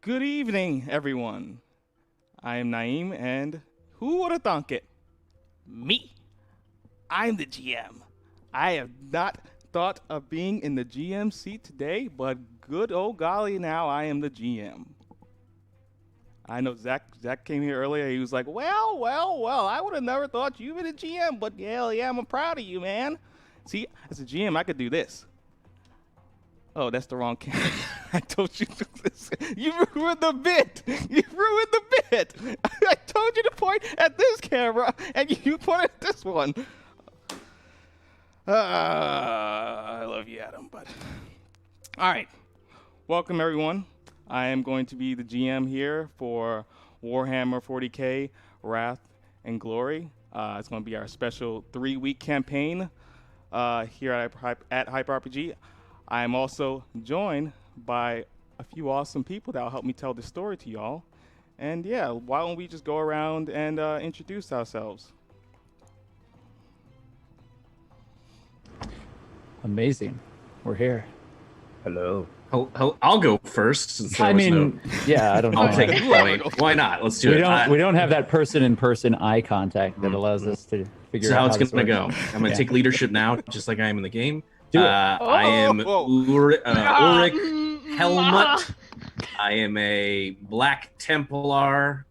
Good evening, everyone. I am Naeem, and who would have thunk it? Me. I'm the GM. I have not thought of being in the GM seat today, but good old golly, now I am the GM. I know Zach came here earlier. He was like, well, I would have never thought you were the GM, but hell yeah, I'm proud of you, man. See, as a GM, I could do this. Oh, that's the wrong camera. I told you this. You ruined the bit. You ruined the bit. I told you to point at this camera, and you pointed at this one. I love you, Adam, but... All right. Welcome, everyone. I am going to be the GM here for Warhammer 40K, Wrath, and Glory. It's going to be our special 3-week campaign here at Hyper RPG. I am also joined by a few awesome people that will help me tell the story to y'all. And yeah, why don't we just go around and introduce ourselves? Amazing. We're here. Hello. I'll go first. Since I mean, yeah, I don't know. I'll take the point. Why not? Let's do it. We don't have that person-in-person eye contact that allows us to figure out how it's going to go. I'm going to take leadership now, just like I am in the game. Do it. I am Ulric Helmut. I am a Black Templar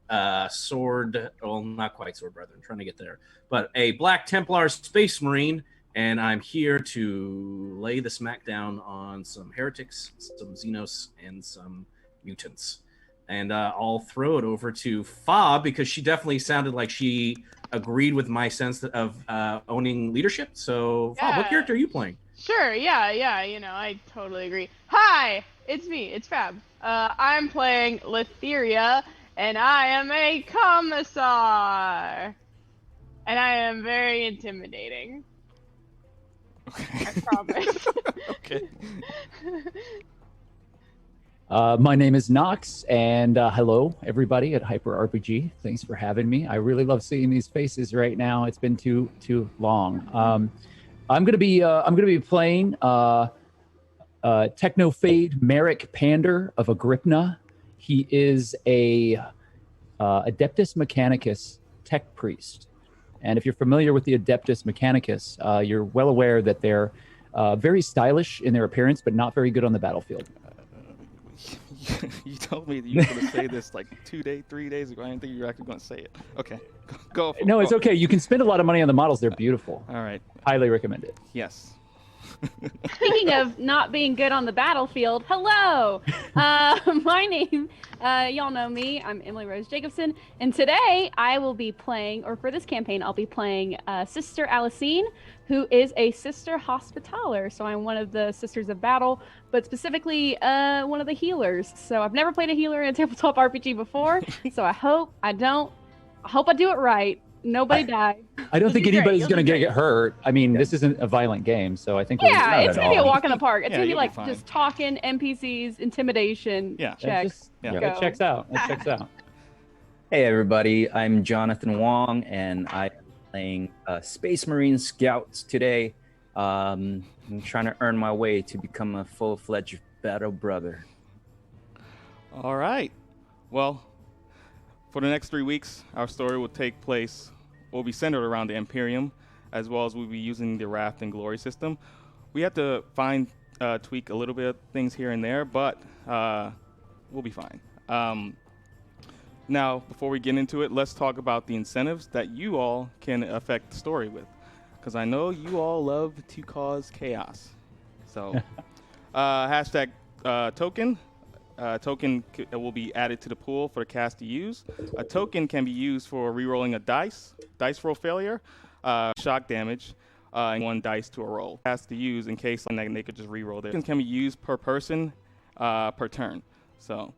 sword. Well, not quite sword brother. I'm trying to get there. But a Black Templar Space Marine. And I'm here to lay the smackdown on some heretics, some Xenos, and some mutants. And I'll throw it over to Fa, because she definitely sounded like she agreed with my sense of owning leadership. So, Fa, what character are you playing? Sure, yeah, I totally agree. Hi, it's me, it's Fab. I'm playing Letheria, and I am a Commissar. And I am very intimidating. Okay. I promise. Okay. My name is Nox, and hello, everybody at Hyper RPG. Thanks for having me. I really love seeing these faces right now. It's been too long. I'm gonna be playing Technophade Merrick Pander of Agrippna. He is a Adeptus Mechanicus tech priest. And if you're familiar with the Adeptus Mechanicus, you're well aware that they're very stylish in their appearance, but not very good on the battlefield. You told me that you were going to say this like 3 days ago. I didn't think you were actually going to say it. Okay, go. No, it's okay. You can spend a lot of money on the models. They're beautiful. All right. Highly recommend it. Yes. Speaking of not being good on the battlefield, hello! My name, y'all know me, I'm Emily Rose Jacobson, and today I will be playing, or for this campaign, I'll be playing Sister Alicine, who is a Sister Hospitaller. So I'm one of the Sisters of Battle, but specifically one of the healers. So I've never played a healer in a tabletop RPG before, so I hope I do it right. Nobody died. I don't think anybody's going to get hurt. I mean, this isn't a violent game, so I think it's going to be a walk in the park. It's going to be like fine. Just talking, NPCs, intimidation, checks. It checks out. It checks out. Hey, everybody. I'm Jonathan Wong, and I'm playing Space Marine Scouts today. I'm trying to earn my way to become a full-fledged battle brother. All right. Well, for the next 3 weeks, our story will be centered around the Imperium, as well as we'll be using the Wrath and Glory system. We have to tweak a little bit of things here and there, but we'll be fine. Now, before we get into it, let's talk about the incentives that you all can affect the story with, because I know you all love to cause chaos. So, hashtag token. Token will be added to the pool for the cast to use. A token can be used for re-rolling a dice roll failure, shock damage, and 1 dice to a roll. Cast to use in case they could just re-roll their. Tokens can be used per person per turn. So,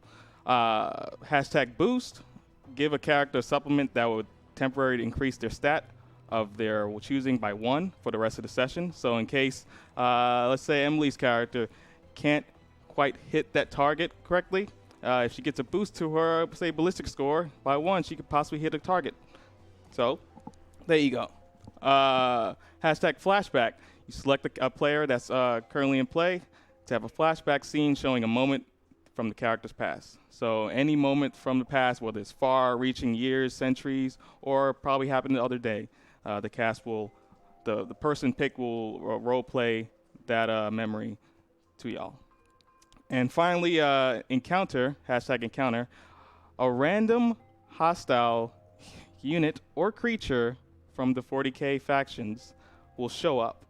hashtag boost. Give a character a supplement that would temporarily increase their stat of their choosing by 1 for the rest of the session. So in case, let's say Emily's character can't quite hit that target correctly. If she gets a boost to her, say, ballistic score by 1, she could possibly hit a target. So, there you go. Hashtag flashback. You select a player that's currently in play to have a flashback scene showing a moment from the character's past. So any moment from the past, whether it's far-reaching years, centuries, or probably happened the other day, the cast will, the person picked will role play that memory to y'all. And finally, encounter, hashtag encounter, a random hostile unit or creature from the 40k factions will show up.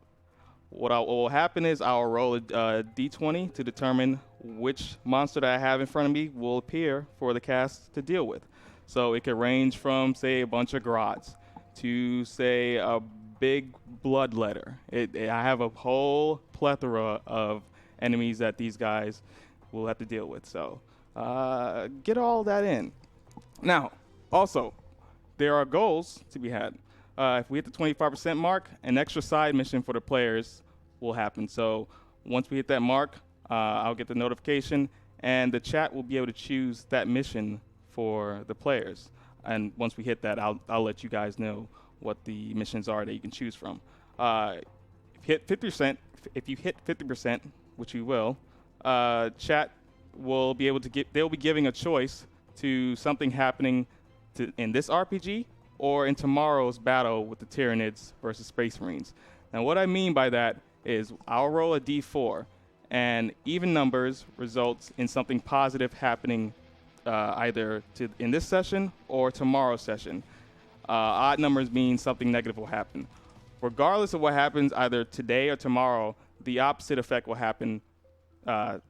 What will happen is I'll roll a d20 to determine which monster that I have in front of me will appear for the cast to deal with. So it could range from, say, a bunch of grots to, say, a big bloodletter. I have a whole plethora of enemies that these guys will have to deal with. So get all that in. Now, also, there are goals to be had. If we hit the 25% mark, an extra side mission for the players will happen. So once we hit that mark, I'll get the notification, and the chat will be able to choose that mission for the players. And once we hit that, I'll let you guys know what the missions are that you can choose from. If you hit 50%, which you will, chat will be able to they'll be giving a choice to something happening in this RPG or in tomorrow's battle with the Tyranids versus Space Marines. Now, what I mean by that is I'll roll a d4, and even numbers results in something positive happening either in this session or tomorrow's session. Odd numbers mean something negative will happen. Regardless of what happens either today or tomorrow, the opposite effect will happen to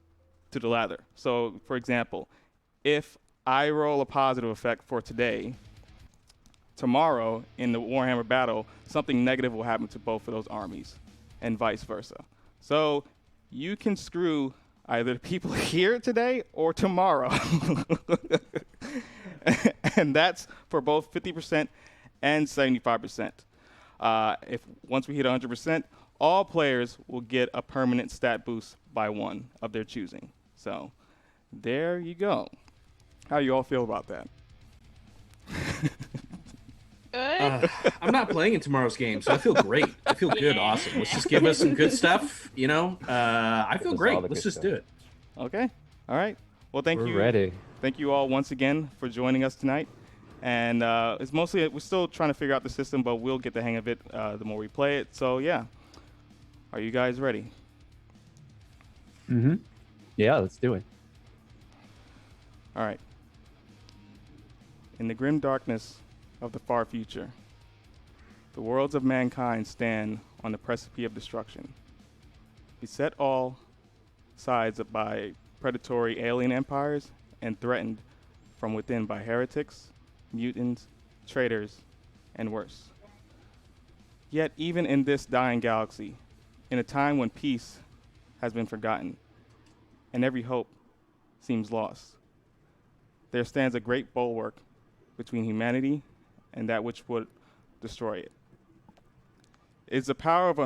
the latter. So, for example, if I roll a positive effect for today, tomorrow in the Warhammer battle, something negative will happen to both of those armies, and vice versa. So you can screw either the people here today or tomorrow. And that's for both 50% and 75%. If once we hit 100%, all players will get a permanent stat boost by one of their choosing. So there you go. How you all feel about that? Good. I'm not playing in tomorrow's game, so I feel great. I feel good. Awesome. Let's just give us some good stuff. I feel great. Let's just do it. Okay. All right. Well, thank you. We're ready. Thank you all once again for joining us tonight. And it's mostly, we're still trying to figure out the system, but we'll get the hang of it the more we play it. So, yeah. Are you guys ready? Mm-hmm. Yeah, let's do it. All right. In the grim darkness of the far future, the worlds of mankind stand on the precipice of destruction, beset all sides by predatory alien empires and threatened from within by heretics, mutants, traitors, and worse. Yet even in this dying galaxy, in a time when peace has been forgotten and every hope seems lost, there stands a great bulwark between humanity and that which would destroy it. It is a power of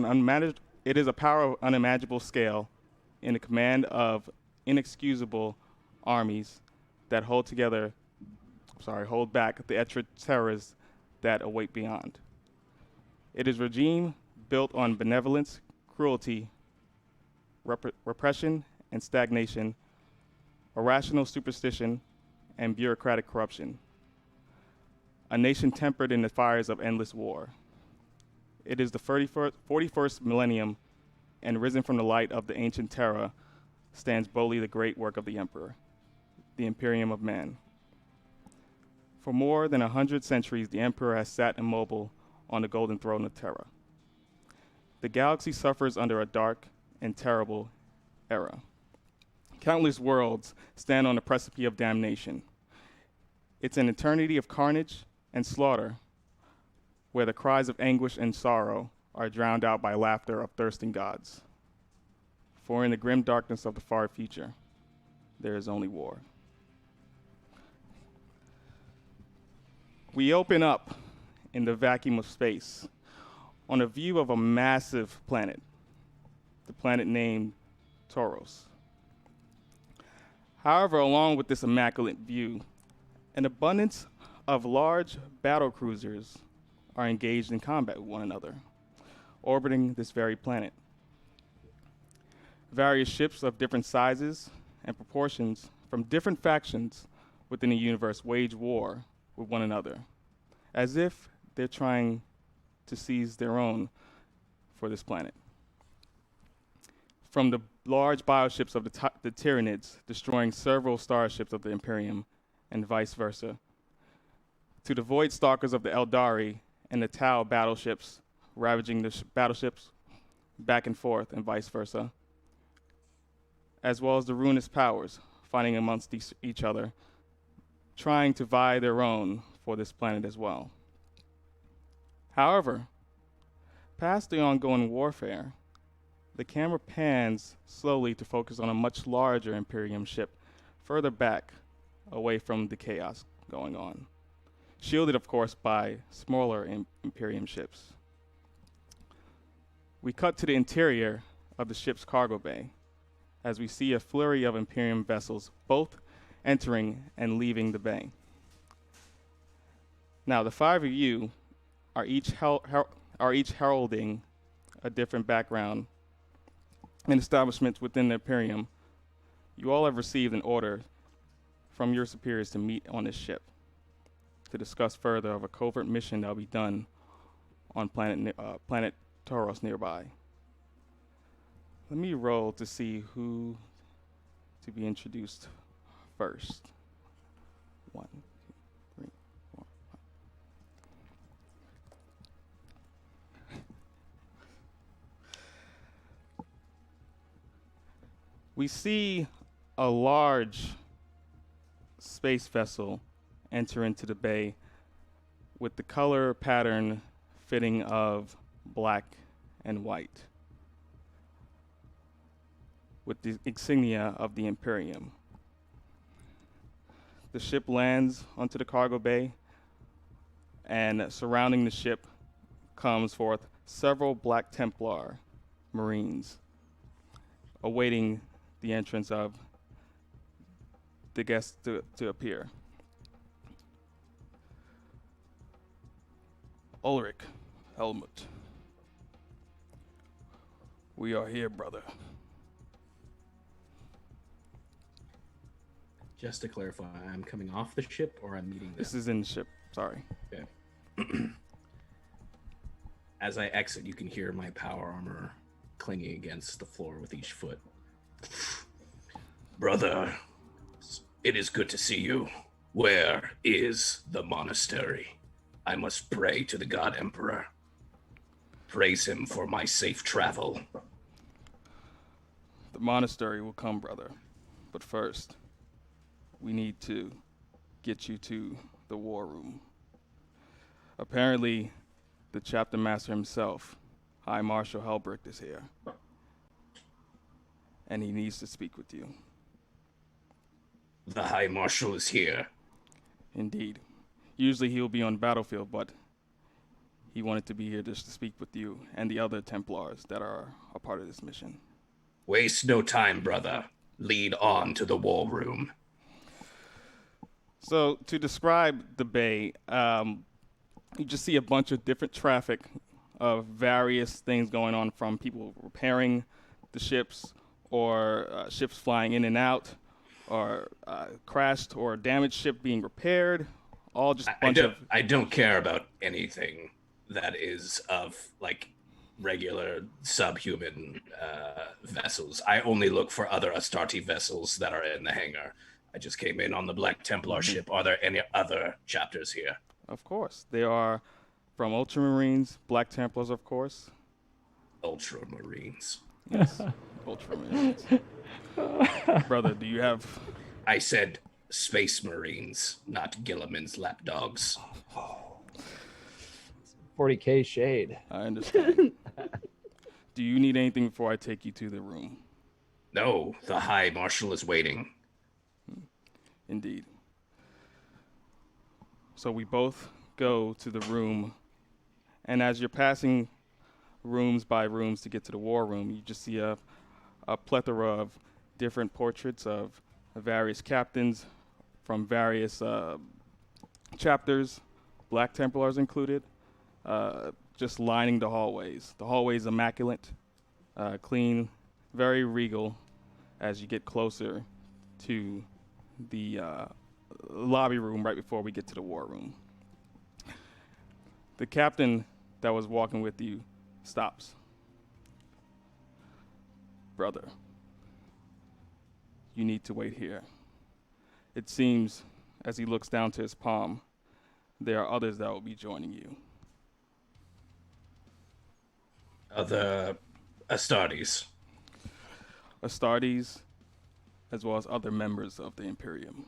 unimaginable scale in the command of inexcusable armies that hold back the extra terrors that await beyond. It is a regime built on benevolence, cruelty, repression, and stagnation, irrational superstition, and bureaucratic corruption. A nation tempered in the fires of endless war. It is the 41st millennium, and risen from the light of the ancient Terra stands boldly the great work of the Emperor, the Imperium of man. For more than 100 centuries, the Emperor has sat immobile on the golden throne of Terra. The galaxy suffers under a dark and terrible era. Countless worlds stand on the precipice of damnation. It's an eternity of carnage and slaughter, where the cries of anguish and sorrow are drowned out by laughter of thirsting gods. For in the grim darkness of the far future, there is only war. We open up in the vacuum of space on a view of a massive planet, the planet named Tauros. However, along with this immaculate view, an abundance of large battle cruisers are engaged in combat with one another, orbiting this very planet. Various ships of different sizes and proportions from different factions within the universe wage war with one another, as if they're trying to seize their own for this planet. From the large bioships of the Tyranids destroying several starships of the Imperium and vice versa, to the Void Stalkers of the Eldari and the Tau battleships ravaging the battleships back and forth and vice versa, as well as the ruinous powers fighting amongst each other, trying to vie their own for this planet as well. However, past the ongoing warfare, the camera pans slowly to focus on a much larger Imperium ship further back, away from the chaos going on, shielded, of course, by smaller Imperium ships. We cut to the interior of the ship's cargo bay, as we see a flurry of Imperium vessels both entering and leaving the bay. Now, the five of you are each heralding a different background and establishments within the Imperium. You all have received an order from your superiors to meet on this ship to discuss further of a covert mission that will be done on planet Tauros nearby. Let me roll to see who to be introduced first. 1, 2, 3, 4, 5. We see a large space vessel enter into the bay with the color pattern fitting of black and white, with the insignia of the Imperium. The ship lands onto the cargo bay, and surrounding the ship comes forth several Black Templar Marines, awaiting the entrance of the guests to appear. Ulric, Helmut. We are here, brother. Just to clarify, I'm coming off the ship or I'm meeting them? This is in the ship, sorry. Okay. As I exit, you can hear my power armor clinging against the floor with each foot. Brother, it is good to see you. Where is the monastery? I must pray to the God Emperor. Praise him for my safe travel. The monastery will come, brother. But first, we need to get you to the war room. Apparently, the chapter master himself, High Marshal Helbrick, is here. And he needs to speak with you. The High Marshal is here. Indeed. Usually he'll be on the battlefield, but he wanted to be here just to speak with you and the other Templars that are a part of this mission. Waste no time, brother. Lead on to the war room. So to describe the bay, you just see a bunch of different traffic of various things going on, from people repairing the ships, or ships flying in and out, or crashed or damaged ship being repaired. All just a bunch of... I don't care about anything that is of, like, regular subhuman vessels. I only look for other Astarte vessels that are in the hangar. I just came in on the Black Templar ship. Are there any other chapters here? Of course. They are from Ultramarines, Black Templars, of course. Ultramarines. Yes, Ultramarines. Brother, do you have... I said Space Marines, not Gilliman's lapdogs. 40K shade. I understand. Do you need anything before I take you to the room? No, the High Marshal is waiting. Indeed. So we both go to the room, and as you're passing rooms by rooms to get to the war room, you just see a plethora of different portraits of various captains from various chapters, Black Templars included, just lining the hallways. The hallways immaculate, clean, very regal as you get closer to the lobby room right before we get to the war room. The captain that was walking with you stops. Brother, you need to wait here. It seems, as he looks down to his palm, there are others that will be joining you. Other Astartes. Astartes, as well as other members of the Imperium.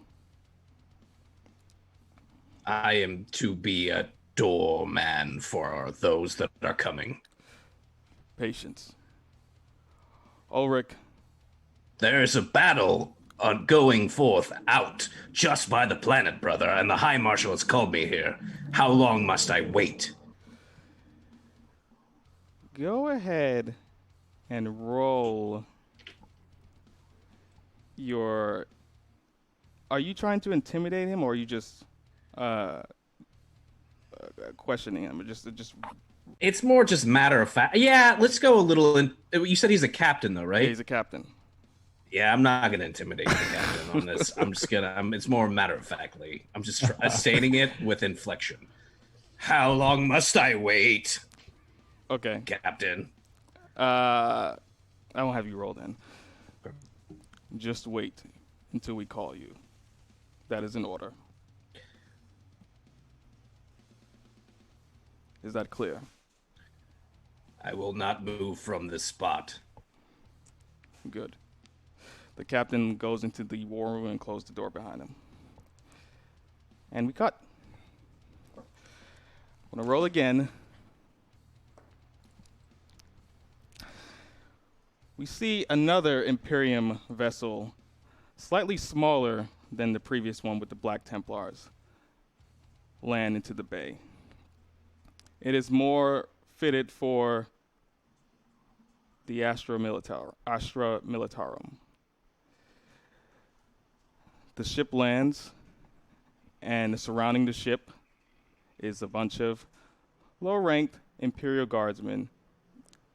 I am to be a doorman for those that are coming. Patience. Ulric. There's a battle going forth out just by the planet, brother, and the High Marshal has called me here. How long must I wait? Go ahead and roll your... Are you trying to intimidate him, or are you just questioning him? Just It's more just matter of fact. Yeah, let's go a little in. You said he's a captain, though, right? Yeah, he's a captain. Yeah, I'm not gonna intimidate the captain on this. I'm just gonna. It's more matter of factly. I'm just stating it with inflection. How long must I wait? Okay. Captain. I won't have you roll then. Just wait until we call you. That is an order. Is that clear? I will not move from this spot. Good. The captain goes into the war room and closes the door behind him. And we cut. I'm going to roll again. We see another Imperium vessel, slightly smaller than the previous one with the Black Templars, land into the bay. It is more fitted for the Astra Militarum. The ship lands, and surrounding the ship is a bunch of low-ranked Imperial guardsmen,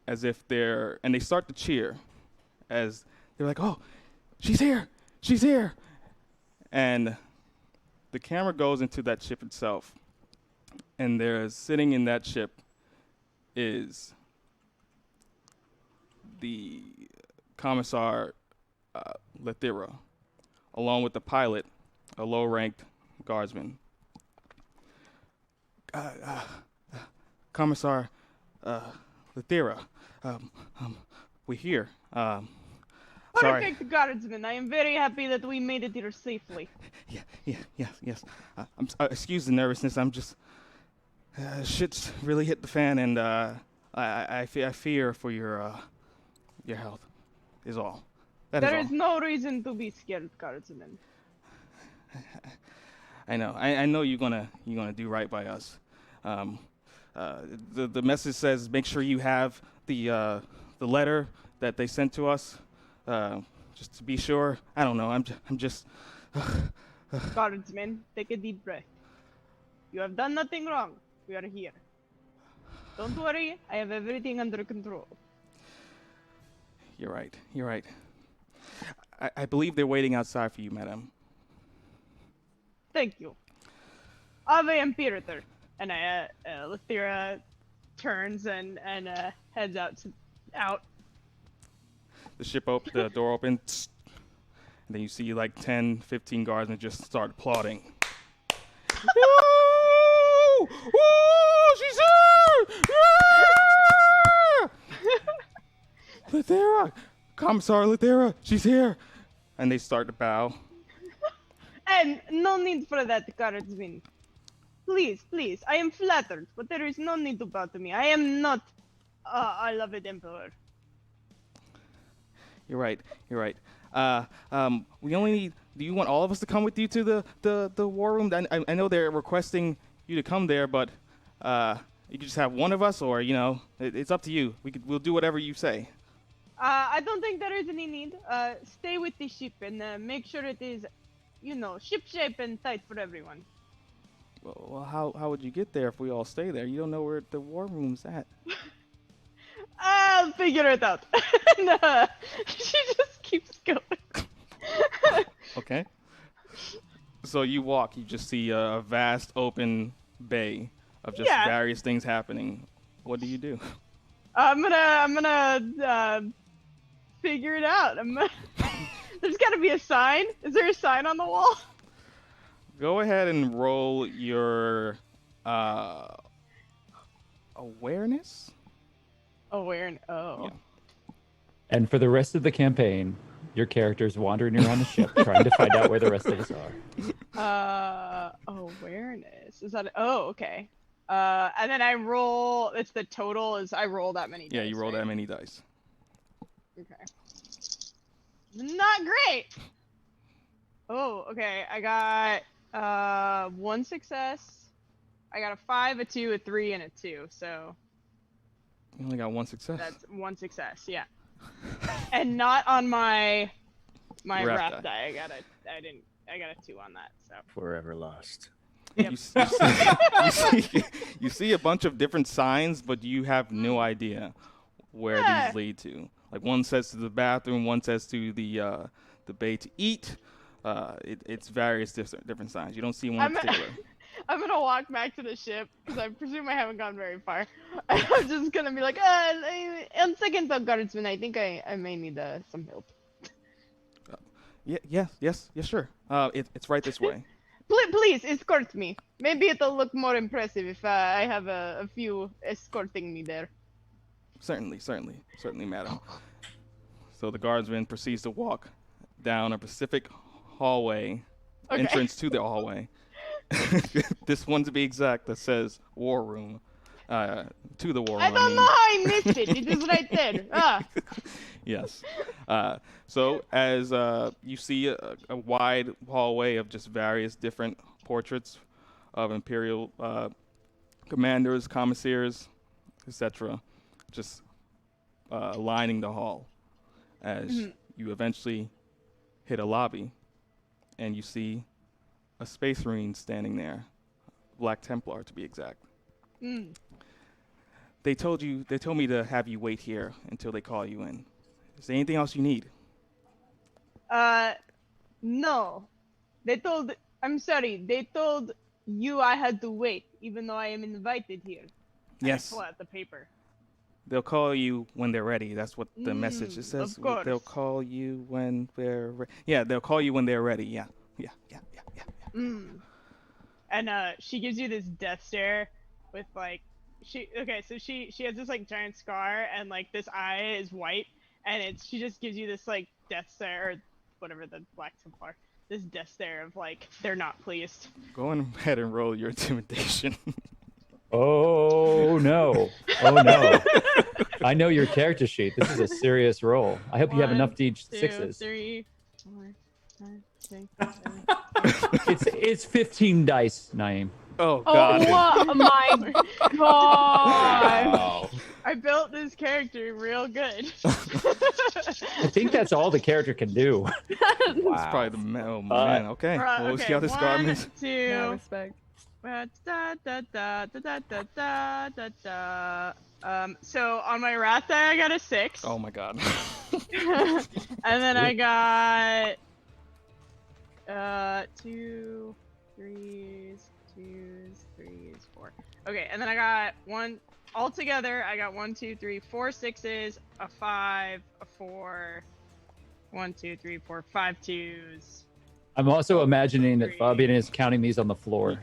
as if and they start to cheer, as they're like, "Oh, she's here! She's here!" And the camera goes into that ship itself, and there's sitting in that ship is the Commissar Lethera, along with the pilot, a low-ranked guardsman. Commissar Lethera, we're here. Sorry. Perfect, guardsman. I am very happy that we made it here safely. Yes. Excuse the nervousness. I'm just shit's really hit the fan, and I fear for your health. Is all. There is no reason to be scared, guardsman. I know. I know you're gonna do right by us. The message says make sure you have the letter that they sent to us, just to be sure. I don't know. I'm just. Guardsman, take a deep breath. You have done nothing wrong. We are here. Don't worry. I have everything under control. You're right. I believe they're waiting outside for you, madam. Thank you. Ave Imperator. And Lethera turns and heads out. The door opens, and then you see like 10, 15 guardsmen just start applauding. Woo! Woo! She's here! Yeah! Lethera! Commissar Lethera, she's here! And they start to bow. And no need for that, guardsman. Please, I am flattered, but there is no need to bow to me. I am not a loved emperor. You're right. We only need. Do you want all of us to come with you to the war room? I know they're requesting you to come there, but you could just have one of us, or it's up to you. We'll do whatever you say. I don't think there is any need. Stay with the ship and make sure it is, ship shape and tight for everyone. Well, how would you get there if we all stay there? You don't know where the war room's at. I'll figure it out. No, she just keeps going. Okay. So you walk, you just see a vast open bay of just various things happening. What do you do? I'm gonna figure it out. There's gotta be a sign. Is there a sign on the wall? Go ahead and roll your awareness. Awareness. Oh. Yeah. And for the rest of the campaign, your character's wandering around the ship trying to find out where the rest of us are. Awareness. Is that? Oh, okay. And then I roll. It's the total. Is I roll that many dice. Yeah, you roll that many dice. Okay. Not great. Oh, okay. I got 1 success. I got a 5, a 2, a 3, and a 2. So. You only got 1 success. That's 1 success. Yeah. And not on my wrath die. I got a 2 on that. So. Forever lost. Yep. You see a bunch of different signs, but you have no idea where these lead to. Like one says to the bathroom, one says to the bay to eat. It's various different signs. You don't see one in particular. I'm gonna walk back to the ship because I presume I haven't gone very far. I'm just gonna be like, on second thought, guardsman, I think I may need some help. Yes, sure. It's right this way. Please escort me. Maybe it'll look more impressive if I have a few escorting me there. Certainly, madam. So the guardsman proceeds to walk down a specific hallway, entrance to the hallway. This one to be exact that says war room. To the war room. I don't know how I missed it. It is right there. Yes. So as you see a wide hallway of just various different portraits of Imperial commanders, commissars, etc., just lining the hall as you eventually hit a lobby and you see a space marine standing there, Black Templar to be exact. They told me to have you wait here until they call you in. Is there anything else you need? No. I'm sorry, they told you I had to wait, even though I am invited here. Yes. I pull out the paper. They'll call you when they're ready. That's what the message it says. Of course. They'll call you when they're ready. Yeah, they'll call you when they're ready. Yeah. And she gives you this death stare with like she has this like giant scar and like this eye is white and she just gives you this like death stare or whatever the Black Templar, this death stare of like they're not pleased. Go ahead and roll your intimidation. Oh no. I know your character sheet. This is a serious roll. I hope you have enough D6s. 3, 4, 5, 6, 7. It's 15 dice, Naeem. Oh God. Oh my God. Wow. I built this character real good. I think that's all the character can do. It's probably the man. Okay. Well, we'll see how this guard moves. 2. No respect. So on my wrath die, I got a 6. Oh my God. And then I got 2 3s, 4. Okay, and then I got one altogether. I got 1, 2, 3, 4 6s, a 5, a 4, 1, 2, 3, 4, 5 2s. I'm also imagining that Fabian is counting these on the floor.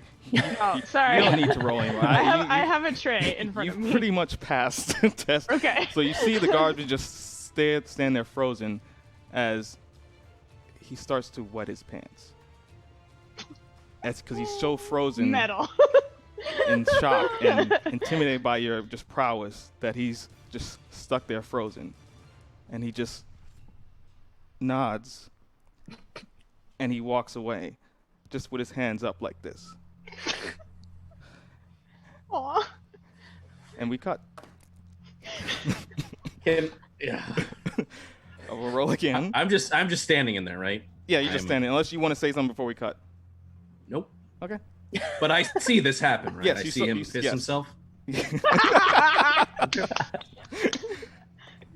Oh, sorry. You don't need to roll anymore. I have a tray in front of me. You pretty much passed the test. Okay. So you see the guardsman just stand there frozen as he starts to wet his pants. That's because he's so frozen Metal. in shock and intimidated by your just prowess that he's just stuck there frozen. And he just nods and he walks away just with his hands up like this. Aw. And we cut. Yeah. We'll roll again. I'm just standing in there, right? Yeah, you're just standing. Unless you want to say something before we cut. Nope. Okay. But I see this happen, right? Yes, I you see saw- him you- piss yes. himself.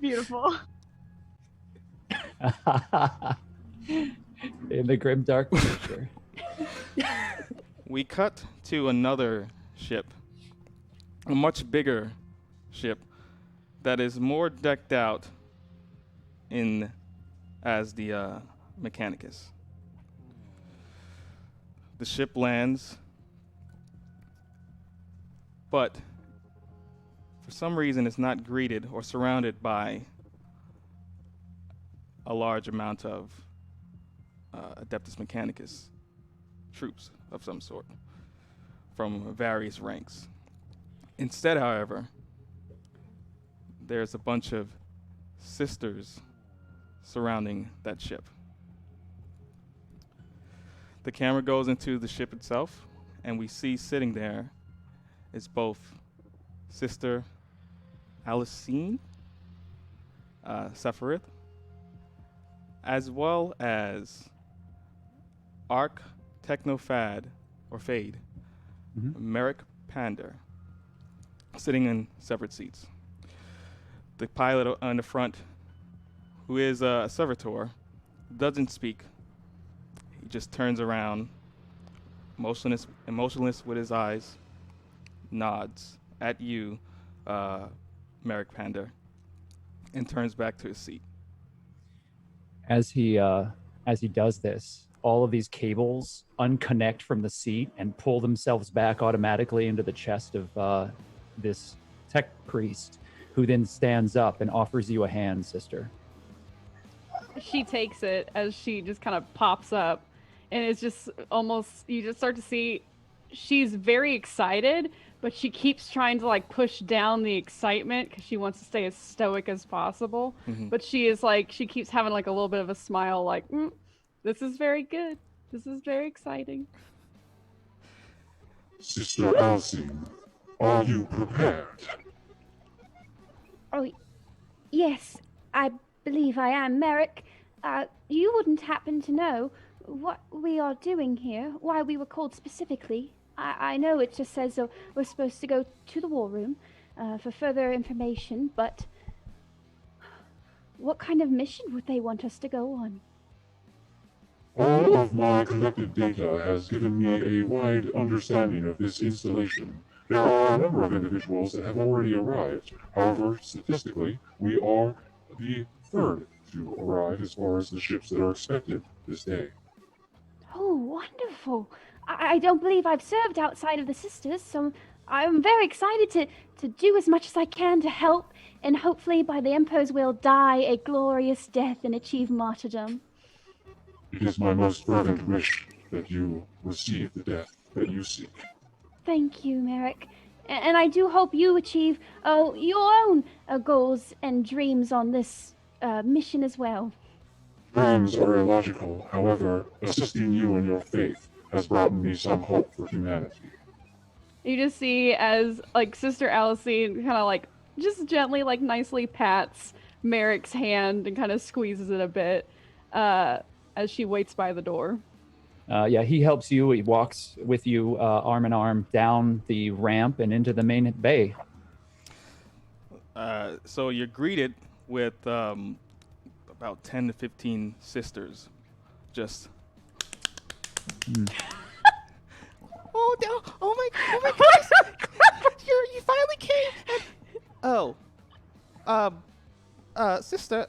Beautiful. In the grim dark future. We cut to another ship, a much bigger ship that is more decked out in as the Mechanicus. The ship lands, but for some reason it's not greeted or surrounded by a large amount of Adeptus Mechanicus troops of some sort from various ranks. Instead, however, there's a bunch of sisters surrounding that ship. The camera goes into the ship itself, and we see sitting there is both Sister Alicine, Sepharith, as well as Arc Technofad, or Fade, Merrick Pander, sitting in separate seats. The pilot on the front, who is a servitor, doesn't speak. He just turns around, motionless with his eyes, nods at you, Merrick Pander, and turns back to his seat. As he does this, all of these cables unconnect from the seat and pull themselves back automatically into the chest of this tech priest, who then stands up and offers you a hand, sister. She takes it as she just kind of pops up, and it's just almost, you just start to see she's very excited, but she keeps trying to like push down the excitement because she wants to stay as stoic as possible. But she is like, she keeps having like a little bit of a smile, like, this is very good. This is very exciting. Sister Alicine, are you prepared? Oh, yes, I believe I am, Merrick. You wouldn't happen to know what we are doing here, why we were called specifically. I know it just says we're supposed to go to the war room for further information, but what kind of mission would they want us to go on? All of my collected data has given me a wide understanding of this installation. There are a number of individuals that have already arrived. However, statistically, we are the third to arrive as far as the ships that are expected this day. Oh, wonderful. I don't believe I've served outside of the sisters, so I'm very excited to do as much as I can to help, and hopefully by the Emperor's will die a glorious death and achieve martyrdom. It is my most fervent wish that you receive the death that you seek. Thank you, Merrick. And I do hope you achieve your own goals and dreams on this mission as well. Dreams are illogical. However, assisting you in your faith has brought me some hope for humanity. You just see as like Sister Alicine kind of like just gently, like nicely pats Merrick's hand and kind of squeezes it a bit as she waits by the door. Yeah, he helps you. He walks with you arm in arm down the ramp and into the main bay. So you're greeted with about 10 to 15 sisters. Just. Oh my goodness! You finally came. Sister.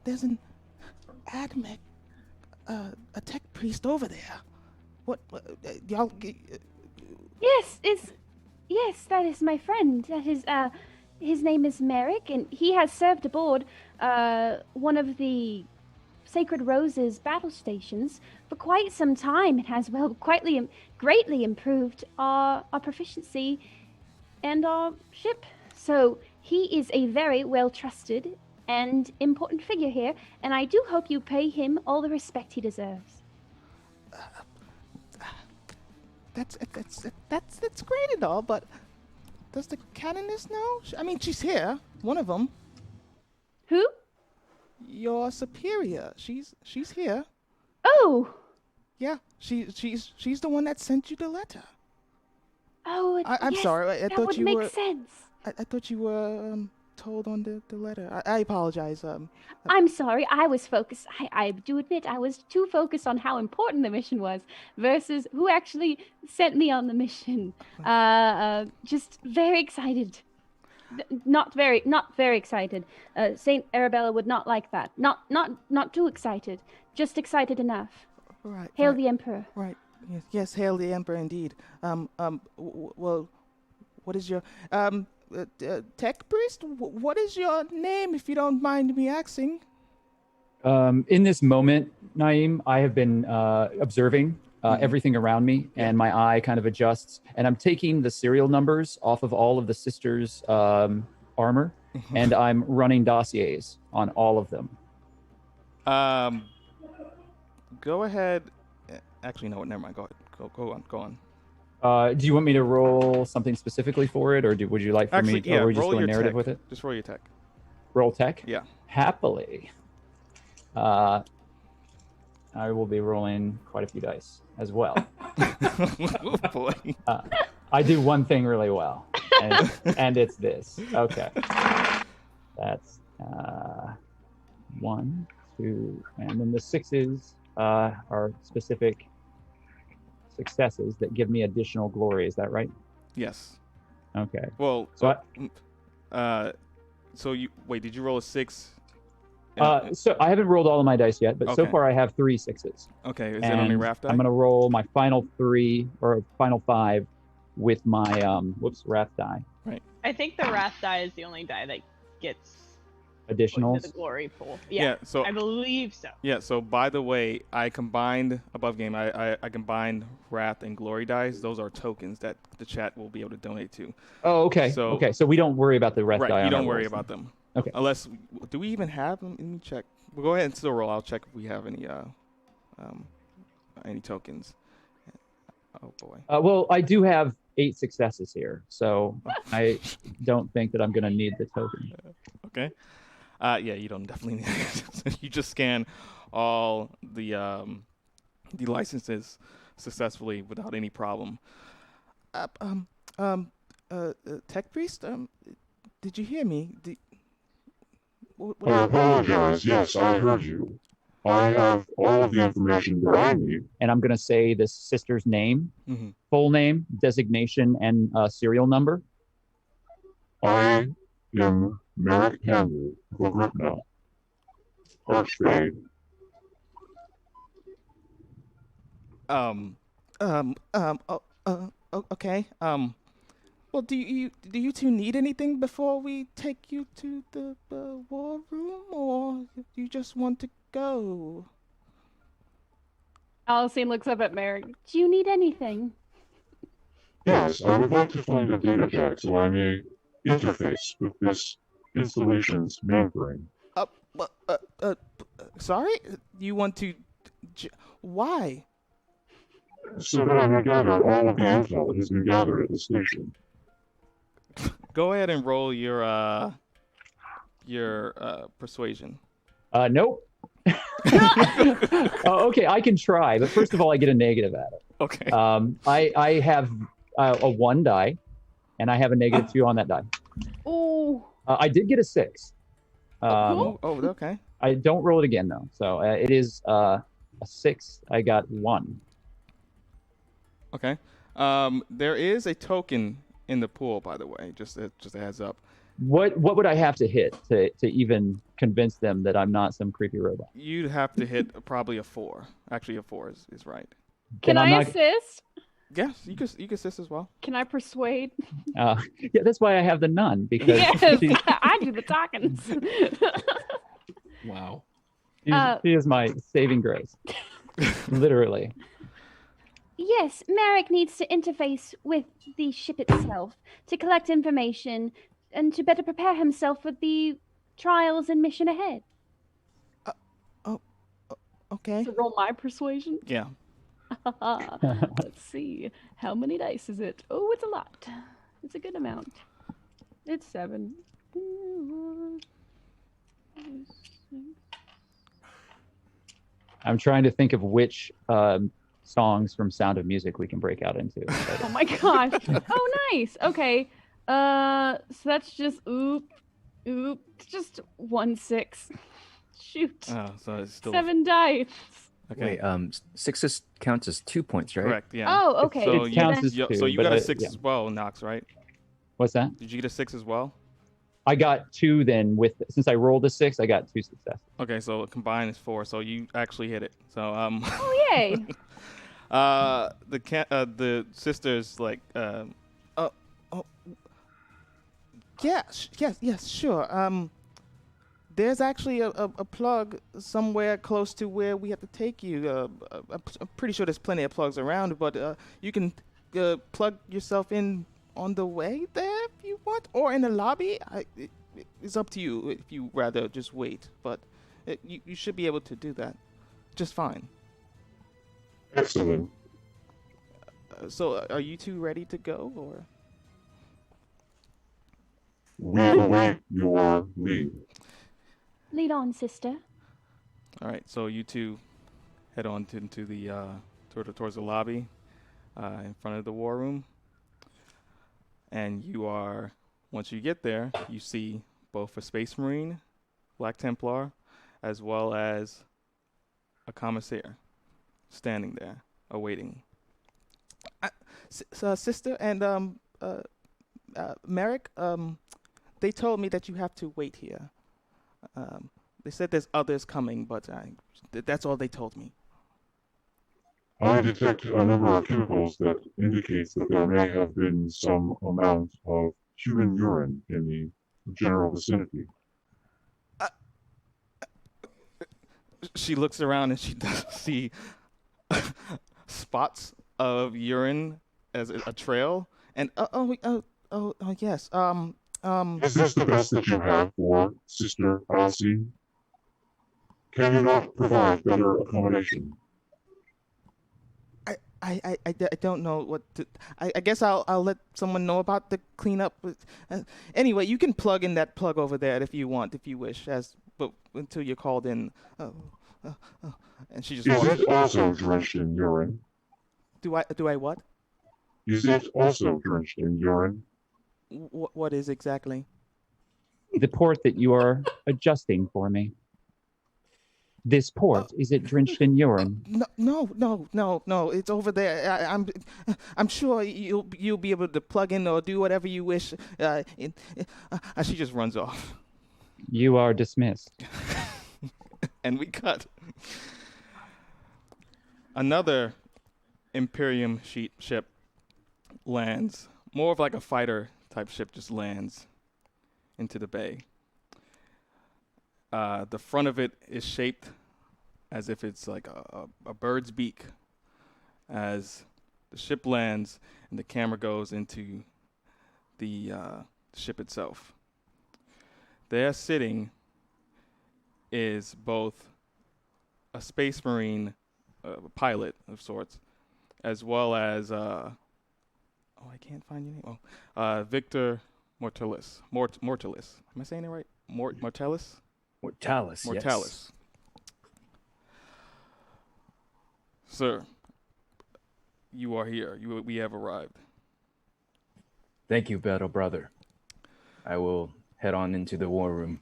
There's an admech, a tech priest over there. What y'all? Yes, that is my friend. That is his name is Merrick, and he has served aboard one of the Sacred Rose's battle stations for quite some time. It has greatly improved our proficiency and our ship. So he is a very well trusted and important figure here, and I do hope you pay him all the respect he deserves. That's great and all, but does the canoness know? I mean, she's here. One of them. Who? Your superior. She's here. Oh. Yeah, she's the one that sent you the letter. Oh, I'm yes, sorry. I that thought would you make were. sense. I thought you were told on the letter. I apologize. I'm sorry, I was focused. I do admit I was too focused on how important the mission was versus who actually sent me on the mission. Just very excited. Not very excited. Saint Arabella would not like that. Not too excited. Just excited enough. Right. Hail the Emperor. Right. Yes. Hail the Emperor, indeed. Well, what is your tech priest? What is your name, if you don't mind me asking? In this moment, Naeem, I have been observing everything around me, and my eye kind of adjusts, and I'm taking the serial numbers off of all of the sisters' armor, and I'm running dossiers on all of them. Go ahead. Actually, no, never mind. Go ahead. Go on. Do you want me to roll something specifically for it, or would you like for me to or we just roll do a your narrative tech. with it? Just roll your tech. Roll tech? Yeah. Happily. I will be rolling quite a few dice as well. Oh, boy. I do one thing really well, and it's this. Okay. That's 1, 2, and then the 6s are specific successes that give me additional glory. Is that right? Yes. Okay. Well, So so you wait. Did you roll a 6? So I haven't rolled all of my dice yet, but so Okay. far I have 3 6s. Okay. Is it on your raft die? I'm going to roll my final 3 or final 5 with my wrath die. I think the wrath die is the only die that gets put Additionals. into the glory pool. Yeah, So I believe so. yeah. So by the way, I combined above game. I combined wrath and glory dice. Those are tokens that the chat will be able to donate to. Oh, okay. So- okay, so we don't worry about the wrath die. Right. You on don't our worry rolls. about them. Okay. Unless do we even have them? Let me check. We'll go ahead and still roll. I'll check if we have any tokens. Oh boy. Well, I do have 8 successes here, so I don't think that I'm going to need the token. Okay. Yeah, you don't definitely need it. You just scan all the licenses successfully without any problem. Tech priest, did you hear me? I apologize. Yes, I heard you. I have all of the information that I need. And I'm going to say this sister's name, Mhm. full name, designation, and serial number. I am Merrick Campbell of Agripna, Archfade. Okay. Well, do you two need anything before we take you to the war room, or do you just want to go? Alicine looks up at Merrick. Do you need anything? Yes, I would like to find a data jack so I may interface with this installation's mainframe. Sorry? You want to... Why? So that I may gather all of the intel that has been gathered at the station. Go ahead and roll your persuasion. Nope. Oh, okay, I can try, but first of all, I get a negative at it. Okay. I have a 1 die, and I have a -2 on that die. Oh. I did get a 6. Okay. I don't roll it again though, so it is a 6. I got 1. Okay. There is a token in the pool, by the way. Just a heads up. What would I have to hit to even convince them that I'm not some creepy robot? You'd have to hit probably a 4. Actually, a 4 is right. Can Then I I'm not- assist? Yes, you can assist as well. Can I persuade? Yeah, that's why I have the nun, because Yes, I do the talkings. Wow. she is my saving grace. Literally. Yes, Merrick needs to interface with the ship itself to collect information and to better prepare himself for the trials and mission ahead. Okay. So roll my persuasion. Yeah. Let's see. How many dice is it? Oh, it's a lot. It's a good amount. It's 7. I'm trying to think of which songs from Sound of Music we can break out into. Oh my gosh. Oh, nice. Okay. So that's just oop. Oop, just 1-6. Shoot. Oh, so it's still 7 dice. okay. Wait, 6 counts as 2 points, right? Correct. Yeah. Oh, okay. So It you, counts as so 2, you but, got a 6 yeah. as well, Knox, right? What's that? Did you get a 6 as well? I got 2 then. Since I rolled a 6, I got 2 successes. Okay, so combined is 4. So you actually hit it. So Oh, yay. the sisters like yes, sure. There's actually a plug somewhere close to where we have to take you. I'm pretty sure there's plenty of plugs around, but you can plug yourself in on the way there if you want, or in the lobby. It's up to you if you rather just wait, but you should be able to do that just fine. Excellent. So are you two ready to go, or? We await your lead. Lead on, sister. All right, so you two head on into the towards the lobby in front of the war room, and once you get there, you see both a Space Marine, Black Templar, as well as a Commissar standing there awaiting. Sister and Merrick, they told me that you have to wait here. They said there's others coming, but that's all they told me. I detect a number of chemicals that indicates that there may have been some amount of human urine in the general vicinity. She looks around and she does see spots of urine as a trail, and yes. Is this the best that you have for Sister Alcine? Can you not provide better accommodation? I don't know what to. I guess I'll let someone know about the cleanup. Anyway, you can plug in that plug over there if you wish, but until you're called in. And she just. Is it also drenched in urine? Do I what? Is it also drenched in urine? What is exactly? The port that you are adjusting for me. This port, is it drenched in urine? No. It's over there. I'm sure you'll be able to plug in or do whatever you wish. She just runs off. You are dismissed. And we cut. Another Imperium ship lands. More of like a fighter type ship just lands into the bay. The front of it is shaped as if it's like a bird's beak. As the ship lands and the camera goes into the ship itself. There sitting is both a Space Marine pilot of sorts, as well as I can't find your name. Victor Mortalis. Mortalis. Am I saying it right? Mortalis? Mortalis, Mortalis. yes. Sir, you are here. We have arrived. Thank you, Battle Brother. I will head on into the war room.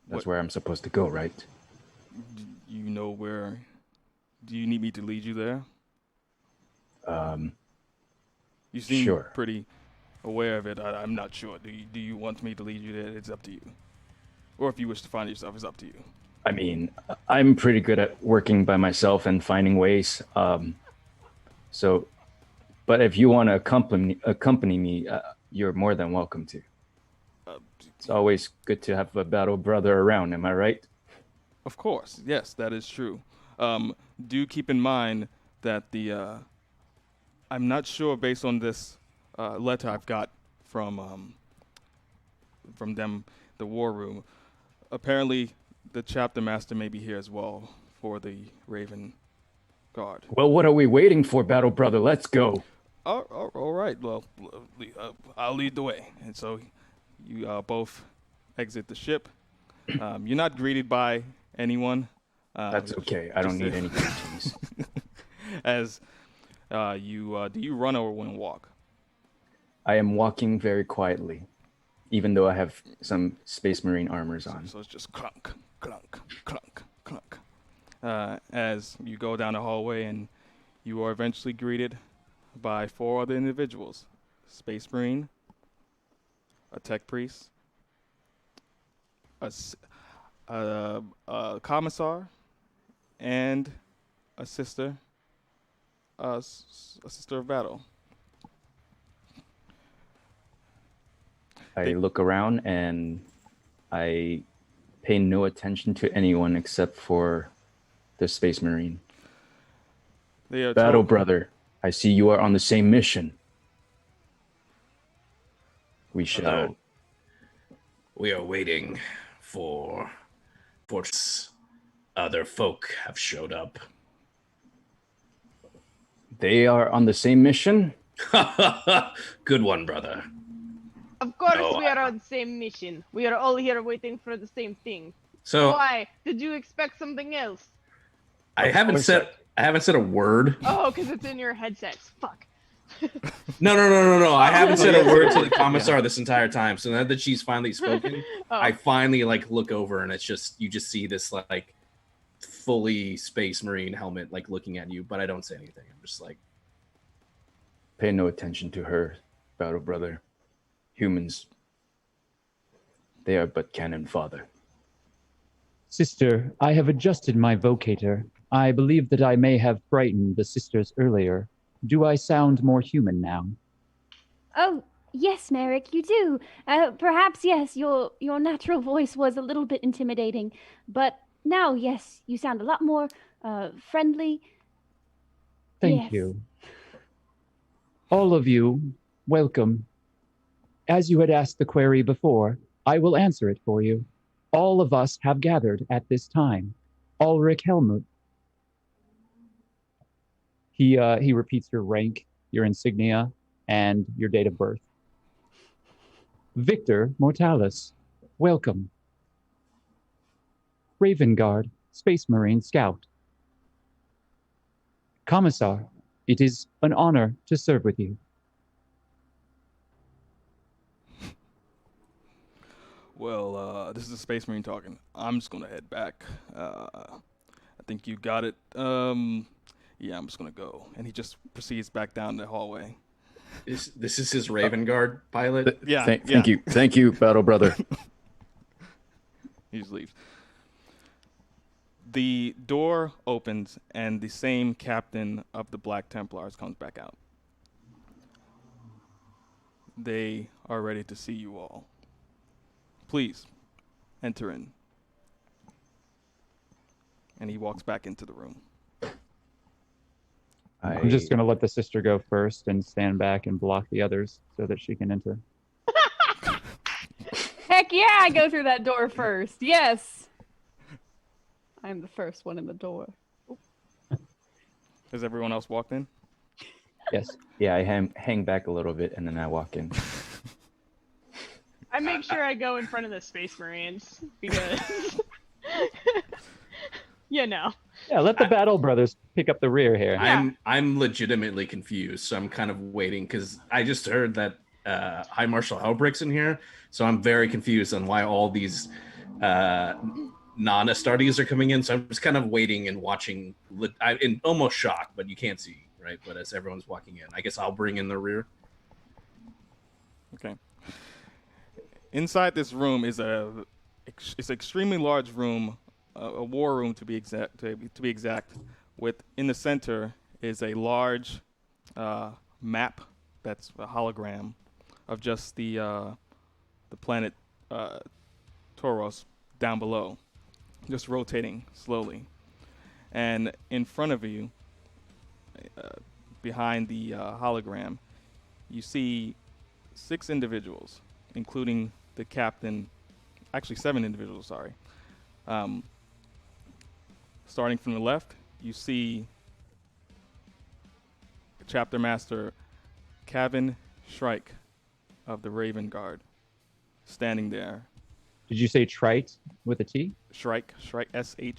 That's where I'm supposed to go, right? You know where? Do you need me to lead you there? You seem pretty aware of it. I'm not sure. Do you want me to lead you there? It's up to you. Or if you wish to find yourself, it's up to you. I mean, I'm pretty good at working by myself and finding ways. But if you want to accompany me, you're more than welcome to. It's always good to have a battle brother around, am I right? Of course, yes, that is true. Do keep in mind that I'm not sure based on this letter I've got from them, the war room. Apparently, the chapter master may be here as well for the Raven Guard. Well, what are we waiting for, battle brother? Let's go. All right. Well, I'll lead the way. And so you both exit the ship. You're not greeted by anyone. That's okay. I don't need any greetings. As do you run or want to walk? I am walking very quietly. even though I have some Space Marine armors on. So it's just clunk, clunk, clunk, clunk. As you go down the hallway, and you are eventually greeted by 4 other individuals: Space Marine, a Tech Priest, a Commissar, and a Sister, a Sister of Battle. I look around and I pay no attention to anyone except for the Space Marine. They are Battle told- brother, I see you are on the same mission. We shall. We are waiting for other folk have showed up. They are on the same mission? Good one, brother. Of course, No, we are on the same mission. We are all here waiting for the same thing. So Why? Did you expect something else? I haven't said a word. Oh, because it's in your headsets. Fuck. No. I haven't said a word to the Commissar this entire time. So now that she's finally spoken, I finally look over, and it's just you just see this fully Space Marine helmet looking at you, but I don't say anything. I'm just Pay no attention to her, battle brother. Humans, they are but cannon fodder. Sister, I have adjusted my vocator. I believe that I may have frightened the sisters earlier. Do I sound more human now? Oh, yes, Merrick, you do. Perhaps, yes, your natural voice was a little bit intimidating, but now, yes, you sound a lot more friendly. Thank Yes. you. All of you, welcome. As you had asked the query before, I will answer it for you. All of us have gathered at this time. Ulric Helmut. He repeats your rank, your insignia, and your date of birth. Victor Mortalis, welcome. Raven Guard, Space Marine Scout. Commissar, it is an honor to serve with you. Well, this is a Space Marine talking. I'm just gonna head back. I think you got it. Yeah, I'm just gonna go. And he just proceeds back down the hallway. this is his Raven Guard pilot. Yeah. Thank you, battle brother. He just leaves. The door opens, and the same captain of the Black Templars comes back out. They are ready to see you all. Please, enter in. And he walks back into the room. I'm just going to let the sister go first and stand back and block the others so that she can enter. Heck yeah, I go through that door first. Yes. I'm the first one in the door. Has everyone else walked in? Yes. Yeah, I hang back a little bit and then I walk in. I make sure I go in front of the Space Marines because, you know. Yeah, let the battle brothers pick up the rear here. I'm legitimately confused, so I'm kind of waiting because I just heard that High Marshal Helbrick's in here, so I'm very confused on why all these non-Astartes are coming in. So I'm just kind of waiting and watching, in almost shock, but you can't see, right? But as everyone's walking in, I guess I'll bring in the rear. Okay. Inside this room is it's an extremely large room, a war room to be exact. With in the center is a large map that's a hologram of just the planet Tauros down below, just rotating slowly. And in front of you, behind the hologram, you see 6 individuals, including the captain, actually 7 individuals, sorry. Starting from the left, you see Chapter Master Kevin Shrike of the Raven Guard standing there. Did you say trite with a T? Shrike, S-H-R-I-K-E,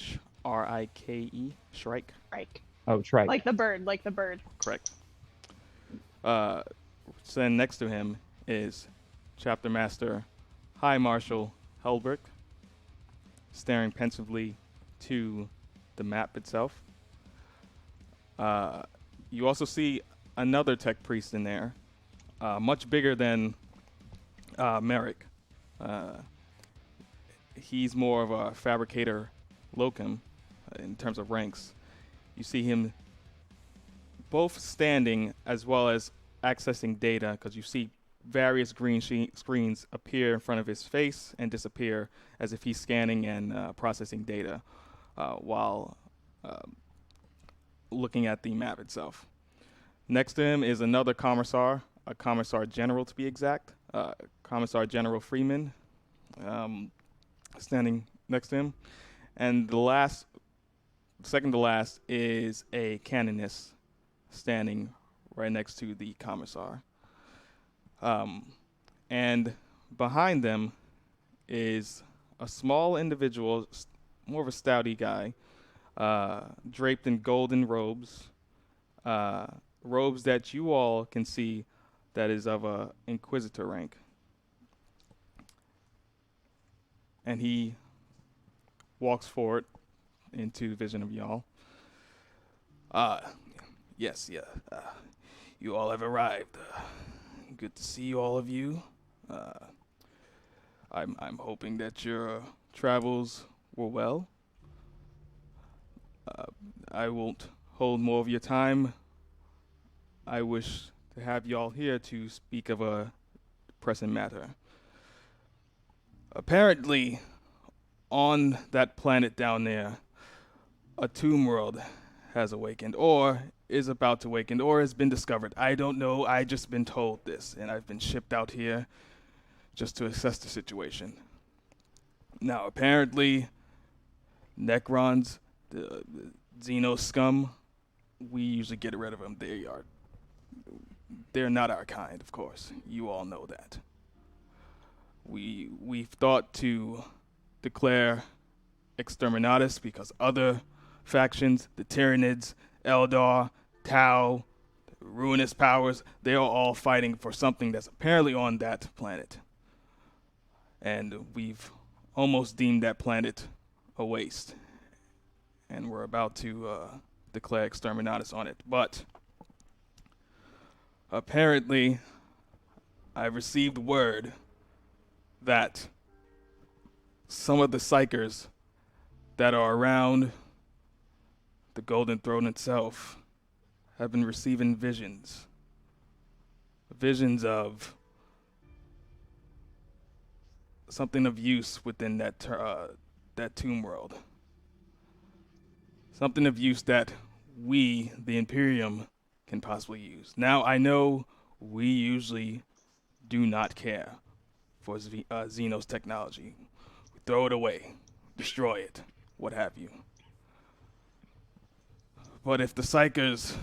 Shrike. Right. Oh, trite. Like the bird. Correct. So then next to him is Chapter Master High Marshal Ulric, staring pensively to the map itself. You also see another tech priest in there, much bigger than Merrick. He's more of a fabricator locum in terms of ranks. You see him both standing as well as accessing data, because you see various green screens appear in front of his face and disappear as if he's scanning and processing data while looking at the map itself. Next to him is another Commissar, a Commissar General to be exact, Commissar General Freeman, standing next to him. And second to last is a Canonist standing right next to the Commissar. And behind them is a small individual, more of a stouty guy, draped in golden robes, robes that you all can see that is of a Inquisitor rank. And he walks forward into vision of y'all. Yes, you all have arrived. Good to see all of you. I'm hoping that your travels were well. I won't hold more of your time. I wish to have y'all here to speak of a pressing matter. Apparently, on that planet down there, a tomb world has awakened, or is about to awaken, or has been discovered. I don't know. I just been told this, and I've been shipped out here just to assess the situation. Now, apparently, Necrons, the Xeno scum, we usually get rid of them. They're not our kind, of course. You all know that. We've thought to declare exterminatus because other factions, the Tyranids, Eldar, Tau, the ruinous powers, they are all fighting for something that's apparently on that planet. And we've almost deemed that planet a waste. And we're about to declare exterminatus on it. But apparently, I've received word that some of the psychers that are around the Golden Throne itself have been receiving visions of something of use within that tomb world. Something of use that we, the Imperium, can possibly use. Now, I know we usually do not care for Xenos technology. We throw it away, destroy it, what have you. But if the psychers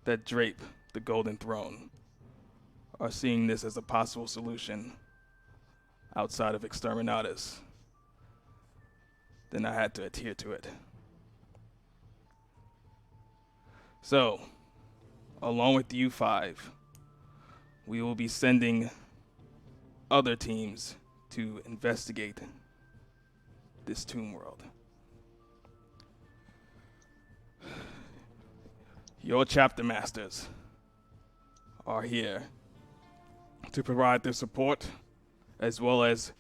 that drape the Golden Throne are seeing this as a possible solution outside of exterminatus, then I had to adhere to it. So, along with you five, we will be sending other teams to investigate this tomb world. Your chapter masters are here to provide their support as well as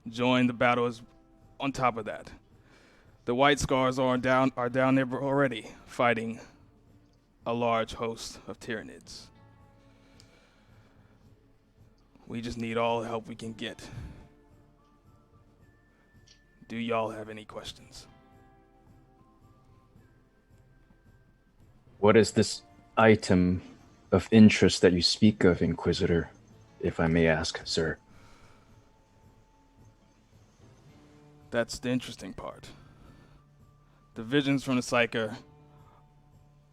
join the battles on top of that. The White Scars are down there already fighting a large host of Tyranids. We just need all the help we can get. Do y'all have any questions? What is this item of interest that you speak of, Inquisitor, if I may ask, sir? That's the interesting part. The visions from the Psyker,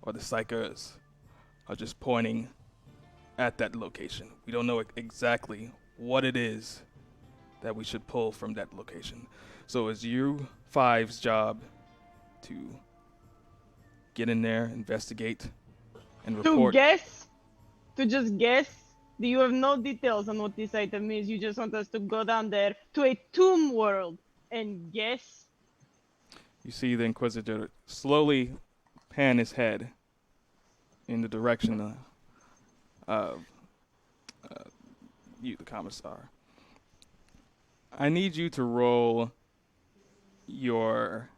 or the Psychers, are just pointing at that location. We don't know exactly what it is that we should pull from that location. So it's you five's job to get in there, investigate, and report. To just guess? You have no details on what this item is. You just want us to go down there to a tomb world and guess? You see the Inquisitor slowly pan his head in the direction of you, the Commissar. I need you to roll your...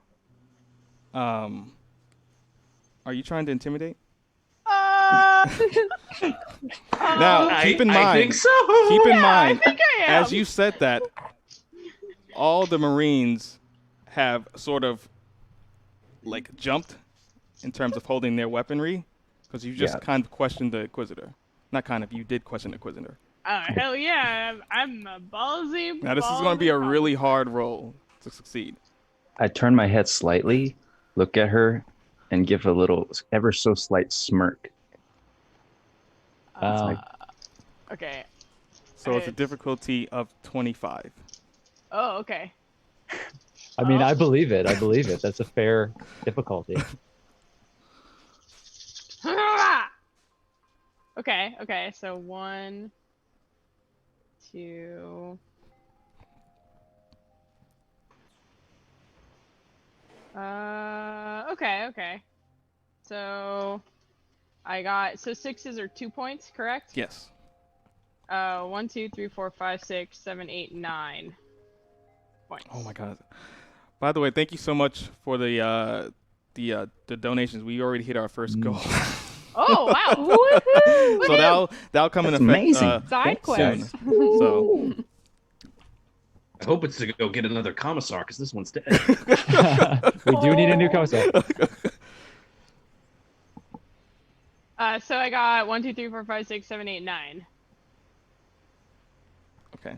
Are you trying to intimidate? Now, keep in mind. I think so. Keep in mind, I think I am. as you said that, all the Marines have sort of like jumped in terms of holding their weaponry, because you just kind of questioned the Inquisitor. Not kind of, you did question the Inquisitor. Hell yeah, I'm a ballsy. Now this is going to be a really hard roll to succeed. I turn my head slightly, look at her, and give a little, ever so slight smirk. Okay. So it's a difficulty of 25. Oh, okay. I mean, I believe it. That's a fair difficulty. Okay. So 1, 2. Okay. So I got, so 6s are 2 points, correct? Yes. 1, 2, 3, 4, 5, 6, 7, 8, 9 points. Oh my God. By the way, thank you so much for the donations. We already hit our first goal. Oh wow! Woohoo! So that'll come in effect. Amazing. Side quest. So I hope it's to go get another Commissar, because this one's dead. We do need a new Commissar. So I got 1, 2, 3, 4, 5, 6, 7, 8, 9. okay.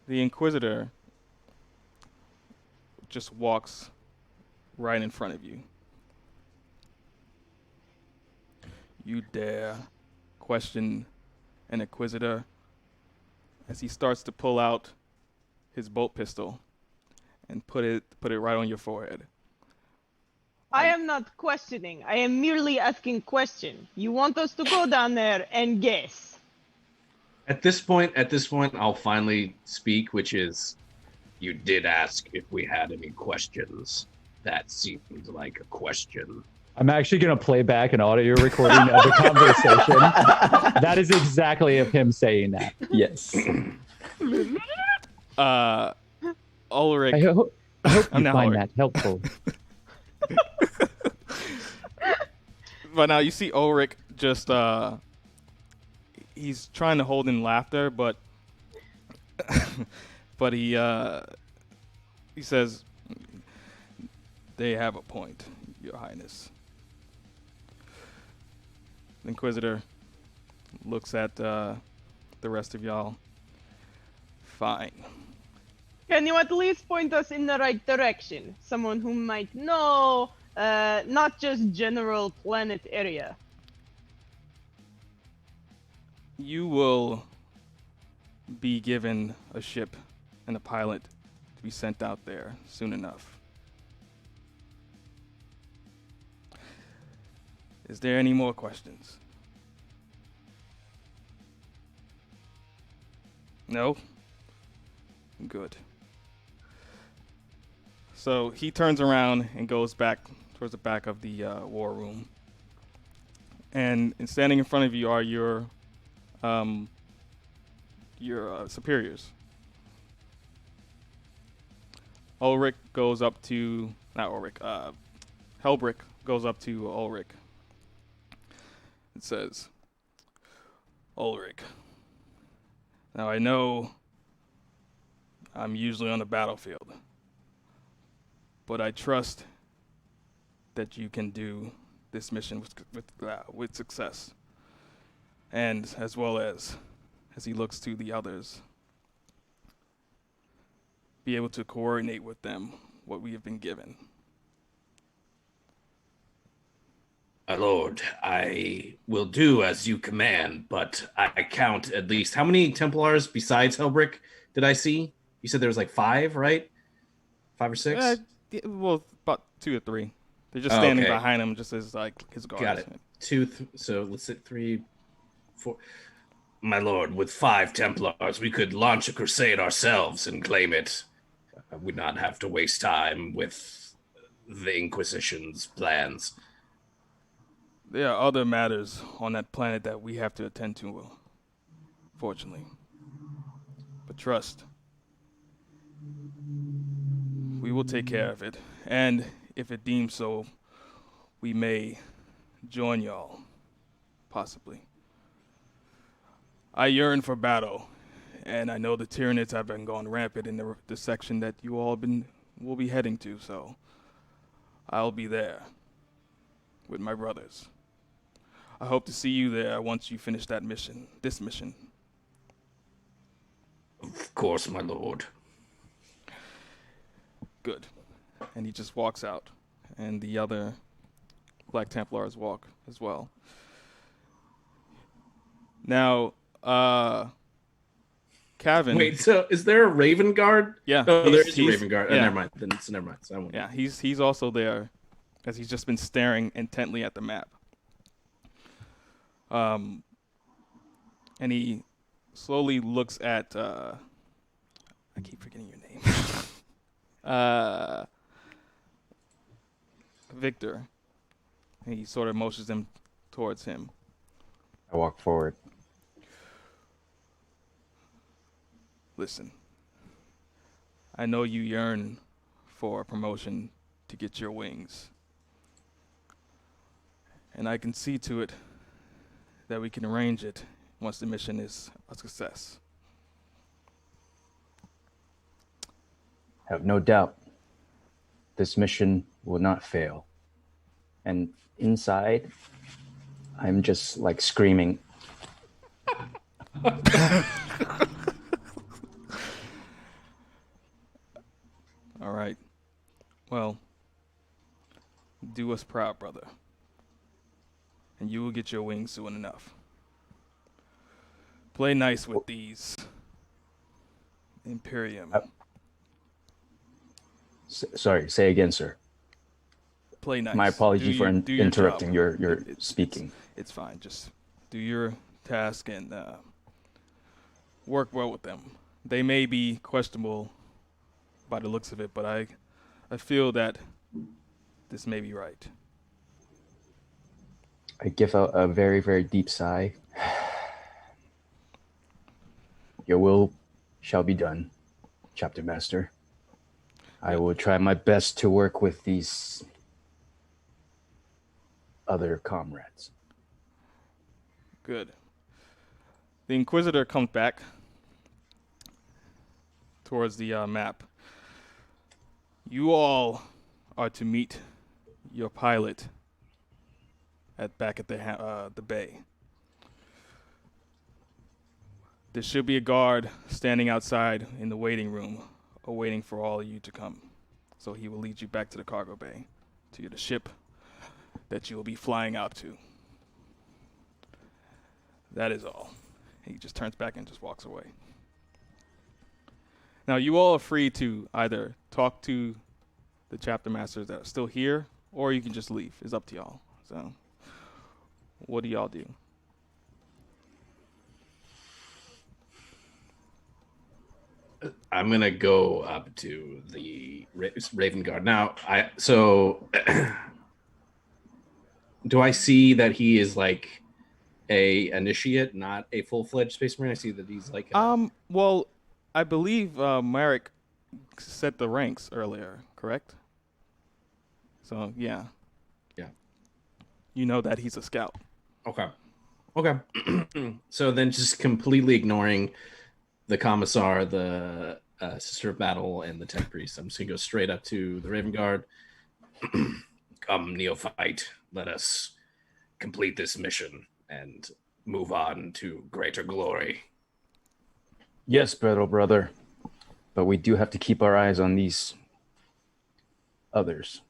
The Inquisitor just walks right in front of you. You dare question an Inquisitor as he starts to pull out his bolt pistol and put it right on your forehead. I am not questioning. I am merely asking question. You want us to go down there and guess? At this point, I'll finally speak, which is, you did ask if we had any questions. That seemed like a question. I'm actually going to play back an audio recording of the conversation. That is exactly of him saying that. Yes. Ulric. I hope you I'm not find Ulric. that helpful. But now you see Ulric just he's trying to hold in laughter, but he says, "They have a point, Your Highness." The Inquisitor looks at the rest of y'all. Fine. Can you at least point us in the right direction? Someone who might know, not just general planet area. You will be given a ship and a pilot to be sent out there soon enough. Is there any more questions? No? Good. So he turns around and goes back towards the back of the war room. And standing in front of you are your superiors. Ulric goes up to, not Ulric, Helbrick goes up to Ulric. It says, Ulric, now I know I'm usually on the battlefield, but I trust that you can do this mission with success. And as well as he looks to the others, be able to coordinate with them what we have been given. My lord, I will do as you command, but I count at least, how many Templars besides Helbrick did I see? You said there was like 5, right? 5 or 6? Well, about 2 or 3. They're just standing behind him, just as like his guards. Got it. 2, so let's say 3. My lord, with 5 Templars, we could launch a crusade ourselves and claim it. We'd not have to waste time with the Inquisition's plans. There are other matters on that planet that we have to attend to, fortunately. But trust, we will take care of it. And if it deems so, we may join y'all, possibly. I yearn for battle, and I know the Tyranids have been going rampant in the section that you all will be heading to, so I'll be there with my brothers. I hope to see you there once you finish this mission. Of course, my lord. Good. And he just walks out, and the other Black Templars walk as well. Now, Kevin. Wait, so is there a Raven Guard? Yeah. Oh, there is a Raven Guard. Yeah. Never mind. Then never mind. So I won't. Yeah, he's also there, as he's just been staring intently at the map. And he slowly looks at. I keep forgetting your name. Victor. And he sort of motions them towards him. I walk forward. Listen, I know you yearn for a promotion to get your wings. And I can see to it that we can arrange it once the mission is a success. Have no doubt this mission will not fail. And inside, I'm just like screaming. All right. Well, do us proud, brother. And you will get your wings soon enough. Play nice with these Imperium. Sorry, say again, sir. Play nice. My apology for do your interrupting job. your speaking. It's fine. Just do your task and work well with them. They may be questionable by the looks of it, but I feel that this may be right. I give out a very, very deep sigh. Your will shall be done, Chapter Master. I will try my best to work with these other comrades. Good. The Inquisitor comes back towards the map. You all are to meet your pilot back at the bay. There should be a guard standing outside in the waiting room, awaiting for all of you to come. So he will lead you back to the cargo bay, to the ship that you will be flying out to. That is all. He just turns back and just walks away. Now, you all are free to either talk to the chapter masters that are still here, or you can just leave. It's up to y'all. So, what do y'all do? I'm gonna go up to the Raven Guard now. Do I see that he is like a initiate, not a full-fledged Space Marine? I see that he's like well, I believe Marek set the ranks earlier, correct? So yeah. You know that he's a scout. Okay. So then, just completely ignoring the Commissar, the Sister of Battle, and the Tech Priest, I'm just gonna go straight up to the Raven Guard. Come, neophyte, let us complete this mission and move on to greater glory. Yes, brother. But we do have to keep our eyes on these others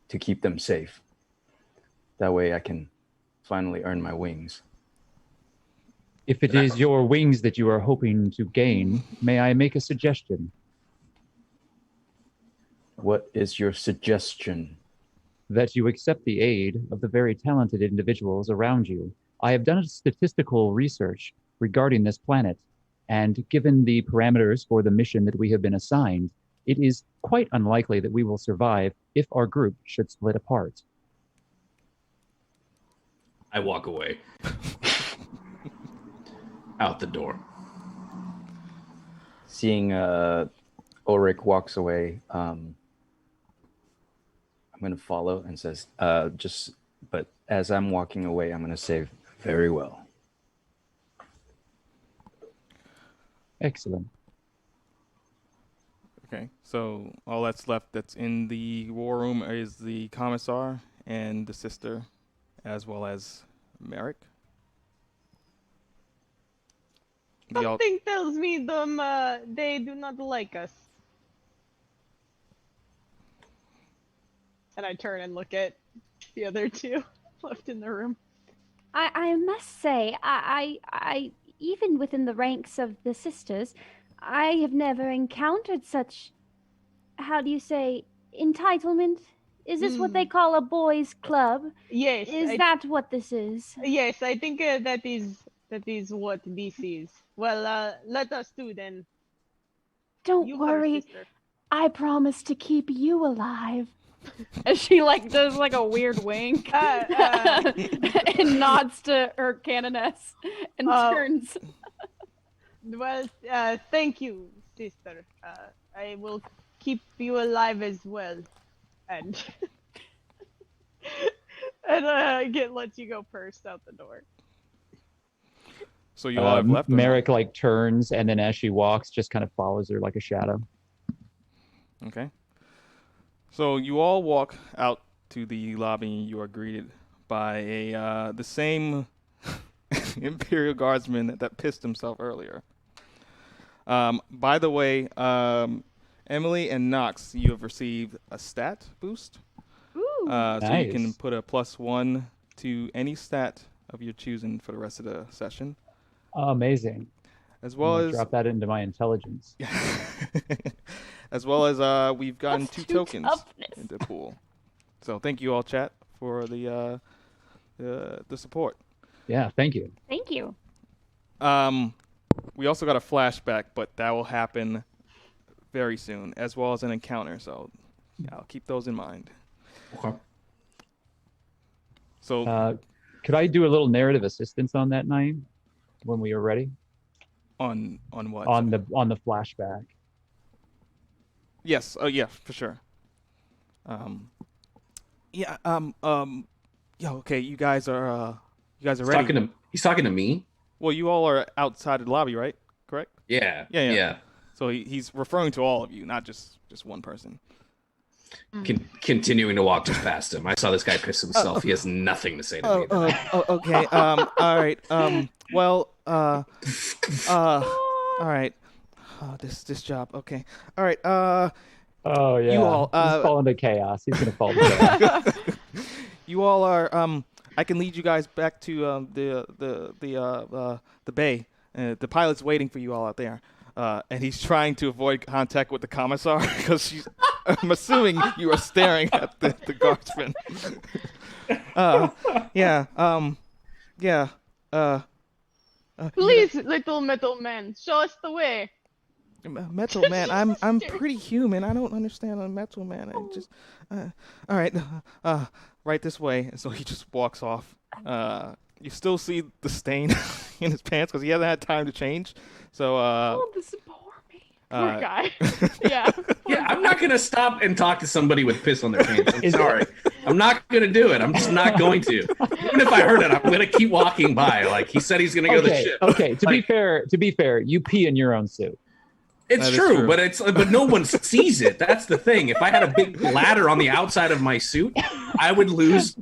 to keep them safe. That way I can finally earn my wings. If it is your wings that you are hoping to gain, may I make a suggestion? What is your suggestion? That you accept the aid of the very talented individuals around you. I have done a statistical research regarding this planet, and given the parameters for the mission that we have been assigned, it is quite unlikely that we will survive if our group should split apart. I walk away. Out the door. Seeing Ulric walks away, I'm going to follow and says, but as I'm walking away, I'm going to say, very well. Excellent. Okay, so all that's left that's in the war room is the Commissar and the sister, as well as Merrick. Something tells me they do not like us. And I turn and look at the other two left in the room. I must say, I even within the ranks of the sisters, I have never encountered such, how do you say, entitlement? Is this what they call a boys' club? Yes. Is that what this is? Yes, I think that is what this is. Well, let us do then. Don't You worry, first, sister. I promise to keep you alive. As she does a weird wink and nods to her canoness and turns. Well, thank you, sister. I will keep you alive as well, and let you go first out the door. So you all have left. Merrick turns, and then as she walks, just kind of follows her like a shadow. Okay. So you all walk out to the lobby. You are greeted by the same Imperial Guardsman that pissed himself earlier. By the way, Emily and Nox, you have received a stat boost. Ooh. So Nice. you can put a +1 to any stat of your choosing for the rest of the session. Oh, amazing. As well as drop that into my intelligence. as well as we've gotten Plus 2 2 tokens toughness. into the pool. So thank you all, chat, for the support. Yeah, thank you. Thank you. We also got a flashback, but that will happen very soon, as well as an encounter. So yeah, I'll keep those in mind. Okay. So Could I do a little narrative assistance on that night when we are ready? on what? On the flashback. Yes. Oh yeah, for sure. Yeah. Yeah. Okay. You guys are ready. He's talking to me. Well, you all are outside of the lobby, right? Correct. Yeah. Yeah. So he's referring to all of you, not just one person. Continuing to walk just past him. I saw this guy piss himself. He has nothing to say to me. Okay. All right. Well. All right. Oh, this job. Okay. All right. Oh yeah. You all. He's falling to chaos. He's gonna fall to chaos. You all are. I can lead you guys back to the bay. The pilot's waiting for you all out there. And he's trying to avoid contact with the Commissar because she's. I'm assuming you are staring at the guardsman. Yeah. Yeah. Please, little metal man, show us the way. Metal man, I'm pretty human. I don't understand a metal man. I just, all right, right this way. And so he just walks off. You still see the stain in his pants because he hasn't had time to change. So, Oh, this is poor me. Poor guy. Yeah. Yeah, I'm not gonna stop and talk to somebody with piss on their pants. I'm sorry. I'm not gonna do it. I'm just not going to. Even if I heard it, I'm gonna keep walking by. Like he said, he's gonna go to the ship. Okay. To be fair, you pee in your own suit. It's true, but no one sees it. That's the thing. If I had a big ladder on the outside of my suit, I would lose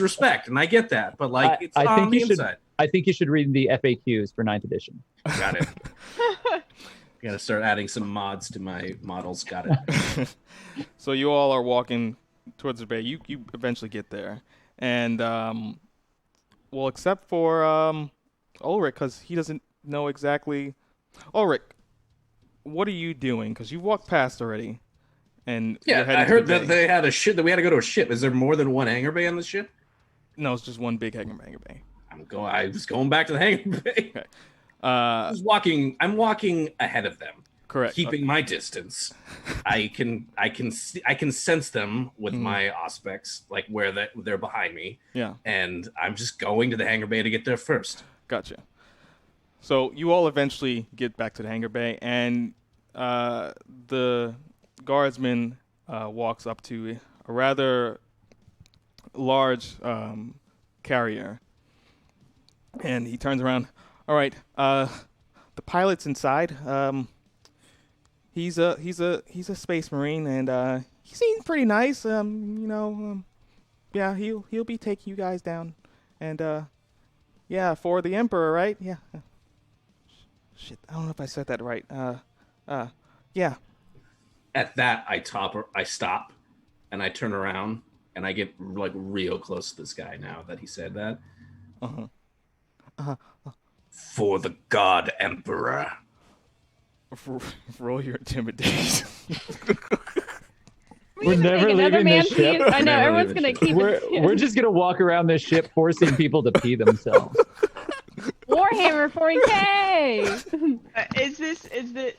respect, and I get that. But it's on the inside. I think you should read the FAQs for 9th edition. Got it. Got to start adding some mods to my models. Got it. So you all are walking towards the bay. You eventually get there, and well, except for Ulric, because he doesn't know exactly. Ulric, what are you doing? Because you walked past already, and Yeah, I heard that they had a ship. That we had to go to a ship. Is there more than one hangar bay on the ship? No, it's just one big hangar bay. I was going back to the hangar bay. Okay. I'm walking ahead of them. Correct. Keeping my distance. I can sense them with my aspects, like where they're behind me. Yeah. And I'm just going to the hangar bay to get there first. Gotcha. So you all eventually get back to the hangar bay, and the guardsman walks up to a rather large carrier, and he turns around. All right, the pilot's inside. He's a space marine, and he seems pretty nice. Yeah, he'll be taking you guys down, and yeah, for the Emperor, right? Yeah. Shit, I don't know if I said that right. Yeah. At that, I stop, and I turn around, and I get like real close to this guy now that he said that. For the God Emperor. Roll your intimidation. We're never leaving this ship. I know, everyone's going to keep We're just going to walk around this ship forcing people to pee themselves. Warhammer 40K!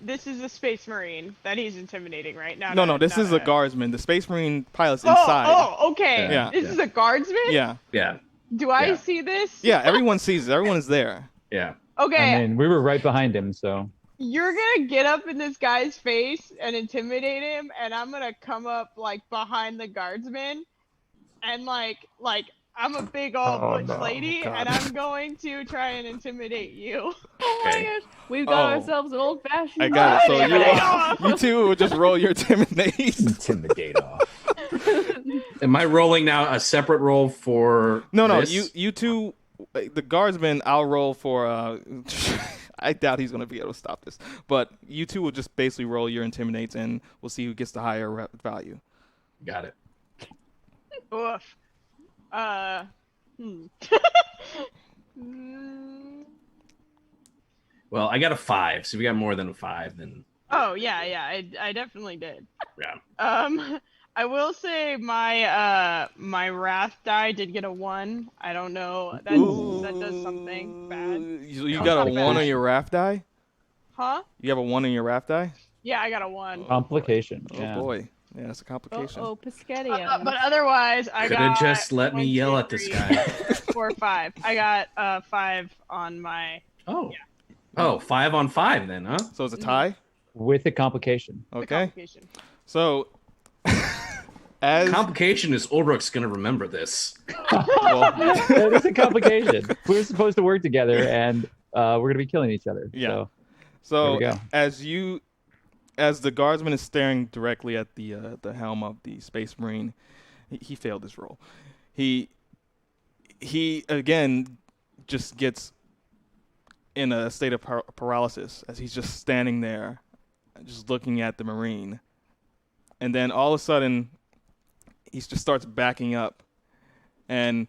This is a space marine that he's intimidating, right? No, this is a guardsman. The space marine pilot's inside. Oh, okay. Yeah. This is a guardsman? Yeah. Yeah. Do I see this? Yeah, everyone sees it. Everyone is there. Yeah. Okay. I mean, we were right behind him, so. You're gonna get up in this guy's face and intimidate him, and I'm gonna come up like behind the guardsman, and like I'm a big old butch lady, and I'm going to try and intimidate you. Oh my gosh, we've got ourselves an old-fashioned. I got it. So you two will just roll your intimidation. Intimidate off. Am I rolling now a separate roll for? No. This? You two, the guardsman. I'll roll for. I doubt he's going to be able to stop this. But you two will just basically roll your intimidates, and we'll see who gets the higher value. Got it. Oof. Well, I got a 5, so if you got more than a 5, then. Oh yeah, I definitely did. Yeah. I will say my wrath die did get a 1. I don't know. That does something bad. You got a 1 on your wrath die? Huh? You have a 1 on your wrath die? Yeah, I got a 1. Complication. Oh boy. Yeah, that's a complication. Oh, Piscetia. But otherwise, I Could got. have just let me yell at this guy. 4, 5. I got 5 on my. Oh. Yeah. Oh, 5 on 5 then, huh? So it's a tie? With a complication. Okay. So, as complication is Ulric's gonna remember this. well, it is a complication. We're supposed to work together, and we're gonna be killing each other. Yeah. So as the guardsman is staring directly at the helm of the Space Marine, he failed his roll. He again just gets in a state of paralysis as he's just standing there, just looking at the Marine, and then all of a sudden, he just starts backing up, and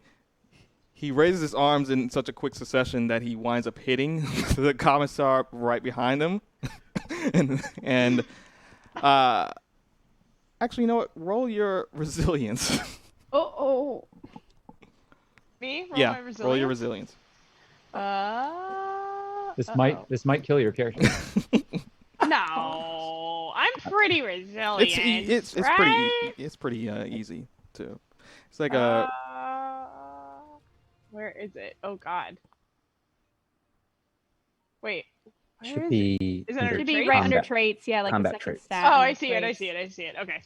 he raises his arms in such a quick succession that he winds up hitting the Commissar right behind him. and actually, you know what? Roll your resilience. Oh. Me? Yeah, my resilience? roll your resilience. This might kill your character. No, I'm pretty resilient. It's pretty easy too. It's like where is it? Oh God. Wait. Should be. Is it under Should be traits? right under traits, yeah, like the Combat second traits. stat. Oh, under I see it. traits. Okay.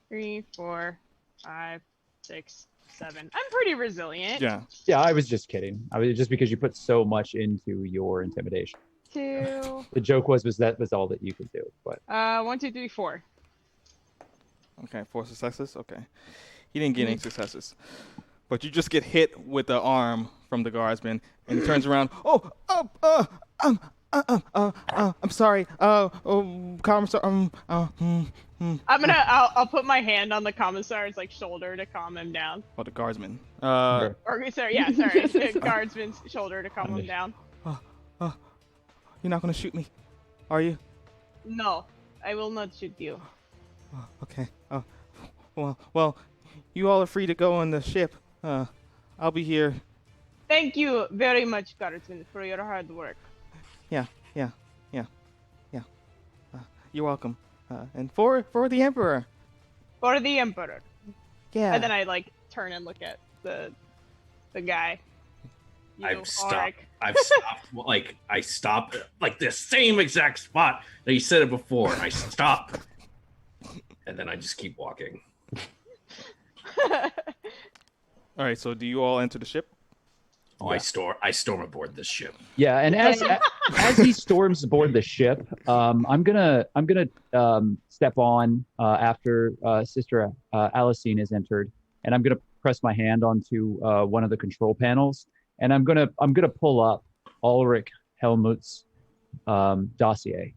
3, 4, 5, 6, 7. I'm pretty resilient. yeah. Yeah, I was just kidding. I was just because you put so much into your intimidation. 2. The joke was that was all that you could do. But 1, 2, 3, 4. Okay, 4 successes. Okay, he didn't get any successes, but you just get hit with the arm from the guardsman, and he turns around. I'm sorry. Commissar. I'll put my hand on the commissar's like shoulder to calm him down. Oh, the guardsman. Sorry, the guardsman's shoulder to calm him down. You're not gonna shoot me, are you? No, I will not shoot you. Okay. Well, you all are free to go on the ship. I'll be here Thank you very much, Carson, for your hard work. Yeah. You're welcome. And for the Emperor. For the Emperor. Yeah. And then I like turn and look at the guy. I've stopped. I stop like the same exact spot that you said it before. I stop, and then I just keep walking. All right. So do you all enter the ship? Oh, yeah. I storm aboard this ship. Yeah, and as he storms aboard the ship, I'm gonna step on after Sister Alicine has entered, and I'm gonna press my hand onto one of the control panels, and I'm gonna pull up Ulric Helmut's dossier.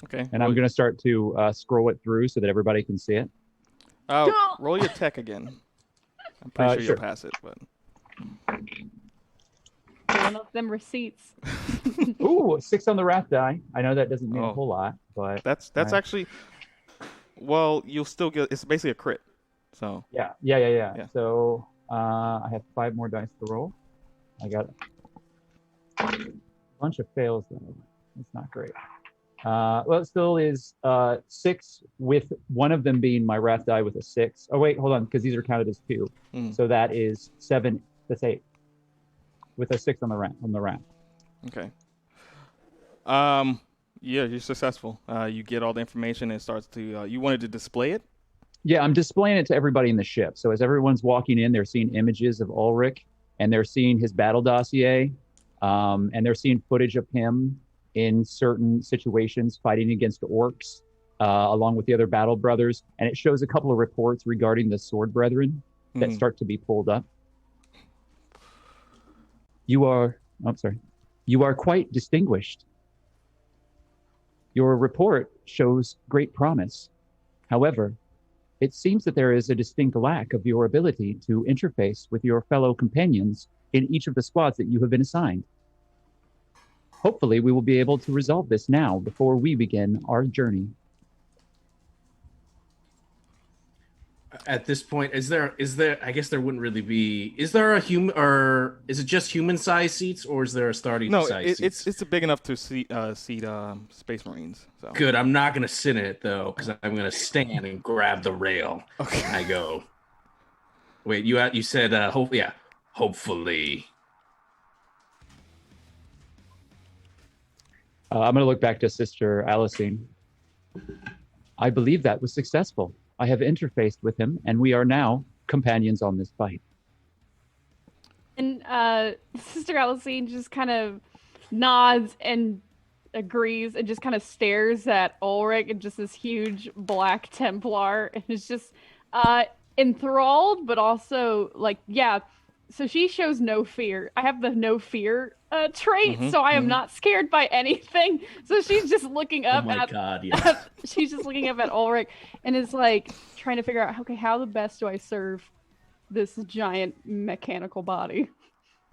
Okay. And I'm gonna start to scroll it through so that everybody can see it. Roll your tech again. I'm pretty sure sure. you'll pass it, but. One of them receipts. Ooh, 6 on the wrath die. I know that doesn't mean a whole lot, but that's right. actually. Well, you'll still get. It's basically a crit. So. Yeah. So I have 5 more dice to roll. I got a bunch of fails though. It's not great. Well, it still is 6 with one of them being my wrath die with a 6. Oh wait, hold on, because these are counted as 2. So that is 7. That's 8 with a 6 on the wrath. Okay. Yeah, you're successful. You get all the information and it starts to. You wanted to display it. Yeah, I'm displaying it to everybody in the ship. So as everyone's walking in, they're seeing images of Ulric, and they're seeing his battle dossier, and they're seeing footage of him in certain situations fighting against orcs, along with the other battle brothers. And it shows a couple of reports regarding the sword brethren that start to be pulled up. You are quite distinguished. Your report shows great promise. However, it seems that there is a distinct lack of your ability to interface with your fellow companions in each of the squads that you have been assigned. Hopefully, we will be able to resolve this now before we begin our journey. At this point, is there? I guess there wouldn't really be. Is there a human, or is it just human-sized seats, or is there a starting size seats? It's big enough to seat Space Marines. So. Good. I'm not gonna sit in it though, because I'm gonna stand and grab the rail. Okay. And I go. Wait, you said hopefully. I'm going to look back to Sister Alicine. I believe that was successful. I have interfaced with him, and we are now companions on this fight. And Sister Alicine just kind of nods and agrees and just kind of stares at Ulric and just this huge black Templar and is just enthralled, but also like, yeah. So she shows no fear. I have the no fear trait, so I am not scared by anything. So she's just looking up she's just looking up at Ulric and is like trying to figure out, okay, how the best do I serve this giant mechanical body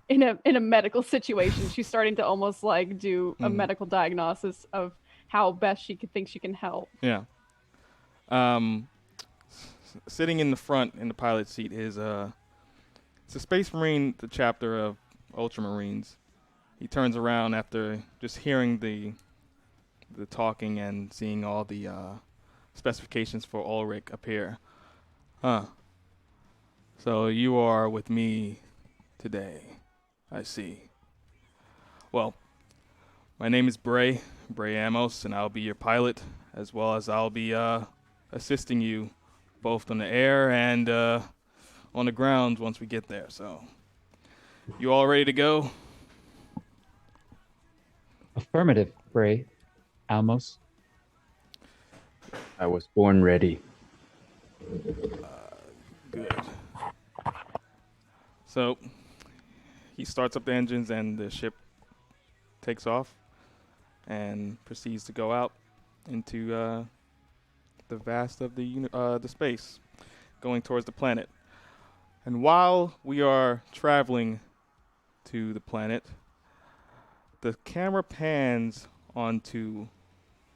in a medical situation? She's starting to almost like do a medical diagnosis of how best she think she can help. Yeah. Sitting in the front in the pilot seat is it's a Space Marine, the chapter of Ultramarines. He turns around after just hearing the talking and seeing all the specifications for Ulric appear. So you are with me today. I see. Well, my name is Bray Amos, and I'll be your pilot, as well as I'll be assisting you both on the air and on the ground once we get there. So, you all ready to go? Affirmative, Bray Amos. I was born ready. Good. So, he starts up the engines and the ship takes off and proceeds to go out into the vast of the space, going towards the planet. And while we are traveling to the planet, the camera pans onto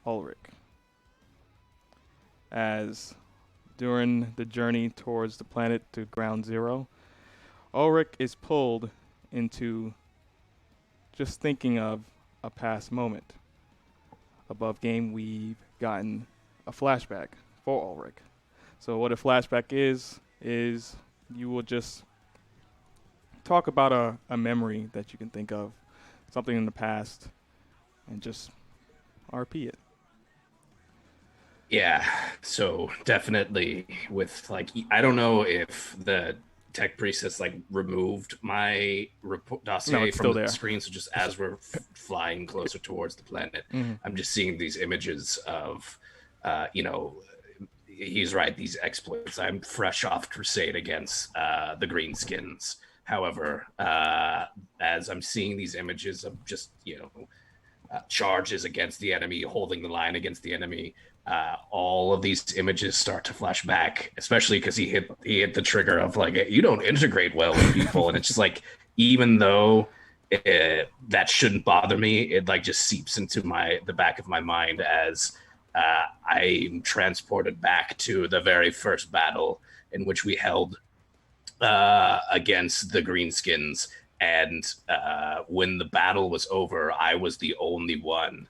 Ulric. As during the journey towards the planet to Ground Zero, Ulric is pulled into just thinking of a past moment. Above game, we've gotten a flashback for Ulric. So what a flashback is you will just talk about a memory that you can think of, something in the past, and just RP it. Yeah, so definitely with like, I don't know if the tech priest has like removed my dossier from the screen. So just as we're flying closer towards the planet, I'm just seeing these images of, he's right, these exploits. I'm fresh off crusade against the Greenskins. However, as I'm seeing these images of just, charges against the enemy, holding the line against the enemy, all of these images start to flash back, especially because he hit the trigger of like, you don't integrate well with people. And it's just like, even though that shouldn't bother me, it like just seeps into the back of my mind as I'm transported back to the very first battle in which we held against the Greenskins. And when the battle was over, I was the only one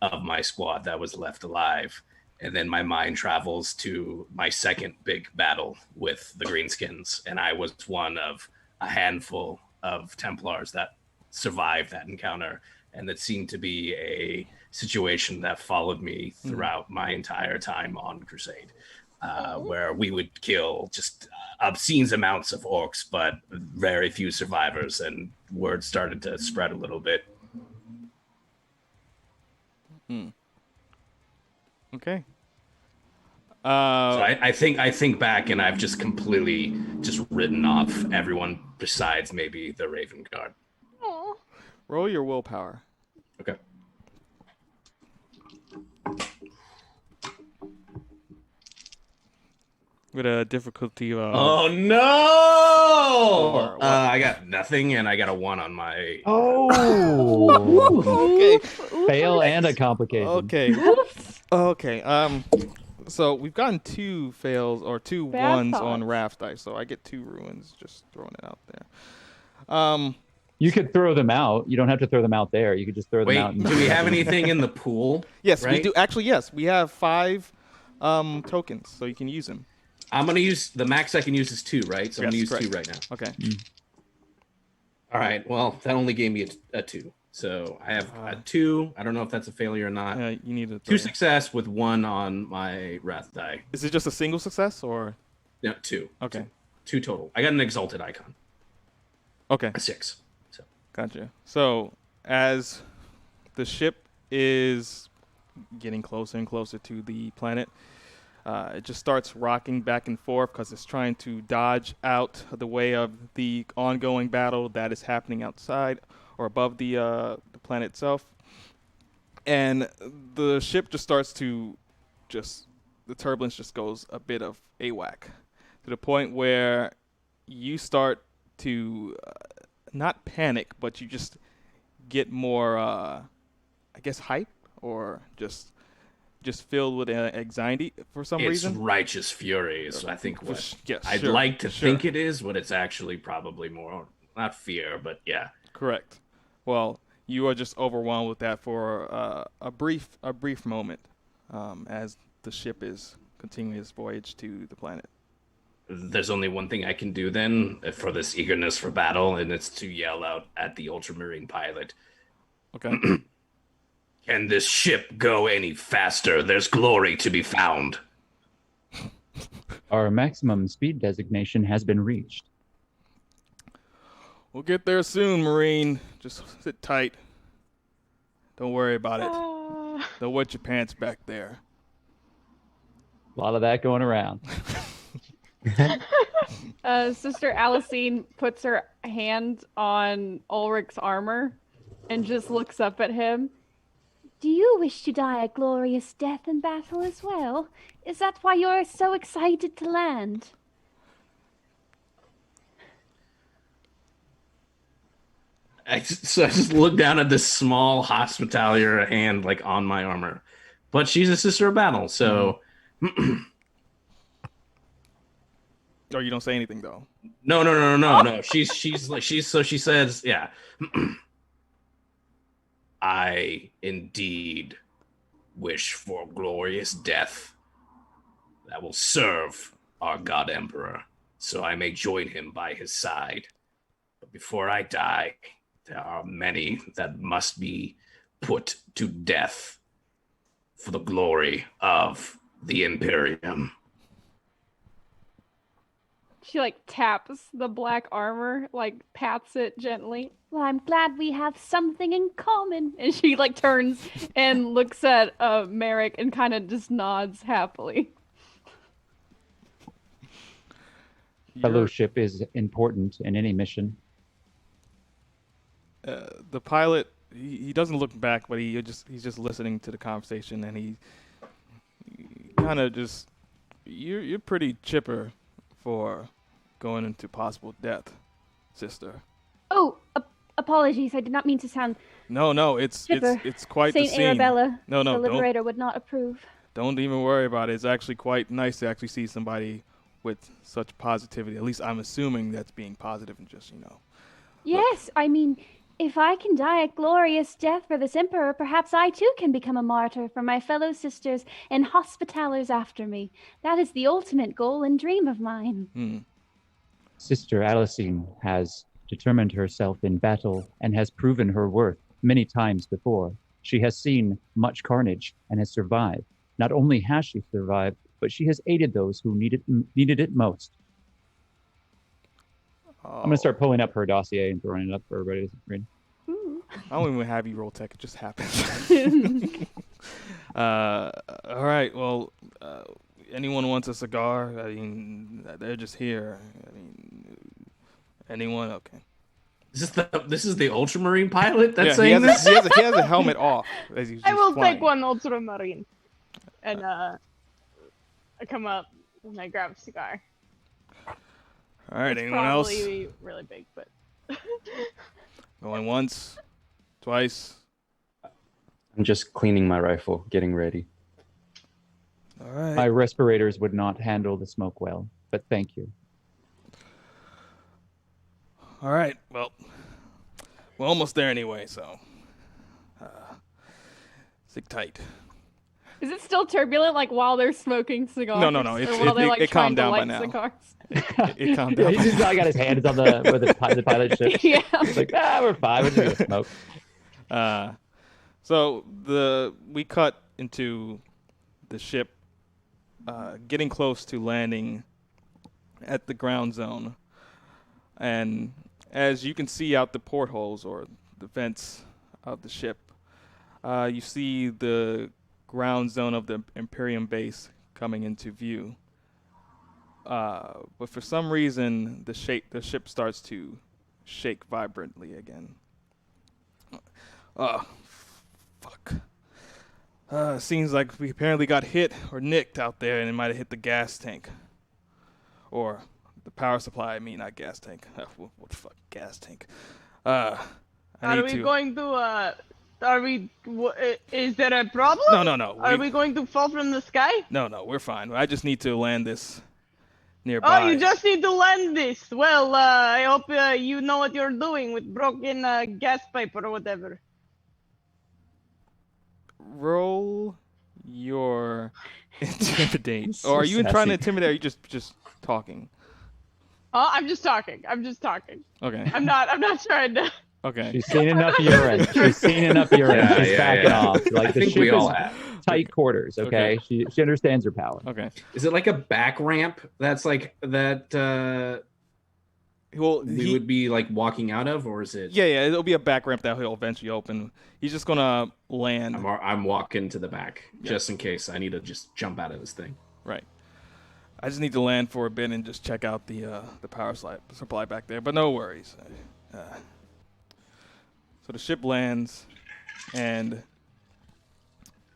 of my squad that was left alive. And then my mind travels to my second big battle with the Greenskins. And I was one of a handful of Templars that survived that encounter. And that seemed to be a situation that followed me throughout my entire time on Crusade, where we would kill just obscene amounts of orcs, but very few survivors. And word started to spread a little bit. Okay. So I think back, and I've just completely just written off everyone besides maybe the Raven Guard. Aw. Roll your willpower. Okay. With a difficulty of... Oh no! I got nothing, and I got a 1 on my... Oh! Okay. Fail and a complication. Okay. Okay. So we've gotten 2 fails or 2 Bad ones thoughts. on Raft dice, so I get 2 ruins. Just throwing it out there. You could throw them out. You don't have to throw them out there. You could just throw them out. Wait, do we have anything in the pool? Yes, right? we do. Actually, yes, we have 5 tokens, so you can use them. I'm gonna use the max I can use is 2, right? So I'm gonna use correct. 2 right now. Okay. All right. Well, that only gave me a 2. So I have a 2. I don't know if that's a failure or not. You need a 2 success with 1 on my wrath die. Is it just a single success or? No, 2. Okay. 2 total. I got an exalted icon. Okay. A 6. So Gotcha. So as the ship is getting closer and closer to the planet, it just starts rocking back and forth because it's trying to dodge out of the way of the ongoing battle that is happening outside or above the planet itself. And the ship just starts to the turbulence just goes a bit of AWAC to the point where you start to not panic, but you just get more, hype or just filled with anxiety for some reason. It's righteous fury is, I think, what I'd sure, like to think it is, but it's actually probably more, not fear, but yeah. Correct. Well, you are just overwhelmed with that for a brief moment as the ship is continuing its voyage to the planet. There's only one thing I can do then for this eagerness for battle, and it's to yell out at the Ultramarine pilot. Okay. Can this ship go any faster? There's glory to be found. Our maximum speed designation has been reached. We'll get there soon, Marine. Just sit tight. Don't worry about it. They'll wet your pants back there. A lot of that going around. Sister Alicine puts her hand on Ulric's armor and just looks up at him. Do you wish to die a glorious death in battle as well? Is that why you're so excited to land? I just look down at this small hospitalier hand like on my armor. But she's a sister of battle, so... Or you don't say anything though. No. She says, yeah. I indeed wish for glorious death that will serve our God Emperor, so I may join him by his side. But before I die, there are many that must be put to death for the glory of the Imperium. She like taps the black armor, like pats it gently. Well, I'm glad we have something in common. And she like turns and looks at Merrick and kind of just nods happily. Fellowship is important in any mission. The pilot, he doesn't look back, but he's just listening to the conversation, and he kind of just you're pretty chipper for going into possible death, sister. Oh, apologies. I did not mean to sound. No, it's quite the Saint scene. Arabella, No, the Liberator would not approve. Don't even worry about it. It's actually quite nice to actually see somebody with such positivity. At least I'm assuming that's being positive and just, Yes, I mean, if I can die a glorious death for this emperor, perhaps I too can become a martyr for my fellow sisters and hospitallers after me. That is the ultimate goal and dream of mine. Sister Alicine has determined herself in battle and has proven her worth many times before. She has seen much carnage and has survived. Not only has she survived, but she has aided those who needed it most. I'm going to start pulling up her dossier and throwing it up for everybody to read. I don't even have you roll tech. It just happens. All right. Well, anyone wants a cigar? I mean, they're just here. I mean, anyone? Okay. This is the Ultramarine pilot that's he saying has this? he has a helmet off. As he's I will flying. take one Ultramarine. And I come up and I grab a cigar. All right, It's anyone else? probably really big, but Going once, twice. I'm just cleaning my rifle, getting ready. All right. My respirators would not handle the smoke well, but thank you. All right. Well, we're almost there anyway, so stick tight. Is it still turbulent, like while they're smoking cigars? No. Or while they're, like, It calmed trying to down by light now. cigars? It calmed Yeah, down. he's just got his hands on the pilot ship. Yeah. It's like, we're fine. We're just gonna smoke. So we cut into the ship getting close to landing at the ground zone, and as you can see out the portholes or the vents of the ship, you see the ground zone of the Imperium base coming into view. But for some reason, the ship starts to shake vibrantly again. Fuck. Seems like we apparently got hit or nicked out there, and it might have hit the gas tank. Or the power supply, not gas tank. What the fuck, gas tank? Is there a problem? No. Are we going to fall from the sky? No, we're fine. I just need to land this nearby. Oh, you just need to land this. Well, I hope you know what you're doing with broken gas pipe or whatever. Roll your intimidate. So Or are you trying sassy. to intimidate, or are you just talking? Oh, I'm just talking. Okay. I'm not trying to. Okay. She's seen enough urine. She's seen enough urine. Yeah, She's yeah, backing yeah. off. Like I the think ship we all is have. tight quarters. Okay, she understands her power. Okay. Is it like a back ramp that's like that Well, we would be like walking out of, or is it? Yeah. It'll be a back ramp that he'll eventually open. He's just gonna land. I'm walking to the back just in case I need to just jump out of this thing. Right. I just need to land for a bit and just check out the power supply back there. But no worries. So the ship lands, and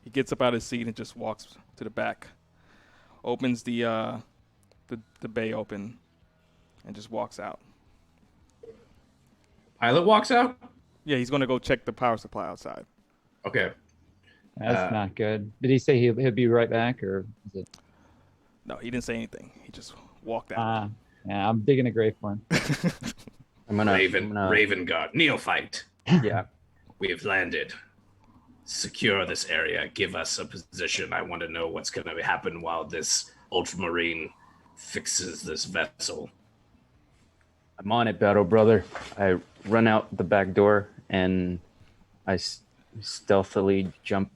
he gets up out of his seat and just walks to the back, opens the bay open, and just walks out. Pilot walks out. Yeah, he's gonna go check the power supply outside. Okay. That's not good. Did he say he'll be right back, or is it? No, he didn't say anything. He just walked out. Yeah, I'm digging a grave for him. Raven Guard, neophyte. Yeah. We have landed. Secure this area. Give us a position. I want to know what's going to happen while this Ultramarine fixes this vessel. I'm on it, Battle Brother. I run out the back door and I stealthily jump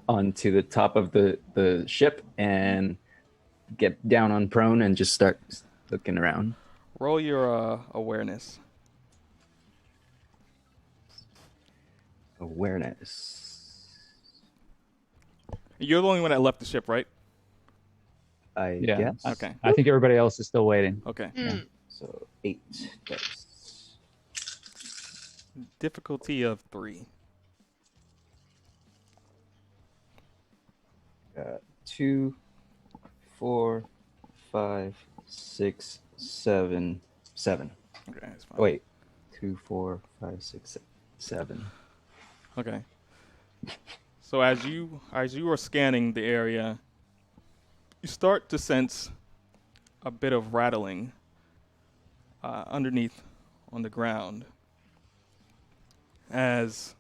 onto the top of the ship and get down on prone and just start looking around. Roll your awareness. Awareness. You're the only one that left the ship, right? I Yeah. guess. Okay. I think everybody else is still waiting. Okay. So 8 dice. Difficulty of 3. 2, 4, 5, 6, 7, 7. Okay, that's fine. Wait. 2, 4, 5, 6, 7. Okay. So as you are scanning the area, you start to sense a bit of rattling underneath on the ground as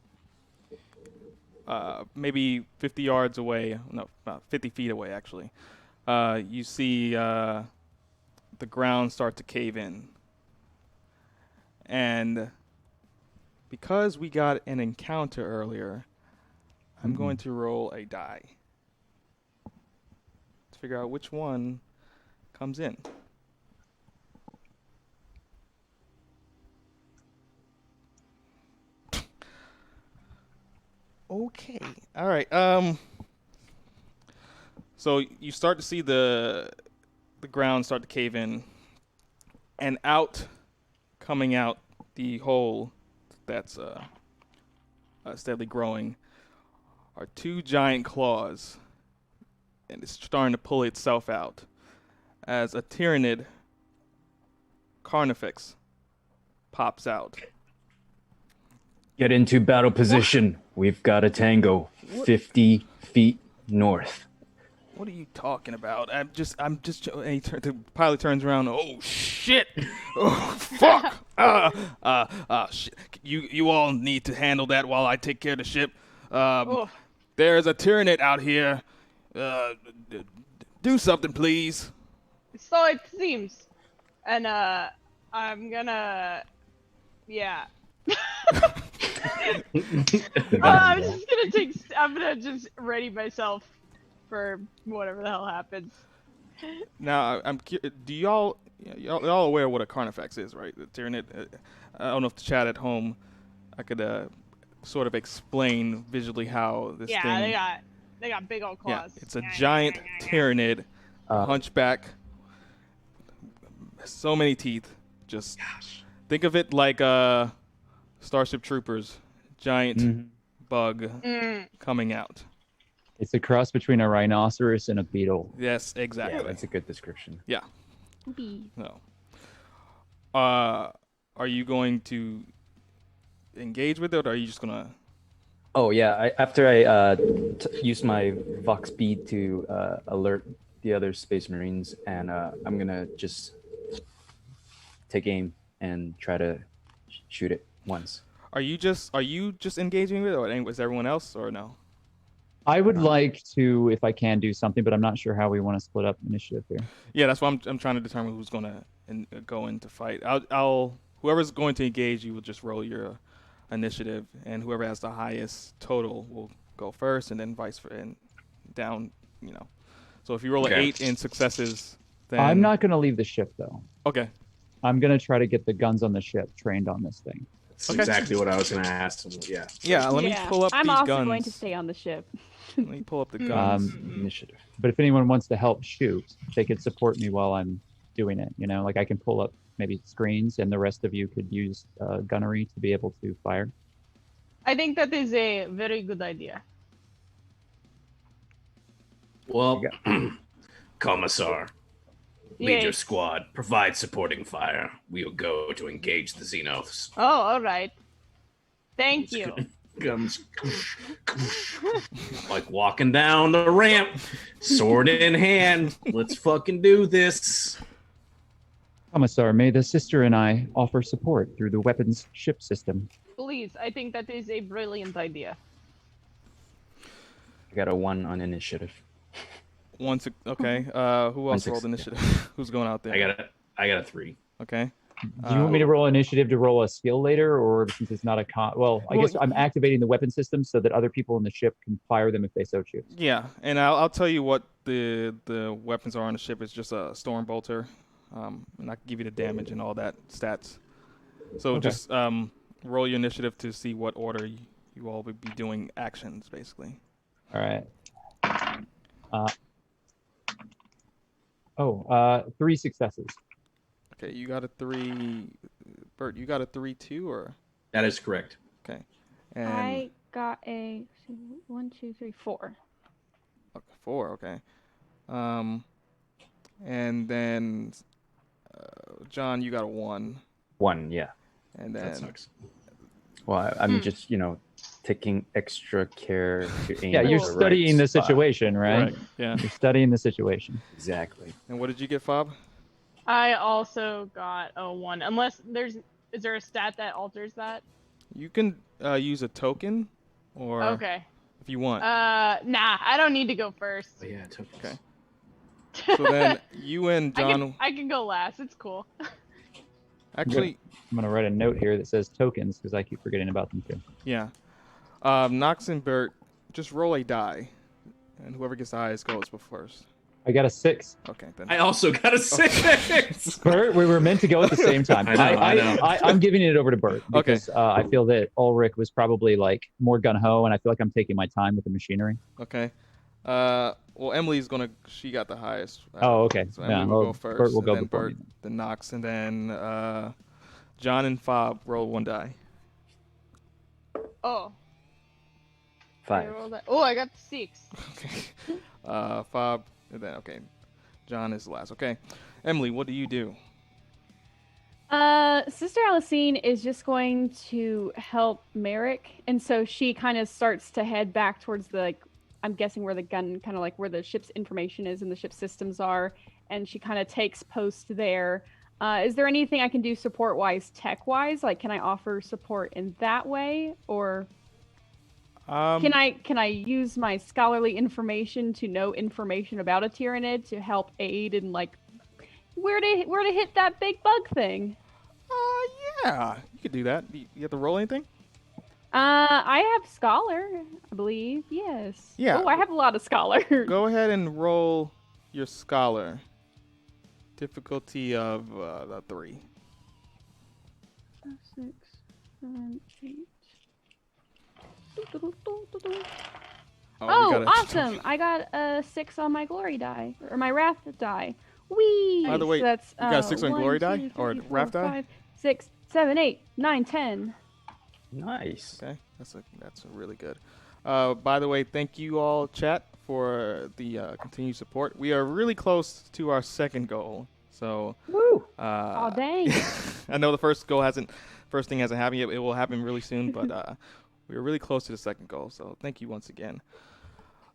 maybe 50 yards away, no, about 50 feet away actually, you see the ground start to cave in. And because we got an encounter earlier, I'm going to roll a die to figure out which one comes in. Okay. All right. So you start to see the ground start to cave in, and coming out the hole that's steadily growing are 2 giant claws, and it's starting to pull itself out as a Tyranid Carnifex pops out. Get into battle position. We've got a tango 50 feet north. What are you talking about? I'm just. And the pilot turns around. Oh shit! Oh fuck! Shit. You all need to handle that while I take care of the ship. There's a Tyranid out here. Do something, please. So it seems. And I'm gonna, yeah. I'm gonna just ready myself for whatever the hell happens. Now, do y'all aware what a Carnifex is, right? The Tyranid. I don't know if the chat at home, I could sort of explain visually how this thing. Yeah, they got big old claws. Yeah, it's a giant Tyranid, hunchback, so many teeth. Just think of it like Starship Troopers, giant bug coming out. It's a cross between a rhinoceros and a beetle. Yes, exactly. Yeah, that's a good description. Yeah. Bee. No. Are you going to engage with it, or are you just gonna? Oh yeah. After I use my Vox bead to alert the other Space Marines, and I'm gonna just take aim and try to shoot it once. Are you just engaging with it, or is everyone else, or no? I would like to, if I can, do something, but I'm not sure how we want to split up initiative here. Yeah, that's why I'm trying to determine who's gonna go into fight. Whoever's going to engage, you will just roll your initiative, and whoever has the highest total will go first, and then vice versa, and down. You know, so if you roll an 8 in successes, then I'm not going to leave the ship though. Okay. I'm going to try to get the guns on the ship trained on this thing. That's exactly what I was going to ask. Yeah. Yeah. Let me pull up I'm these also guns. going to stay on the ship. Let me pull up the guns. Initiative. But if anyone wants to help shoot, they could support me while I'm doing it. You know, like I can pull up maybe screens, and the rest of you could use gunnery to be able to fire. I think that is a very good idea. Well, Commissar, lead your Yes. squad. Provide supporting fire. We will go to engage the Xenos. Oh, all right. Thank you. Comes like walking down the ramp, sword in hand. Let's fucking do this. Commissar, may the sister and I offer support through the weapons ship system? Please, I think that is a brilliant idea. I got a 1 on initiative. Okay. Who else rolled initiative? Who's going out there? I got a 3. Okay. Do you want me to roll initiative to roll a skill later, or since it's not a I guess I'm activating the weapon system so that other people in the ship can fire them if they so choose. Yeah, and I'll tell you what the weapons are on the ship. It's just a storm bolter, and I can give you the damage and all that stats. So just roll your initiative to see what order you all would be doing actions, basically. All right. 3 successes. Okay, you got a 3. Bert, you got a 3 too, or? That is correct. Okay. And I got a 1, 2, 3, 4. Okay, 4. Okay. And then John, you got a 1. 1, yeah. And then That sucks. Well, I'm just, taking extra care to aim. Yeah, you're at the studying right the spot. situation, right? Right, yeah. You're studying the situation. Exactly. And what did you get, Fob? I also got a 1. Unless is there a stat that alters that? You can use a token, or Okay. if you want. Nah, I don't need to go first. Oh, yeah, it took Okay. So then you and John. I can go last. It's cool. Actually, I'm going to write a note here that says tokens because I keep forgetting about them too. yeah. Nox and Bert, just roll a die, and whoever gets the highest goes first. I got a 6. Okay, then. I also got a 6. Bert, we were meant to go at the same time. I know. I'm giving it over to Bert because I feel that Ulric was probably like more gung-ho, and I feel like I'm taking my time with the machinery. Okay. Well, Emily's she got the highest. Oh, okay. So Emily will go first. Bert will go then before Bert, me. then Nox, and then John and Fob roll 1 die. Oh. 5. Oh, I got 6. Okay. Fob, and then John is last. Okay. Emily, what do you do? Sister Alicine is just going to help Merrick, and so she kind of starts to head back towards the, I'm guessing where the gun, kind of like where the ship's information is and the ship's systems are, and she kind of takes post there. Is there anything I can do support-wise, tech-wise? Like, can I offer support in that way, or can I use my scholarly information to know information about a Tyranid to help aid in like where to hit that big bug thing? Yeah, you could do that. You have to roll anything? I have scholar, I believe. Yes. Yeah. Oh, I have a lot of scholar. Go ahead and roll your scholar. Difficulty of 3. 6, 7, 8. Oh, awesome! I got a 6 on my glory die, or my wrath die. Whee! By the way, so that's, you got a 6 on 1, glory 2, die? 3, Or 4, wrath die? 5, 6, 7, 8, 9, 10. Nice. Okay, that's really good. By the way, thank you all, chat, for the continued support. We are really close to our second goal. So, Woo! Oh, dang. I know the first thing hasn't happened yet. It will happen really soon, but we are really close to the second goal. So thank you once again.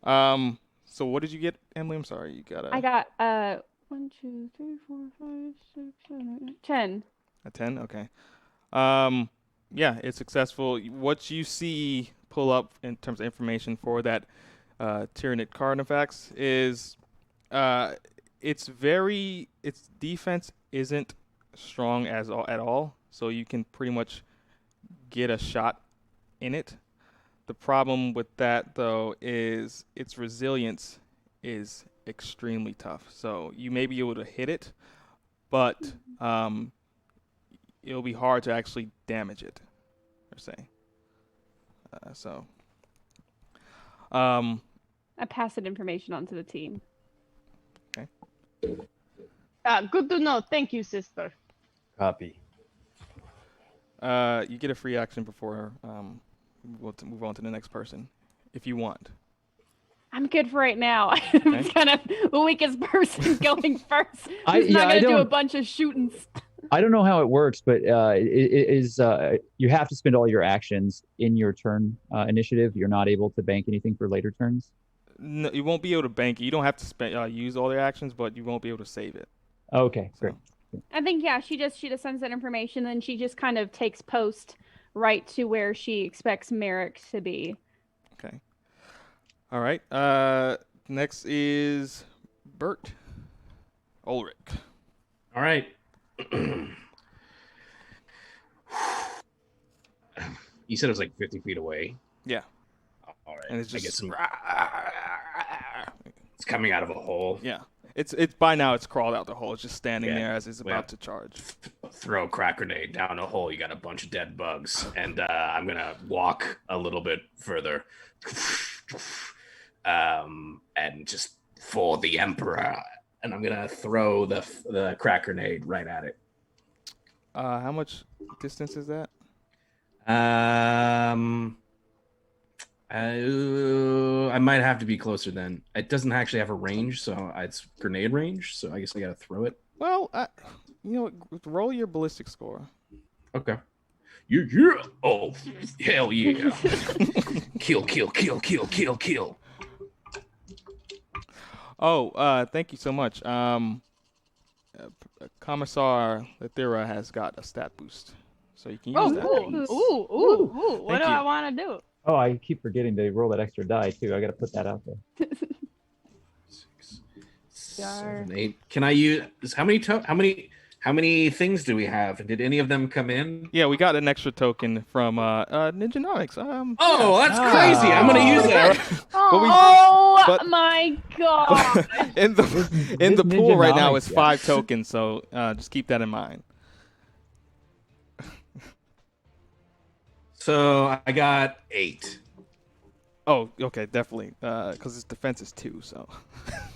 So what did you get, Emily? I'm sorry, you got I got 1, 2, 3, 4, 5, 6, 7, 8, 10. A 10, okay. Yeah, it's successful. What you see pull up in terms of information for that Tyranid Carnifex is its defense isn't strong at all, so you can pretty much get a shot in it. The problem with that, though, is its resilience is extremely tough. So you may be able to hit it, but it'll be hard to actually damage it, per se. I pass that information on to the team. Okay. Good to know. Thank you, sister. Copy. You get a free action before we'll move on to the next person, if you want. I'm good for right now. I'm kind of the weakest person going first. Who's not going to do a bunch of shootings. I don't know how it works, but you have to spend all your actions in your turn initiative. You're not able to bank anything for later turns. No, you won't be able to bank it. You don't have to use all your actions, but you won't be able to save it. Okay, great. I think she just sends that information, then she just kind of takes post right to where she expects Merrick to be. Okay. All right. Next is Bert. Ulric. All right. You said it was like 50 feet away. Yeah. All right. And it's just. It's coming out of a hole. Yeah. It's by now it's crawled out the hole. It's just standing there as it's about to charge. Throw a crack grenade down a hole. You got a bunch of dead bugs, and I'm gonna walk a little bit further, and just for the Emperor, and I'm gonna throw the crack grenade right at it. How much distance is that? I might have to be closer then. It doesn't actually have a range, so it's grenade range. So I guess I gotta throw it. Well, you know what? Roll your ballistic score. Okay. Yeah. Oh, hell yeah. Kill. Oh, thank you so much. Commissar Lathira has got a stat boost, so you can use that. Ooh. What do I want to do? Oh, I keep forgetting to roll that extra die too. I got to put that out there. 6, 7, 8. Can I use how many things do we have? And did any of them come in? Yeah, we got an extra token from Ninjanomics. That's crazy! I'm gonna use that. My god! in the pool right now is 5 tokens, so just keep that in mind. So I got 8. Oh, okay, definitely, because its defense is 2. So.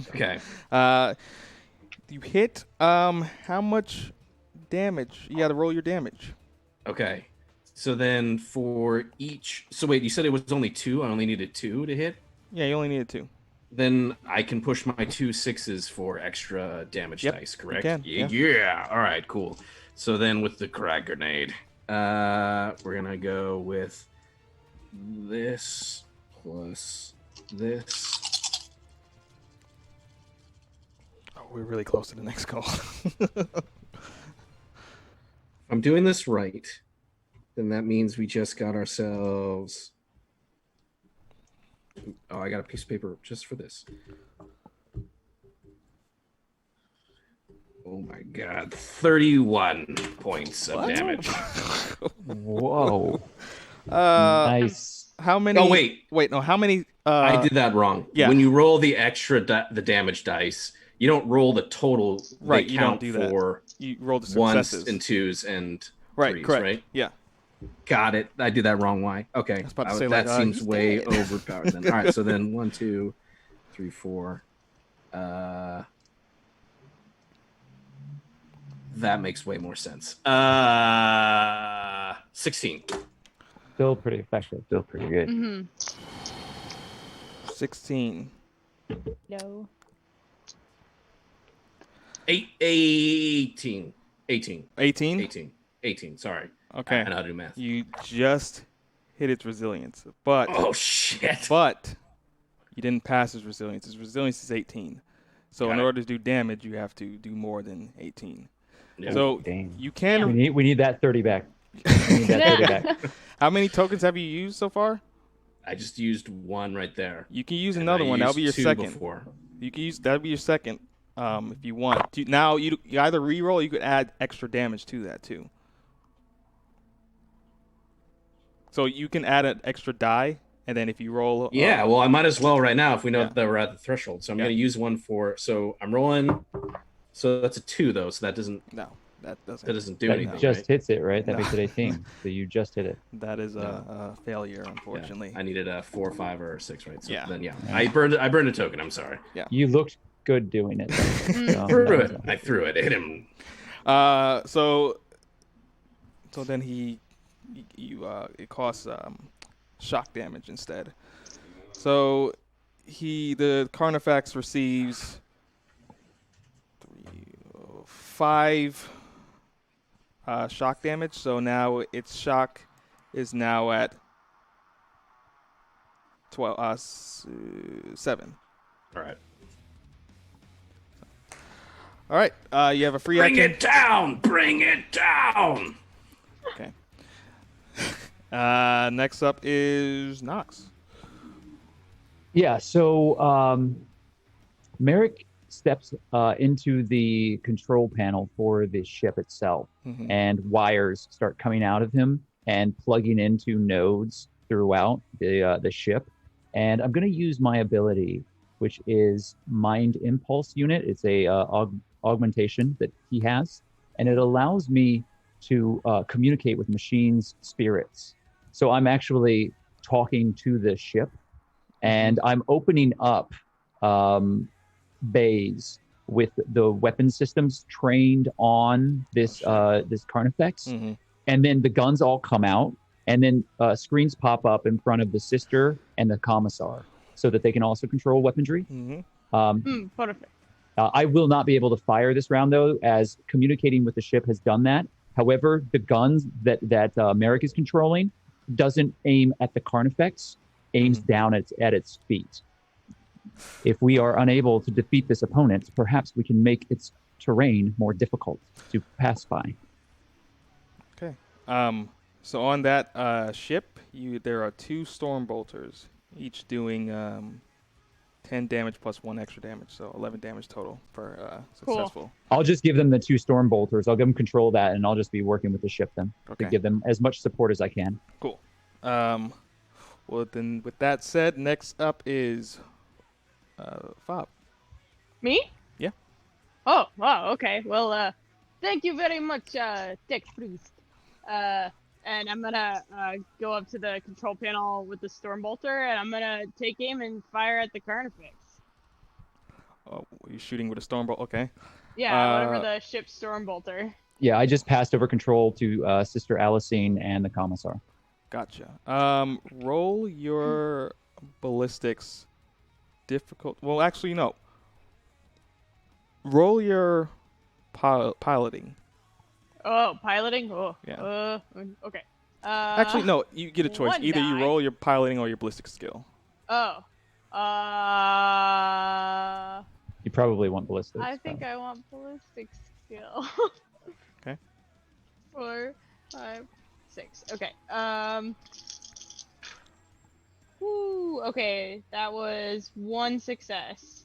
Okay. You hit. How much damage? You got to roll your damage. Okay. So then for each. So wait, you said it was only 2. I only needed 2 to hit. Yeah, you only needed 2. Then I can push my 2 6s for extra damage dice, correct? You can, yeah. All right, cool. So then with the crack grenade, we're gonna go with this plus this. Oh, we're really close to the next call. If I'm doing this right, then that means we just got ourselves. Oh, I got a piece of paper just for this. Oh my god, 31 points of damage. Whoa. Nice. How many? Oh, wait. No, how many? I did that wrong. Yeah. When you roll the extra the damage dice, you don't roll the total. Right, They you count don't do that. for You roll the ones successes. and 2s and Right, 3s, correct. right? Yeah. Got it. I did that wrong. Why? Okay. was about to say, that like, seems he's way dead. overpowered then. All right, so then 1, 2, 3, 4. That makes way more sense. 16. Still pretty effective. Still pretty good. Mm-hmm. 16. No. 18. 18? 18. Sorry. Okay. I know how to do math. You just hit its resilience, but Oh shit. but you didn't pass its resilience. Its resilience is 18. So Got in it. order to do damage, you have to do more than 18. Yeah. So Dang. you can. We need that 30 back. We need that 30 back. How many tokens have you used so far? I just used 1 right there. You can use And another I one. That'll be your used 2 second. Before. You can use that'll be your second, if you want. Now you either reroll, or you could add extra damage to that too. So you can add an extra die, and then if you roll, Yeah, well, I might as well right now if we know Yeah. that we're at the threshold. So I'm Yeah. going to use 1 for. So I'm rolling. So that's a 2 though. So that doesn't no, that doesn't. do That anything. just right? hits it, right? That No. makes it 18. So you just hit it. That is a failure, unfortunately. I needed a 4, 5, or a 6, right? So Yeah. then I burned a token. I'm sorry. You looked good doing it. So, Threw it. I threw it. Hit him. So then it costs shock damage instead. So the Carnifex receives 5 shock damage. So now its shock is now at 7. All right. All right. You have a free Bring action. it down! Bring it down! Okay. Next up is Nox. Yeah, so Merrick steps into the control panel for the ship itself, and wires start coming out of him and plugging into nodes throughout the ship. And I'm going to use my ability, which is Mind Impulse Unit. It's a augmentation that he has, and it allows me to communicate with machines' spirits. So I'm actually talking to the ship, and I'm opening up bays with the weapon systems trained on this this Carnifex, and then the guns all come out, and then screens pop up in front of the sister and the Commissar, so that they can also control weaponry. Perfect. I will not be able to fire this round though, as communicating with the ship has done that. However, the guns that Merrick is controlling doesn't aim at the Carnifex, aims down at its feet. If we are unable to defeat this opponent, perhaps we can make its terrain more difficult to pass by. Okay. So on that ship, there are 2 storm bolters, each doing 10 damage plus 1 extra damage, so 11 damage total for successful. I'll just give them the 2 storm bolters. I'll give them control of that, and I'll just be working with the ship then to give them as much support as I can. Cool. Well, then, with that said, next up is Fob. Me? Yeah. Oh, wow, okay. Well, thank you very much, Tech Priest. And I'm gonna go up to the control panel with the storm bolter, and I'm gonna take aim and fire at the Carnifex. Oh, you're shooting with a storm bolt? Okay. Yeah, whatever the ship's storm bolter. Yeah, I just passed over control to Sister Alicine and the Commissar. Gotcha. Roll your ballistics difficult. Well, actually, no. Roll your piloting. Oh, piloting? Oh. Yeah. Okay. Actually, no. You get a choice. Either you roll your piloting or your ballistic skill. Oh. You probably want ballistics. I think I want ballistic skill. Okay. 4, 5, 6. Okay. Woo. Okay, that was 1 success.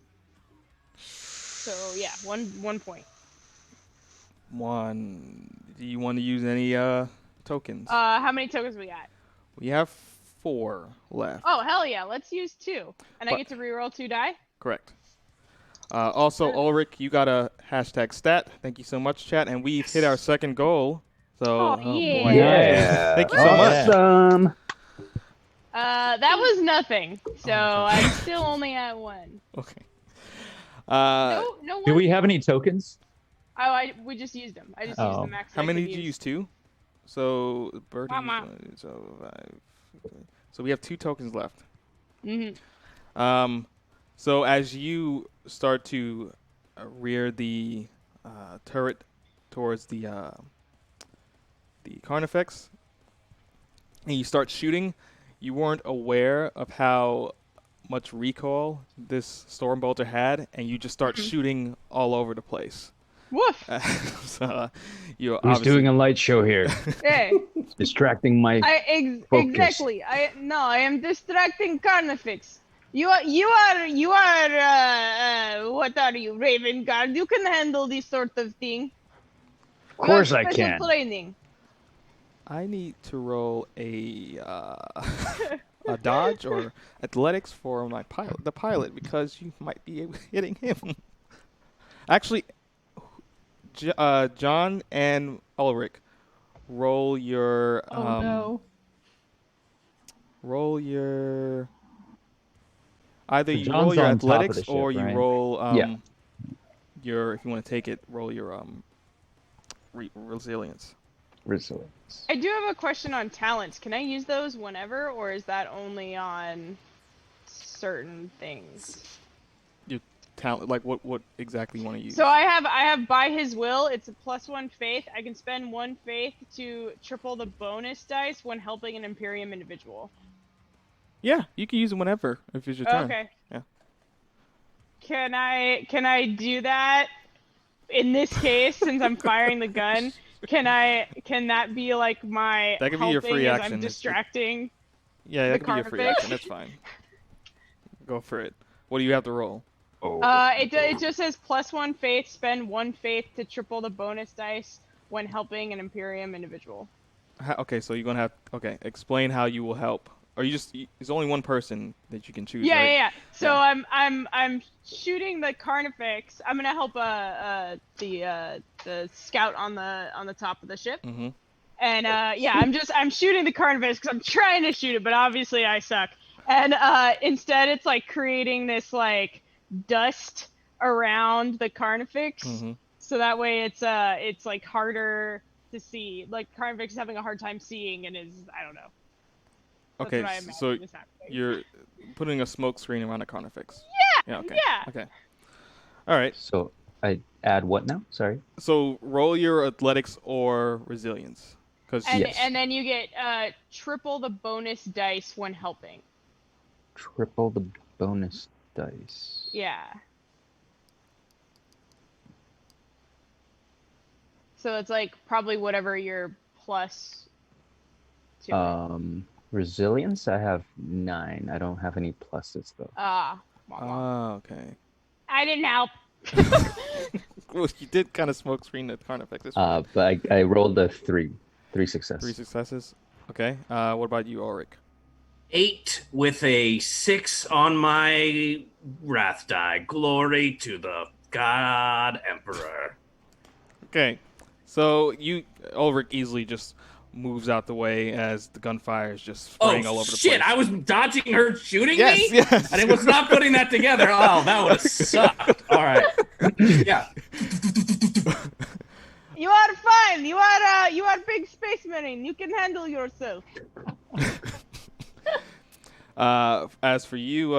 So yeah, one point. 1. Do you want to use any tokens? How many tokens we got? We have 4 left. Oh hell yeah! Let's use 2, and I get to reroll 2 die. Correct. Also, Ulric, you got a hashtag stat. Thank you so much, chat. And we've hit our second goal. So, yeah. boy. Yeah. Thank you so much. Awesome. That was nothing. So I'm still only at 1. Okay. No one. Do we have any tokens? Oh, we just used them. I just used the max. How I many could did you use? 2? So, Birdie. Mama. So we have 2 tokens left. Mm-hmm. So as you start to rear the turret towards the Carnifex, and you start shooting, you weren't aware of how much recoil this storm bolter had, and you just start shooting all over the place. Woof! So, you're Who's doing a light show here? Hey, Distracting my focus. exactly. I am distracting Carnifex. You are what are you, Raven Guard? You can handle this sort of thing. Of course I Special can. Training. I need to roll a dodge or athletics for the pilot, because you might be hitting him. Actually, John and Ulric, roll your roll your either you roll your athletics ship, or you right? roll your, if you want to take it, roll your resilience. I do have a question on talents. Can I use those whenever, or is that only on certain things? Your talent, like what exactly you want to use? So I have by his will. It's a +1 faith. I can spend 1 faith to triple the bonus dice when helping an Imperium individual. Yeah, you can use them whenever if it's your turn. Okay. Yeah. Can I do that in this case, since I'm firing the gun, can that be like my That could be your free as action. I'm distracting? Yeah, that could be your free Carnifex? action. That's fine. Go for it. What do you have to roll? It just says +1 faith. Spend 1 faith to triple the bonus dice when helping an Imperium individual. Okay, so you're gonna have. Okay, explain how you will help. Or you just. There's only one person that you can choose. Yeah, right? yeah, yeah. So Yeah. I'm shooting the Carnifex. I'm gonna help the scout on the top of the ship. Mm-hmm. And I'm shooting the Carnifex because I'm trying to shoot it, but obviously I suck. And instead, it's like creating this like dust around the Carnifex, Mm-hmm. so that way it's like harder to see. Like Carnifex is having a hard time seeing and is I don't know. That's Okay, what I imagine so is happening. you're putting a smoke screen around a Carnifex. Yeah. Okay. Yeah. Okay. All right. So I add what now? Sorry. So roll your athletics or resilience, because And then you get triple the bonus dice when helping. Triple the bonus dice. Yeah. So it's like probably whatever your plus to it. Resilience, I have 9. I don't have any pluses though. okay. I didn't help. Well, you did kind of smoke screen the Carnifex. But I rolled a 3 successes. 3 successes. Okay. What about you, Ulric? 8 with a 6 on my wrath die. Glory to the God Emperor. Okay. So Ulric easily just moves out the way as the gunfire is just spraying all over the place. Shit, I was dodging her shooting yes, me? Yes. And I was not putting that together. Oh, that would have sucked. All right. Yeah. You are fine. You are big space marine. You can handle yourself. As for you,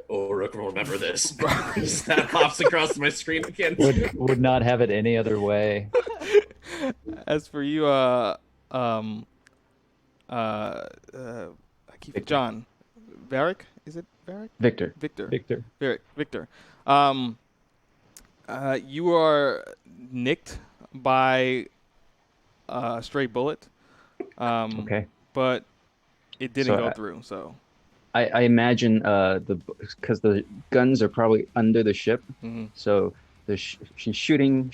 Ulric will remember this. That pops across my screen again. Would not have it any other way. as for you, John, Varric, is it Varric? Victor. Victor. You are nicked by a stray bullet. Okay. But it didn't So, go through. So I imagine because the guns are probably under the ship, so she's shooting,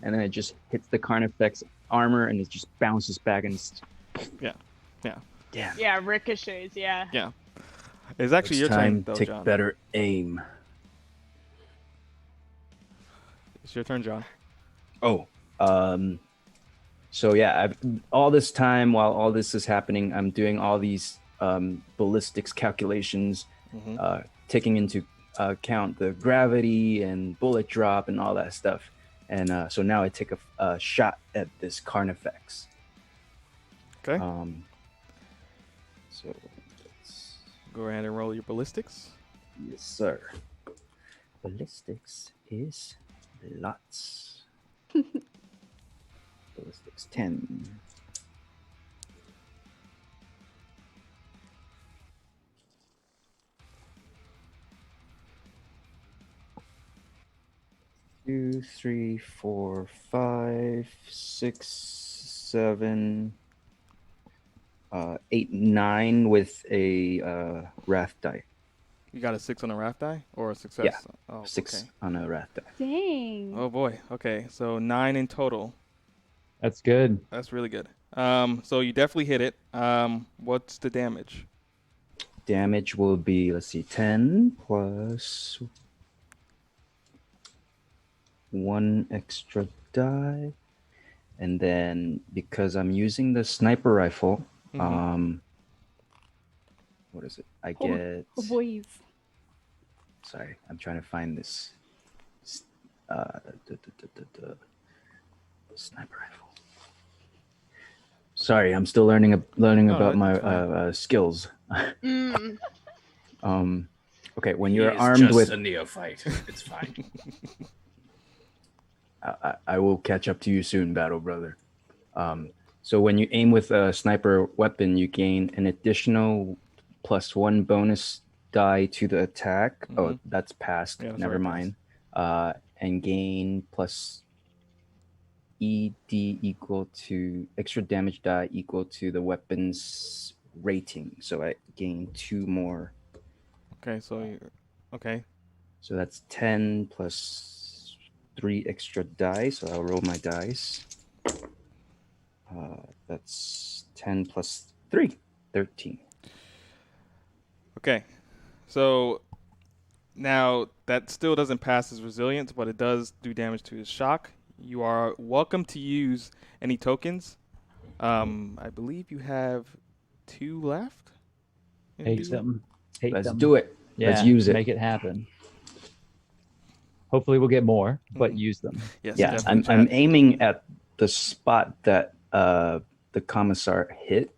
and then it just hits the Carnifex armor, and it just bounces back, and it's... yeah. Damn. Yeah, ricochets. Yeah. Yeah. It's actually your turn, though, Take John. better aim. It's your turn, John. So yeah, all this time while all this is happening, I'm doing all these ballistics calculations, taking into account the gravity and bullet drop and all that stuff. And so now I take a shot at this Carnifex. Okay. So let's... Go ahead and roll your ballistics. Yes, sir. Ballistics is lots. Ballistics 10. Two, 3, 4, 5, 6, 7, 8, 9 with a wrath die. You got a 6 on a wrath die or a success? Yeah, Oh, 6 okay. on a wrath die. Dang. Oh boy. Okay, so 9 in total. That's good. That's really good. So you definitely hit it. What's the damage? Damage will be, let's see, 10 plus 1 extra die. And then because I'm using the sniper rifle, what is it? I get... Oh, boys. Sorry, I'm trying to find this sniper rifle. Sorry, I'm still learning about my skills. Okay, when you're armed just with a neophyte, it's fine. I will catch up to you soon, battle brother. So when you aim with a sniper weapon, you gain an additional +1 bonus die to the attack. Oh, that's passed. Yeah, that's Never already mind. and gain plus ED equal to extra damage die equal to the weapon's rating. So I gain 2 more. Okay, so okay. So that's 10 plus 3 extra dice. So I'll roll my dice. That's 10 plus 3, 13. Okay, so now that still doesn't pass his resilience, but it does do damage to his shock. You are welcome to use any tokens. I believe you have 2 left. Take them. Let's do it. Yeah, Let's use it. Make it happen. Hopefully we'll get more, but use them. Yes, Yeah, definitely, I'm chat. aiming at the spot that the Commissar hit.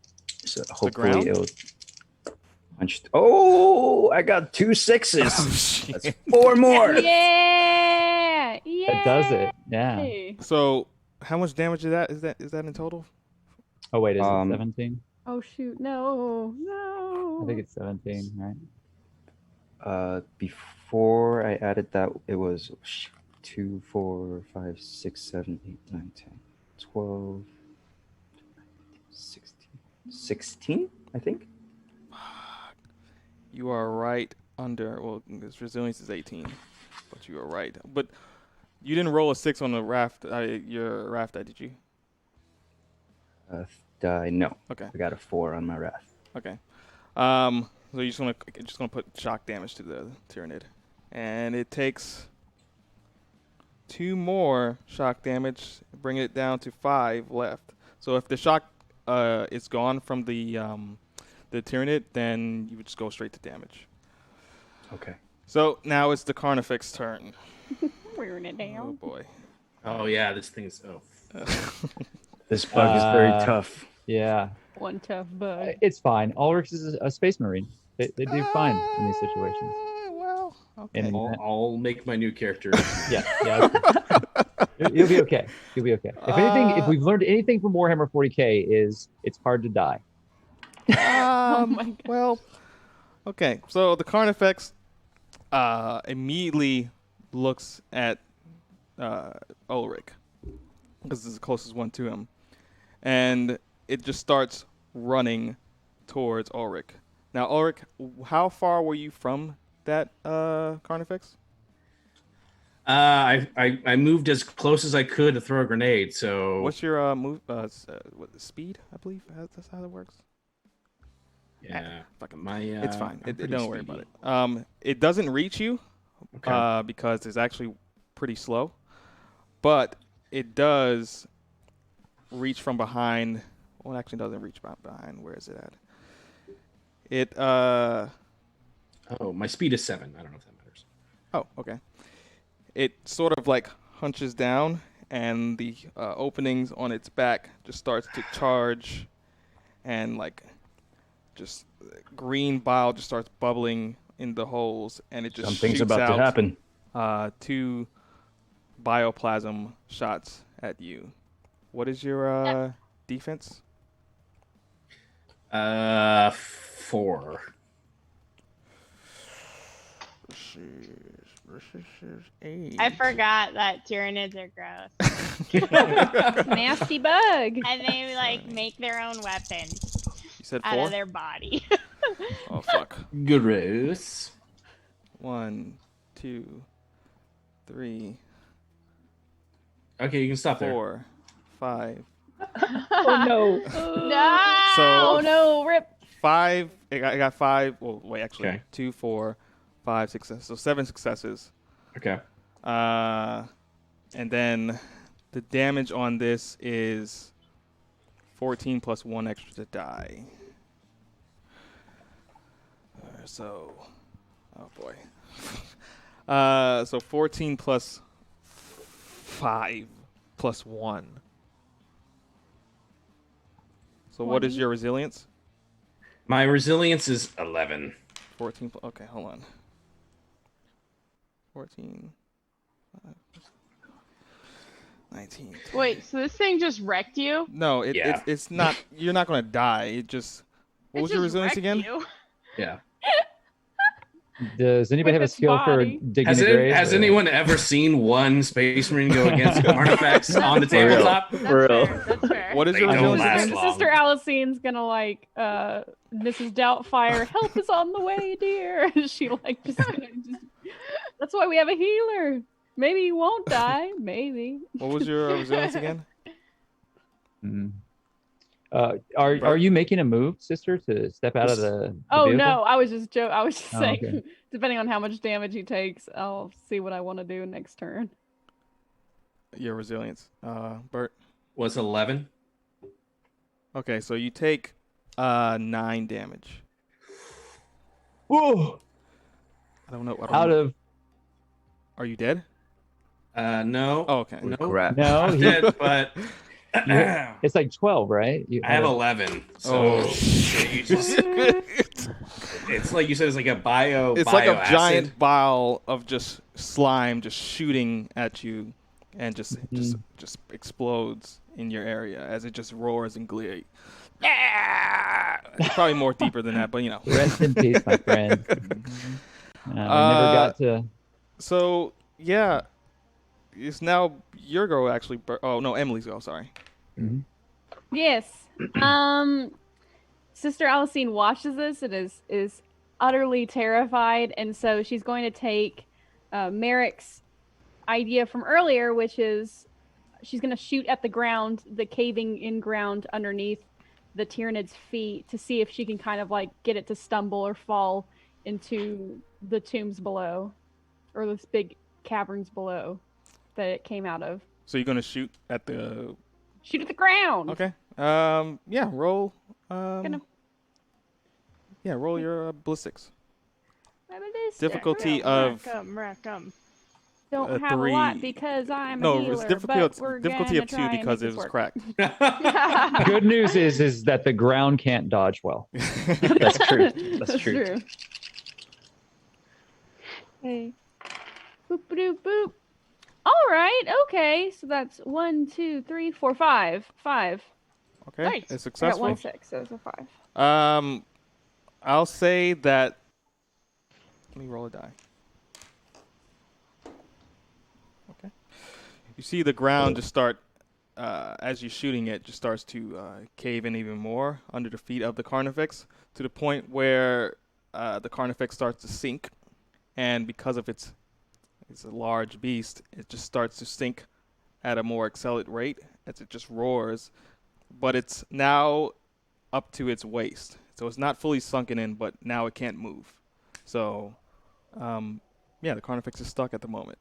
So hopefully ground? it'll punch. Oh, I got 2 6s. Oh, shit. That's 4 more. Yeah. Yeah. That does it. Yeah. So how much damage is that? Is that in total? Oh wait, is it 17? Oh shoot! No. I think it's 17, right? Before I added that, it was 2, 4, 5, 6, 7, 8, 9, 10, 12, 16, I think. You are right under. Well, his resilience is 18, but you are right. But you didn't roll a 6 on the raft. Your raft die, did you? No. Okay. I got a 4 on my wrath. Okay. So you're just gonna put shock damage to the Tyranid, and it takes 2 more shock damage, bringing it down to 5 left. So if the shock is gone from the Tyranid, then you would just go straight to damage. Okay. So now it's the Carnifex's turn. Wearing it Oh down. boy. Oh yeah, this thing is. Oh. This bug is very tough. Yeah. One tough bug. It's fine. Ulric is a space marine. They do fine in these situations. Well, okay. And- I'll make my new character. Yeah. You'll be okay. You'll be okay. If anything, if we've learned anything from Warhammer 40k, is it's hard to die. Oh my God. Well, okay. So the Carnifex immediately looks at Ulric, because it's the closest one to him, and it just starts running towards Ulric. Now, Ulric, how far were you from that Carnifex? I moved as close as I could to throw a grenade. So What's your move? Speed, I believe. That's how that works. yeah, Fucking, my it's fine. I'm pretty Don't worry speedy. about it. It doesn't reach you Okay. because it's actually pretty slow, but it does reach from behind. Well, it actually doesn't reach behind. Where is it at? It Oh, my speed is 7. I don't know if that matters. Oh, okay. It sort of like hunches down, and the openings on its back just starts to charge, and like just green bile just starts bubbling in the holes, and it just Something's shoots about out, to happen. 2 bioplasm shots at you. What is your defense? 4. Versus 8. I forgot that Tyranids are gross. Nasty bug. And they like make their own weapons You said out 4? of their body. Oh fuck. Gross. 1, 2, 3, Okay, you can stop there. 4, 5. Oh no. No. So Oh no, rip. 5. I got 5. Well, wait, actually, Okay. 2, 4, 5 successes. So 7 successes. Okay. And then the damage on this is 14 plus 1 extra to die. So, oh boy. So 14 plus 5 plus 1. So what is 20. your resilience? My resilience is 11. 14. Okay, hold on. 14. 19. Wait, so this thing just wrecked you? No, Yeah. it's not. You're not going to die. It just. What It was your just resilience wrecked again? you. Yeah. Does anybody have a With its skill body. for digging a grave? Has or- anyone ever seen one Space Marine go against artifacts on the For real. tabletop? That's For real. fair. That's fair. What is They your don't resilience last again? long. Sister Alicine's gonna like Mrs. Doubtfire, help is on the way, dear. She like just that's why we have a healer. Maybe you won't die. Maybe. What was your resilience again? Mhm. Are you making a move, sister, to step out of the Oh vehicle? no, I was just I was just Oh, saying, okay. depending on how much damage he takes, I'll see what I want to do next turn. Your resilience, Bert. Was 11? Okay, so you take 9 damage. Whoa! I don't know. Out of Are you dead? No. Oh, okay. No. Crap. no, I'm he- dead, but it's like 12, right? I have 11. So you just, it's like you said, it's like a It's like a bioacid. giant vial of just slime just shooting at you, and just explodes in your area as it just roars in glee. It's probably more deeper than that, but you know. Rest in peace, my friend. We never got to. So yeah, it's now your go actually. Oh no, Emily's go. Sorry. Yes. Sister Alicine watches this and is utterly terrified, and so she's going to take Merrick's idea from earlier, which is she's going to shoot at the ground, the caving in ground underneath the Tyranid's feet, to see if she can kind of like get it to stumble or fall into the tombs below, or those big caverns below that it came out of. So you're gonna shoot at the. Shoot at the ground. Okay. Yeah. Roll. Gonna- Yeah. Roll your ballistics. Ballistic. Difficulty Well, of. rack 'em. Don't have a lot 3. because I'm a No, healer, it's but we're difficulty gonna of 2 try and because make it this was work. cracked. Good news is that the ground can't dodge well. That's true. That's true. Hey. Boop boop boop. All right. Okay. So that's 1, 2, 3, 4, 5. 5. Okay. Nice. It's I got successful. 1 6. So it's a 5. I'll say that. Let me roll a die. Okay. You see the ground just start, as you're shooting it, just starts to cave in even more under the feet of the Carnifex, to the point where the Carnifex starts to sink, and because of it's a large beast, it just starts to sink at a more accelerated rate as it just roars, but it's now up to its waist. So it's not fully sunken in, but now it can't move. So, yeah, the Carnifex is stuck at the moment.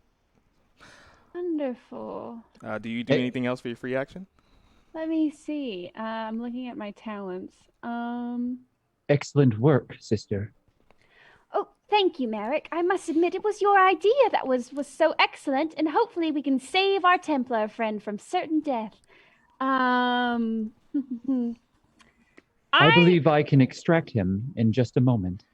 Wonderful. Do you do Hey. anything else for your free action? Let me see. I'm looking at my talents. Excellent work, sister. Oh, thank you, Merrick. I must admit it was your idea that was so excellent, and hopefully we can save our Templar friend from certain death. I believe I can extract him in just a moment.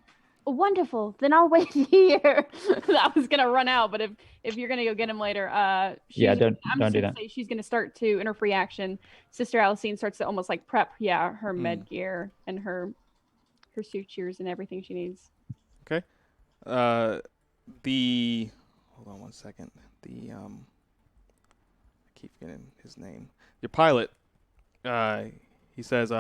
Wonderful. Then I'll wait here. I was gonna run out, but if you're gonna go get him later, Yeah, she's- don't I'm do just gonna that. say she's gonna start to, in her free action, Sister Alicine starts to almost like prep, her med gear and her sutures and everything she needs. Okay. Hold on one second. I keep forgetting his name. Your pilot. He says,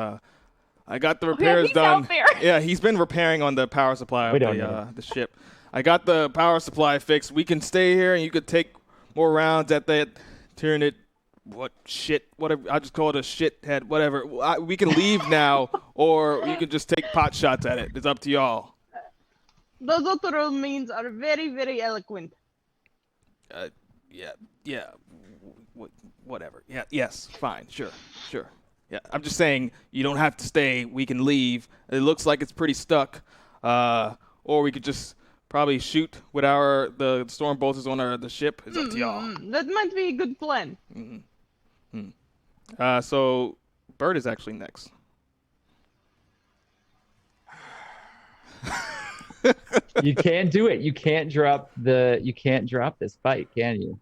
I got the repairs he's done. out there. Yeah, he's been repairing on the power supply We of don't know. the ship. I got the power supply fixed. We can stay here, and you could take more rounds at that Tyranid. Whatever. I'll just call it a shithead. Whatever. We can leave now, or you can just take pot shots at it. It's up to y'all. Those other means are very, very eloquent. Yeah. Whatever. Yeah. Yes. Fine. Sure. Yeah. I'm just saying you don't have to stay. We can leave. It looks like it's pretty stuck. Or we could just probably shoot with the storm bolters on the ship. It's up to y'all. That might be a good plan. So Bird is actually next. You can't do it. You can't drop this fight, can you?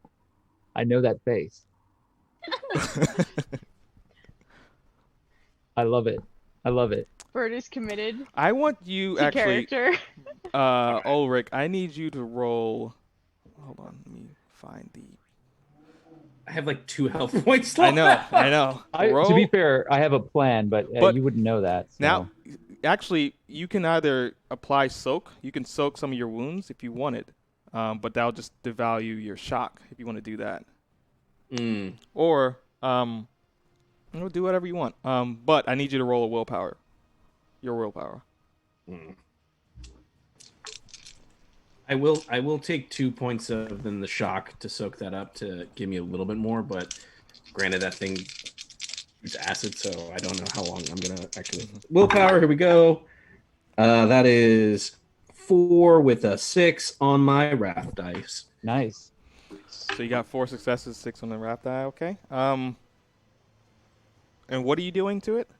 I know that face. I love it. I love it. Bird is committed I want you to actually, character. Ulric. I need you to roll. Hold on, let me find the. I have like 2 health points left. I know. To be fair, I have a plan, but you wouldn't know that. So. Now, actually, you can either apply soak. You can soak some of your wounds if you wanted, but that'll just devalue your shock if you want to do that. Or do whatever you want. But I need you to roll a willpower. Your willpower. I will take 2 points of then the shock to soak that up to give me a little bit more, but granted that thing is acid, so I don't know how long I'm gonna actually willpower. Here we go. That is 4 with a 6 on my wrath dice. Nice. So you got 4 successes, 6 on the wrath die. Okay. And what are you doing to it?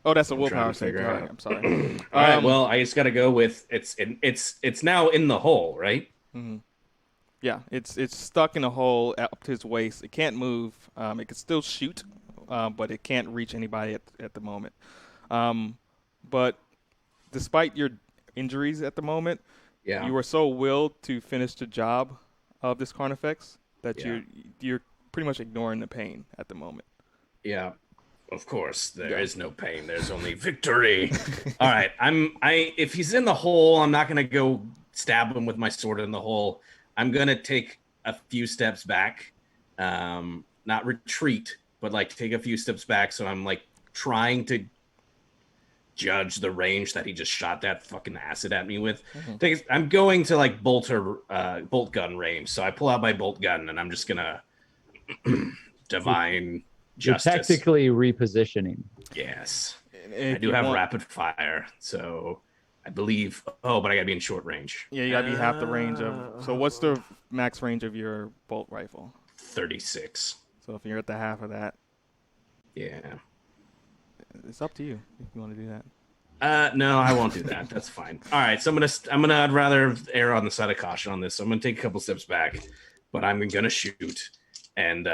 Oh, that's a willpower save. Right, I'm sorry. All right. Well, I just got to go with it's now in the hole, right? Mm-hmm. Yeah, it's stuck in a hole up to its waist. It can't move. It can still shoot, but it can't reach anybody at the moment. But despite your injuries at the moment, you are so willed to finish the job of this Carnifex that you're pretty much ignoring the pain at the moment. Yeah. Of course, there is no pain. There's only victory. All right, if he's in the hole, I'm not gonna go stab him with my sword in the hole. I'm gonna take a few steps back, not retreat, but like take a few steps back. So I'm like trying to judge the range that he just shot that fucking acid at me with. I'm going to like bolt gun range. So I pull out my bolt gun and I'm just gonna divine. You're tactically repositioning. Yes. I do have rapid fire, so I believe. Oh, but I gotta be in short range. Yeah, you gotta be half the range of. So what's the max range of your bolt rifle? 36. So if you're at the half of that. Yeah. It's up to you if you want to do that. No, I won't do that. That's fine. All right, so I'd rather err on the side of caution on this. So I'm gonna take a couple steps back, but I'm gonna shoot, and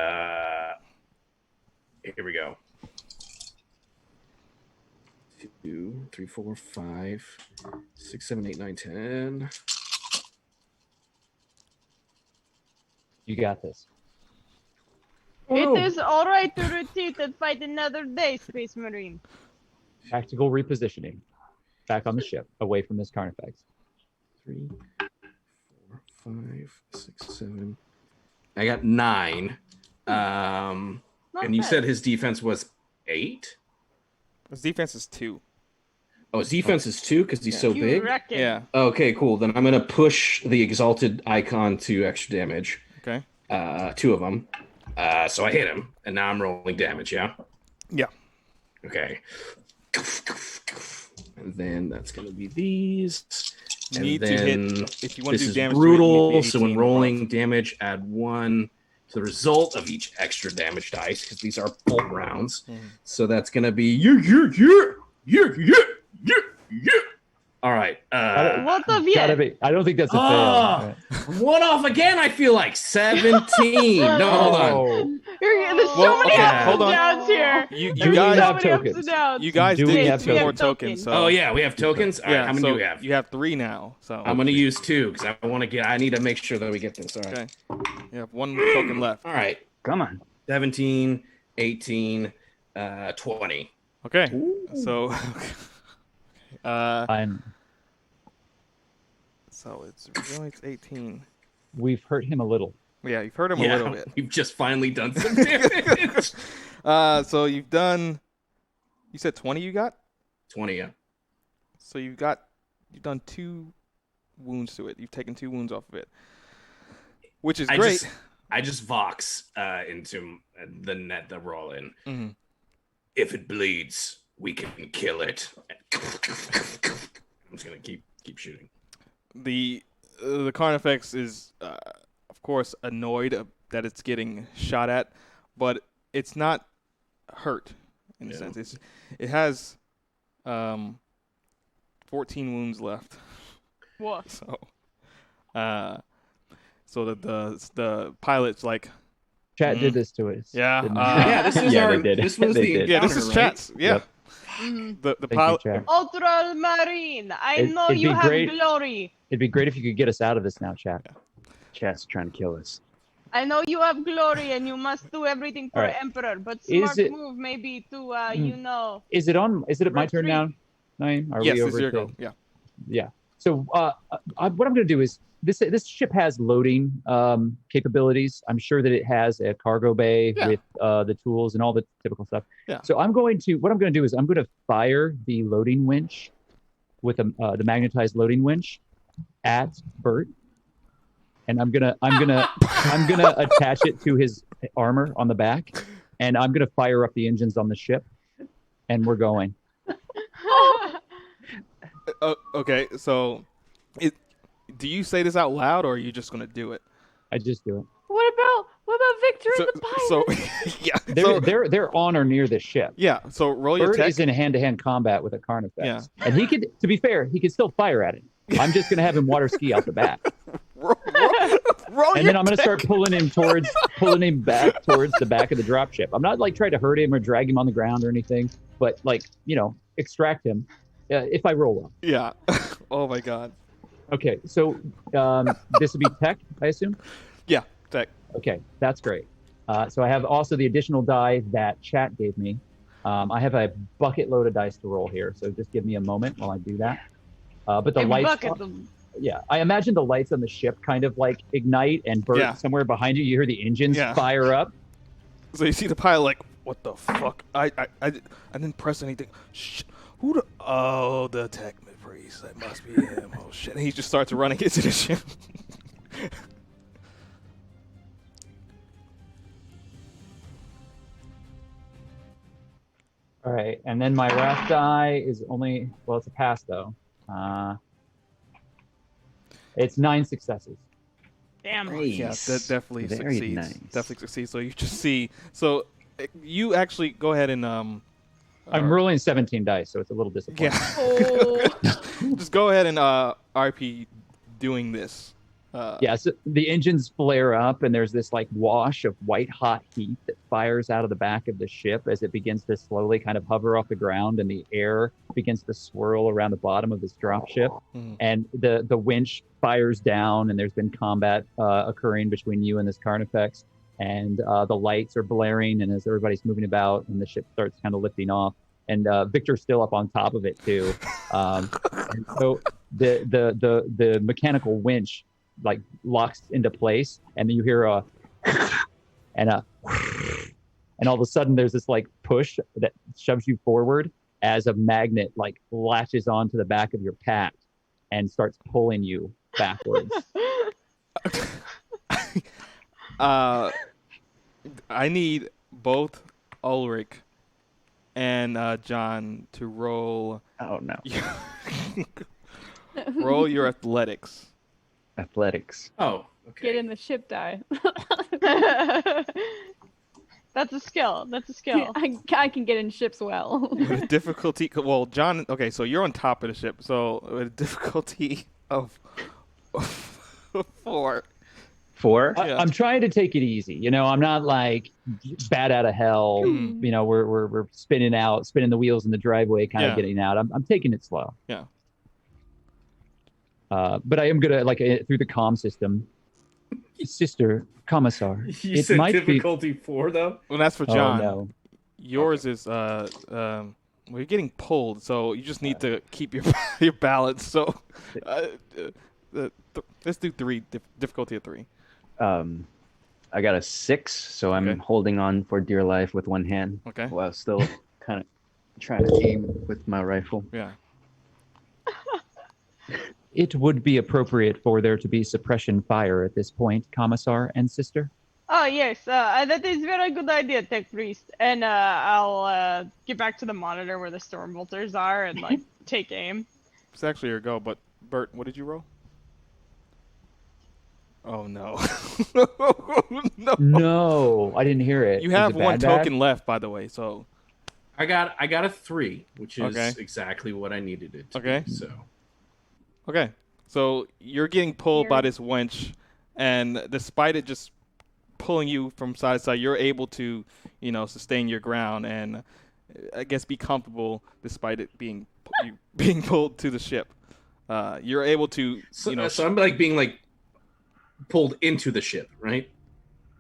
here we go. 2, 3, 4, 5, 6, 7, 8, 9, 10. You got this. It is all right to retreat and fight another day, Space Marine. Tactical repositioning. Back on the ship, away from this Carnifex. 3, 4, 5, 6, 7. I got 9. And you said his defense was 8? His defense is 2. Oh, his defense is 2 because he's so big? Reckon. Yeah. Okay, cool. Then I'm going to push the Exalted Icon to extra damage. Okay. 2 of them. So I hit him, and now I'm rolling damage, yeah? Yeah. Okay. And then that's going to be these. You need to hit, if you want to do damage. This is brutal, so when rolling damage, add 1 to the result of each extra damage dice, because these are bolt rounds. So that's going to be All right. What the fuck? I don't think that's a fail. One off again, I feel like. 17. No, hold on. There's so many ups hold and on. downs here. You Do we guys have tokens? You guys did we get have 2 more tokens? tokens. So. Oh, yeah, we have tokens? All right, how many do we have? You have 3 now. So I'm going to use 2 because I need to make sure that we get this. All right. Okay. You have 1 token left. All right. Come on. 17, 18, 20. Okay. So Fine. so it's 18. We've hurt him a little. Yeah, you've hurt him a little bit. We've just finally done some damage. So you've done. You said 20. You got 20. Yeah. So you've done 2 wounds to it. You've taken 2 wounds off of it, which is great. I just vox into the net that we're all in. Mm-hmm. If it bleeds, we can kill it. I'm just gonna keep shooting. The Carnifex is, of course, annoyed that it's getting shot at, but it's not hurt in a sense. It has 14 wounds left. What? So the pilot's like, Chat did this to us. yeah, didn't they? Yeah, this is Yeah, they did. This was They the did. encounter, this is right? Chat's. Yeah. Yep. The Thank pilot. you, Chad. Ultramarine, I know It'd you be have great. glory. It'd be great if you could get us out of this now, chat. Chat's trying to kill us. I know you have glory and you must do everything for All right. Emperor, but Is smart it- move maybe to, Is it my turn Retreat. now? Naeem? Are Yes, we it's over your to- go. Yeah. Yeah. So what I'm going to do is this ship has loading capabilities. I'm sure that it has a cargo bay with the tools and all the typical stuff. Yeah. So what I'm going to do is I'm going to fire the loading winch with the magnetized loading winch at Bert, and I'm gonna attach it to his armor on the back, and I'm gonna fire up the engines on the ship, and we're going. Okay, so do you say this out loud, or are you just gonna do it? I just do it. What about Victor and the pilot? So yeah, They're on or near the ship. yeah. So roll your Bert tech. is in hand-to-hand combat with a Carnifex. Yeah. And he could, to be fair, he could still fire at it. I'm just gonna have him water ski out the back, roll and then I'm gonna start pulling him back towards the back of the dropship. I'm not like trying to hurt him or drag him on the ground or anything, but like extract him if I roll well. Yeah. Oh my God. Okay, so this would be tech, I assume. Yeah, tech. Okay, that's great. So I have also the additional die that chat gave me. I have a bucket load of dice to roll here, so just give me a moment while I do that. But the lights, yeah, I imagine the lights on the ship kind of like ignite, and Bert, somewhere behind you, you hear the engines fire up. So you see the pilot like, what the fuck? I didn't press anything. Shh. The tech priest. That must be him. Oh shit! And he just starts running into the ship. All right, and then my wrath die is only, well, it's a pass though. It's 9 successes. Damn. Nice. Yeah, that definitely Very succeeds. nice. Definitely succeeds. So you just see. So you actually go ahead and I'm rolling 17 dice, so it's a little disappointing. Yeah. Oh. Just go ahead and RP doing this. Yeah, so the engines flare up, and there's this like wash of white hot heat that fires out of the back of the ship as it begins to slowly kind of hover off the ground, and the air begins to swirl around the bottom of this dropship. And the winch fires down, and there's been combat occurring between you and this Carnifex, and the lights are blaring, and as everybody's moving about, and the ship starts kind of lifting off, and Victor's still up on top of it too. And so the mechanical winch like locks into place, and then you hear and all of a sudden there's this like push that shoves you forward as a magnet like latches onto the back of your pack and starts pulling you backwards. I need both Ulric and John to roll. Oh no. Roll your athletics. Athletics. Oh, okay. Get in the ship die. That's a skill. That's a skill. I can get in ships well. With a difficulty. Well, John. Okay, so you're on top of the ship. So with a difficulty of 4. 4? Yeah. I'm trying to take it easy. I'm not like bat out of hell. We're spinning the wheels in the driveway, kind of getting out. I'm taking it slow. Yeah. But I am gonna through the comm system, Sister Commissar. You it said might difficulty 4 though. Well, that's for John. Oh, no. Yours is well, you're getting pulled, so you just need to keep your balance. So let's do 3. Difficulty of 3. I got a 6, so I'm holding on for dear life with one hand. Okay. While still kind of trying to aim with my rifle. Yeah. It would be appropriate for there to be suppression fire at this point, Commissar and Sister. Oh yes, that is very good idea, Tech Priest. And I'll get back to the monitor where the storm bolters are and take aim. It's actually your go, but Bert, what did you roll? Oh no. No. No, I didn't hear it. You Is have it one bad? token left, by the way. So I got a 3, which is Okay. exactly what I needed it to Okay. be, so okay, so you're getting pulled by this winch, and despite it just pulling you from side to side, you're able to, sustain your ground, and I guess, be comfortable despite it being being pulled to the ship. You're able to, So I'm like being like pulled into the ship, right?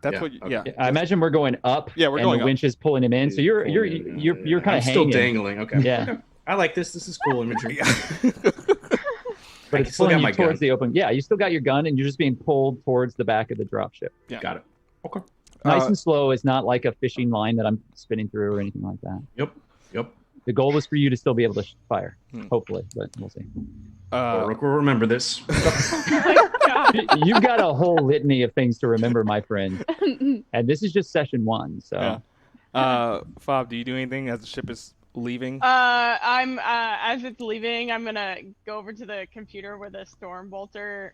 That's Yeah, what. okay. Yeah. I imagine we're going up. Yeah, we're and going the up. winch is pulling him in. So you're kind I'm of still hanging. dangling. Okay. Yeah. Okay. I like this. This is cool imagery. But I it's still pulling got you my towards gun. the open. Yeah, you still got your gun, and you're just being pulled towards the back of the dropship. Yeah. Got it. Okay. Nice and slow. It's not like a fishing line that I'm spinning through or anything like that. Yep. The goal was for you to still be able to fire, hopefully, but we'll see. Ulric will remember this. You've got a whole litany of things to remember, my friend. And this is just session 1, so. Yeah. Fob, do you do anything as the ship is leaving? I'm as it's leaving, I'm gonna go over to the computer where the storm bolter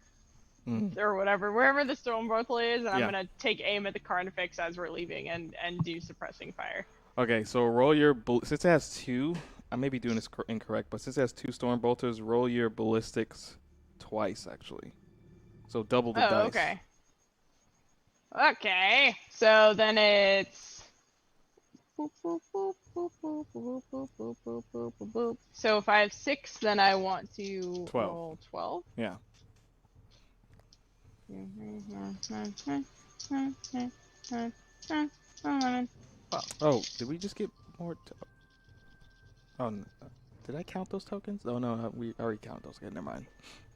or whatever, wherever the storm bolter is, and I'm gonna take aim at the Carnifex as we're leaving and do suppressing fire. Okay, so roll your since it has 2. I may be doing this incorrect, but since it has 2 storm bolters, roll your ballistics twice actually. So double the dice. Okay. Okay. So then it's boop, boop, boop, boop, boop, boop, boop, boop, boop, boop, boop, boop. So if I have 6, then I want to 12. roll 12. Yeah. Oh, did we just get more? Did I count those tokens? Oh no, we already count those. Okay, never mind.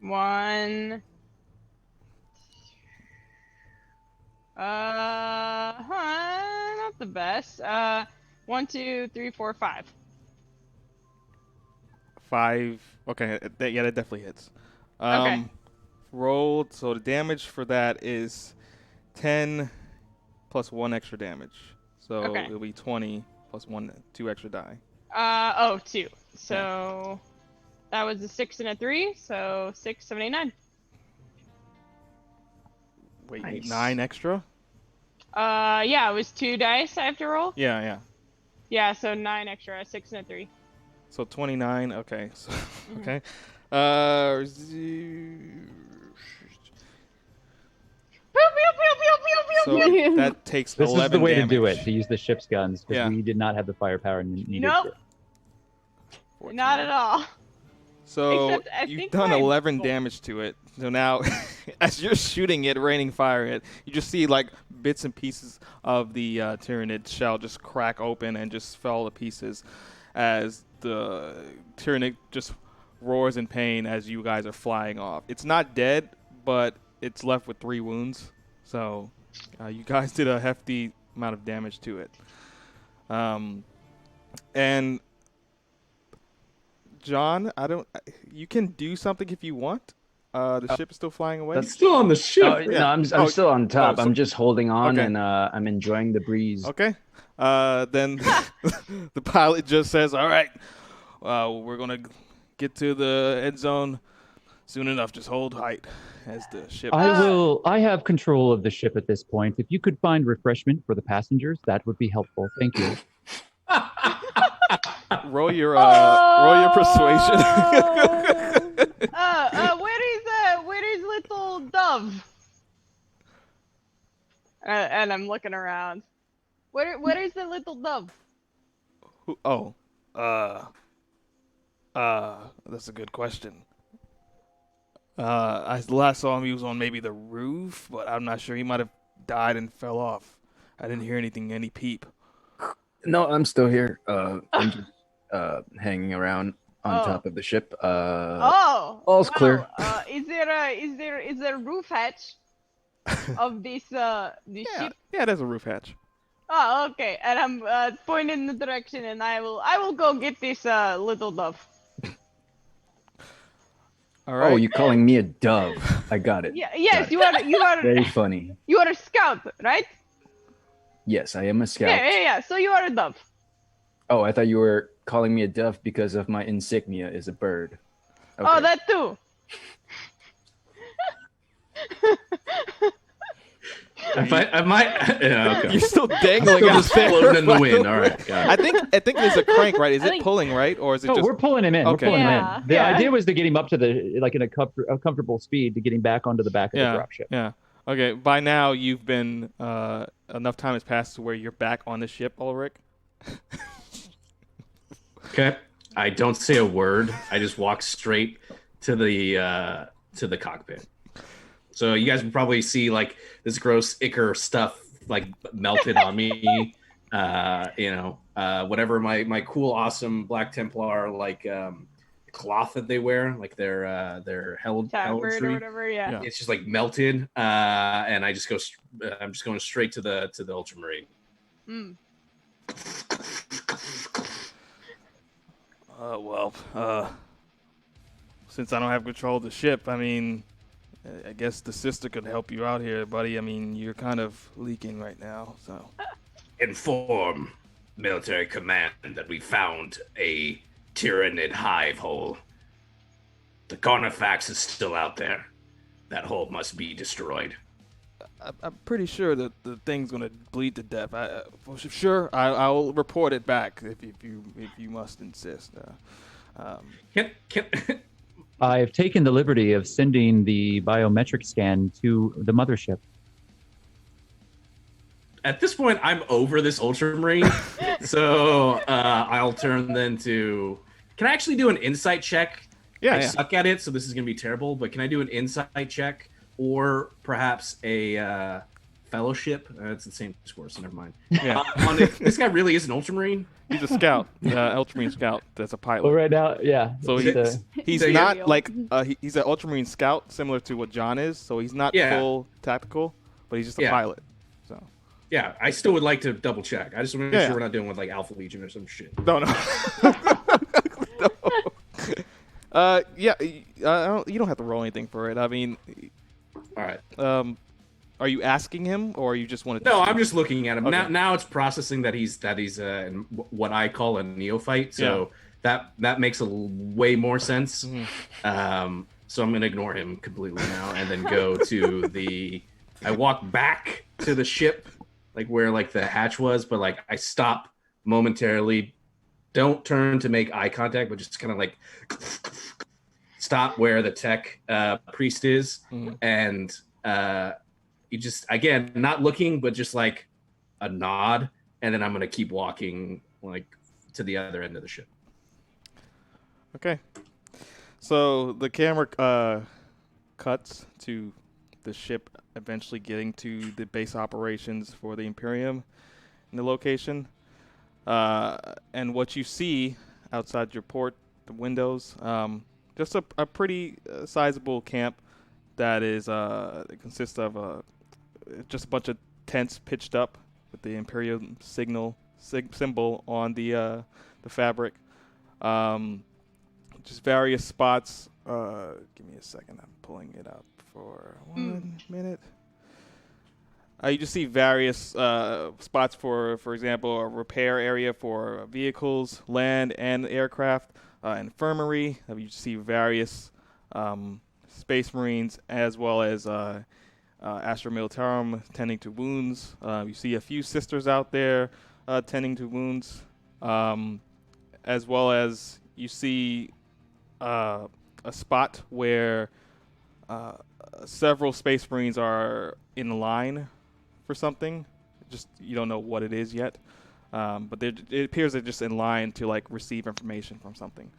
1. Not the best. 1, 2, 3, 4, 5. 5. Okay, that definitely hits. Okay. Rolled. So the damage for that is 10 plus 1 extra damage. So it'll be 20 plus 2 extra die. 2. So that was a 6 and a 3. So 6, 7, 8, 9. Wait, Nice. 9 extra? Yeah, it was 2 dice I have to roll. Yeah. Yeah, so 9 extra, a 6 and a 3. So 29. Okay. So, okay. So that takes This 11 is the way damage. to do it, to use the ship's guns, because Yeah. we did not have the firepower needed. Nope. to. Not at all. So Except I you've think done my 11 bolt- damage to it. So now, as you're shooting it, raining fire at it, you just see like bits and pieces of the Tyranid shell just crack open and just fall to pieces as the Tyranid just roars in pain as you guys are flying off. It's not dead, but it's left with 3 wounds. So you guys did a hefty amount of damage to it. And John, you can do something if you want. The ship is still flying away. That's still on the ship. No, I'm still on top. so- I'm just holding on, Okay. and I'm enjoying the breeze. Okay. Then the pilot just says, "All right, we're gonna get to the end zone soon enough. Just hold tight as the ship." I have control of the ship at this point. If you could find refreshment for the passengers, that would be helpful. Thank you. roll your persuasion. where is little Dove? And I'm looking around. Where is the little Dove? That's a good question. I last saw him, he was on maybe the roof, but I'm not sure. He might have died and fell off. I didn't hear any peep. No, I'm still here. I'm just hanging around on top of the ship. All's clear. Is there a roof hatch of this ship? Yeah, there's a roof hatch. Oh, okay. And I'm pointing in the direction, and I will go get this little Dove. All right. Oh, you calling me a dove? I got it. Yeah. Yes, you are. Very funny. You are a scout, right? Yes, I am a scout. Yeah. So you are a dove. Oh, I thought you were calling me a dove because of my insignia is a bird. Okay. Oh, that too. Yeah, okay. You're still dangling Still out just there. floating in the wind. All right, got it. I think there's a crank, right? Is I it think- pulling, right? Or is it No, just we're pulling him in. Okay. We're pulling Yeah. him in. The idea was to get him up to the in a comfortable speed to get him back onto the back of the dropship. Yeah. Okay. By now, you've been enough time has passed to where you're back on the ship, Ulric. Okay. I don't say a word. I just walk straight to the cockpit. So you guys will probably see like this gross ichor stuff like melted on me. Whatever my cool, awesome Black Templar like cloth that they wear, like their Tabard or helmetry. whatever. Yeah. It's just like melted, and I just go. I'm just going straight to the Ultramarine. Mm. Since I don't have control of the ship, I mean, I guess the sister could help you out here, buddy. I mean, you're kind of leaking right now, so. Inform military command that we found a Tyranid hive hole. The Carnifax is still out there. That hole must be destroyed. I'm pretty sure that the thing's gonna bleed to death. For sure, I'll report it back if you must insist. Can I've taken the liberty of sending the biometric scan to the mothership. At this point, I'm over this Ultramarine, so I'll turn then to. Can I actually do an insight check? I suck at it, so this is gonna be terrible. But can I do an insight check, or perhaps a fellowship? It's the same score, so never mind. Yeah. This guy really is an Ultramarine. He's a scout, Ultramarine scout. That's a pilot. Well, right now, yeah. So he's So not like he's an Ultramarine scout, similar to what John is. So he's not full tactical, but he's just a pilot. So. Yeah, I still would like to double check. I just want to make sure we're not doing with like Alpha Legion or some shit. No. You don't have to roll anything for it. I mean, all right. Are you asking him, or you just want to? No, I'm just looking at him. Okay. Now it's processing that he's what I call a neophyte. So that makes way more sense. Mm-hmm. So I'm gonna ignore him completely now, and then go to I walk back to the ship, like where like the hatch was, but like I stop momentarily. Don't turn to make eye contact, but just kind of like stop where the tech priest is, and you just again not looking, but just like a nod, and then I'm gonna keep walking like to the other end of the ship. Okay. So the camera cuts to the ship eventually getting to the base operations for the Imperium in the location. And what you see outside your port, the windows, just a pretty sizable camp that is it consists of just a bunch of tents pitched up with the Imperium symbol on the fabric. Just various spots. Give me a second. I'm pulling it up for 1 minute. You just see various spots for example, a repair area for vehicles, land, and aircraft, infirmary. You see various space marines as well as Astra Militarum tending to wounds. You see a few sisters out there tending to wounds, as well as you see a spot where several space marines are in line for something. Just you don't know what it is yet, but it appears they're just in line to like receive information from something.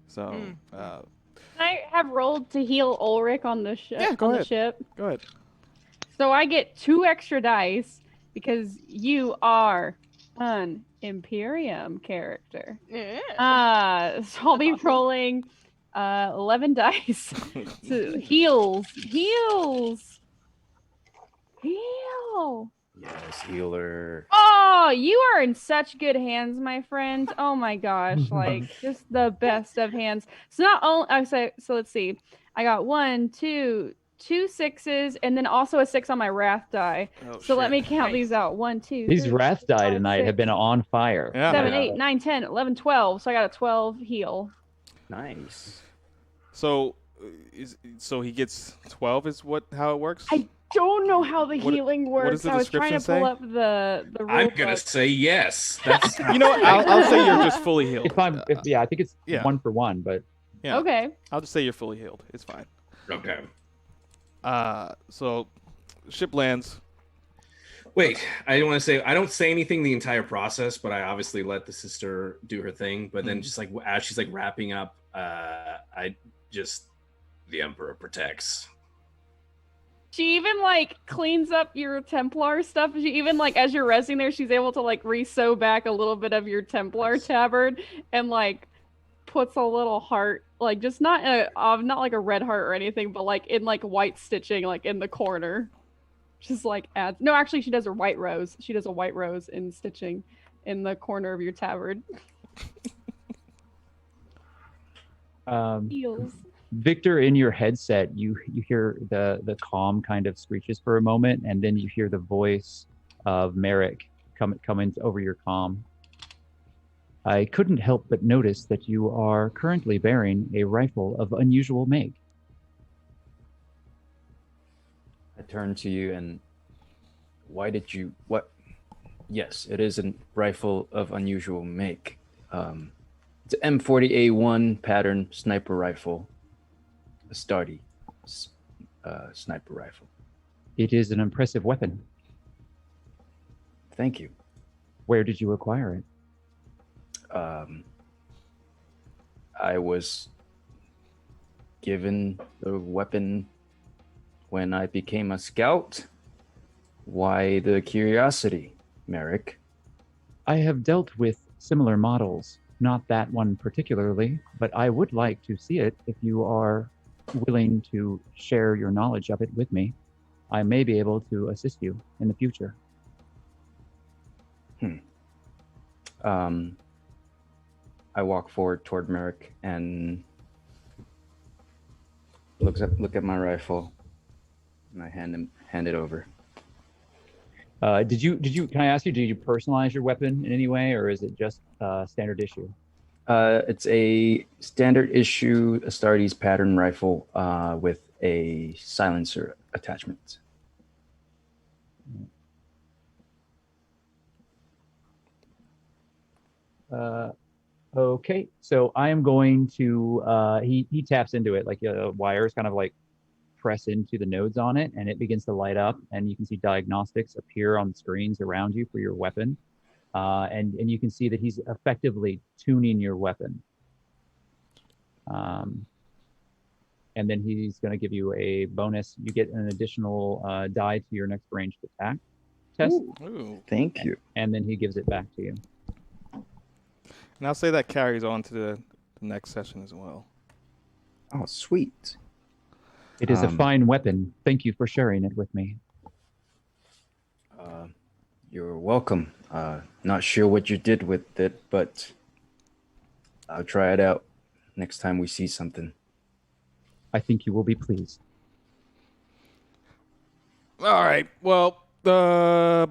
So Can I have rolled to heal Ulric on the ship? Yeah, go ahead. The ship? Go ahead. So I get 2 extra dice because you are an Imperium character. Yeah. So I'll be rolling 11 dice to heal. Yes, healer. Oh, you are in such good hands, my friend. Oh my gosh, like just the best of hands. So not only so let's see. I got 2 6s, and then also a 6 on my wrath die. So let me count these out. 1, 2. These 3, wrath die 5, tonight 6, have been on fire. Yeah. 7, 8, 9, 10, 11, 12. So I got a 12 heal. Nice. So he gets 12 is how it works? I don't know how the healing works. does the I was trying to description pull up the rule I'm gonna book. say yes. That's You know what? I'll say you're just fully healed. I think it's Yeah. 1 for 1, but Yeah. Okay. I'll just say you're fully healed. It's fine. okay. So ship lands. Wait, I want to say I don't say anything the entire process, but I obviously let the sister do her thing. But then just like as she's like wrapping up, I just the Emperor protects. She even like cleans up your Templar stuff. She even like as you're resting there, she's able to like re-sew back a little bit of your Templar tabard and like puts a little heart, like just not not like a red heart or anything, but like in like white stitching, like in the corner. Just like adds. No, actually, she does a white rose. She does a white rose in stitching in the corner of your tabard. Heels. Victor, in your headset, you hear the comm kind of screeches for a moment, and then you hear the voice of Merrick coming over your comm. I couldn't help but notice that you are currently bearing a rifle of unusual make. I turn to you and why did you what? Yes, it is a rifle of unusual make. It's an M40A1 pattern sniper rifle. A Stardy sniper rifle. It is an impressive weapon. Thank you. Where did you acquire it? I was given the weapon when I became a scout. Why the curiosity, Merrick? I have dealt with similar models, not that one particularly, but I would like to see it if you are willing to share your knowledge of it with me. I may be able to assist you in the future. I walk forward toward Merrick and look at my rifle, and I hand it over. Did you? Can I ask you? Did you personalize your weapon in any way, or is it just standard issue? It's a standard issue Astartes pattern rifle with a silencer attachment. Okay, so I am going to. He taps into it, like wires kind of like press into the nodes on it, and it begins to light up, and you can see diagnostics appear on the screens around you for your weapon. And you can see that he's effectively tuning your weapon. And then he's going to give you a bonus. You get an additional die to your next ranged attack test. Ooh. Thank you. And then he gives it back to you. And I'll say that carries on to the next session as well. Oh, sweet. It is a fine weapon. Thank you for sharing it with me. You're welcome. Not sure what you did with it, but I'll try it out next time we see something. I think you will be pleased. All right. Well, you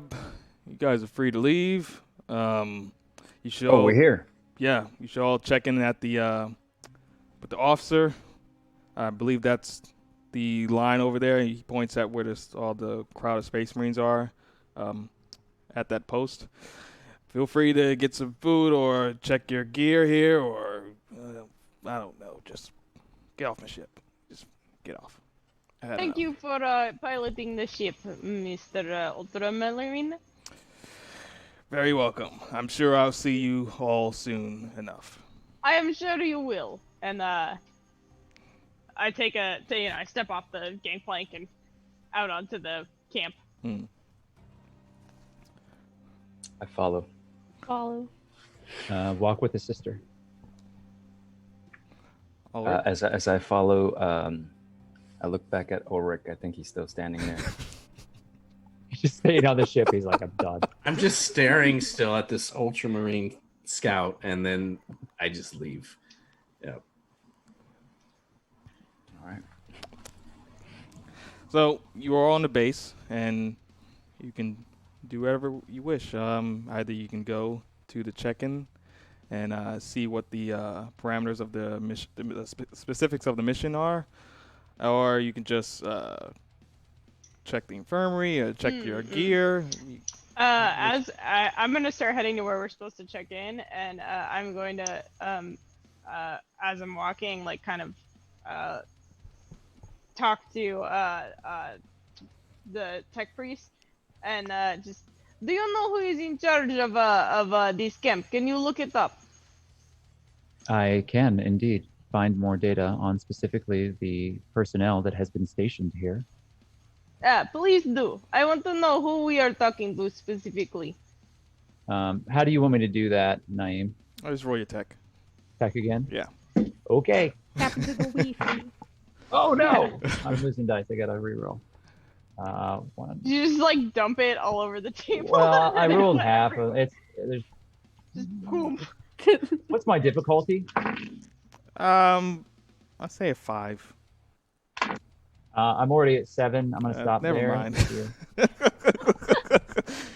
guys are free to leave. You should. Oh, we're here. Yeah, you should all check in at the with the officer. I believe that's the line over there. He points at where all the crowd of Space Marines are. At that post. Feel free to get some food or check your gear here, or I don't know, just get off my ship. Just get off. Thank you for piloting the ship, Mr. Ultramarine. Very welcome. I'm sure I'll see you all soon enough. I am sure you will. And I I step off the gangplank and out onto the camp. I follow. Walk with the sister. As I follow, I look back at Ulric. I think he's still standing there. He's just staying on the ship. He's like, I'm done. I'm just staring still at this Ultramarine scout, and then I just leave. Yep. All right. So you are on the base, and you can do whatever you wish. Either you can go to the check-in and see what the parameters of the mission, the specifics of the mission are, or you can just check the infirmary, check your gear. I'm gonna start heading to where we're supposed to check in, and I'm going to as I'm walking, like kind of talk to the tech priest and just. Do you know who is in charge of this camp? Can you look it up? I can indeed find more data on specifically the personnel that has been stationed here. Please do. I want to know who we are talking to specifically. How do you want me to do that, Naeem? I'll just roll your tech. Tech again? Yeah. Okay. Happens to the Wi-Fi. Oh no! I'm losing dice. I gotta reroll. One. You just like dump it all over the table. Well, I rolled half of it. There's. Just boom. What's my difficulty? I'll say a 5. I'm already at 7. I'm gonna stop never there. mind.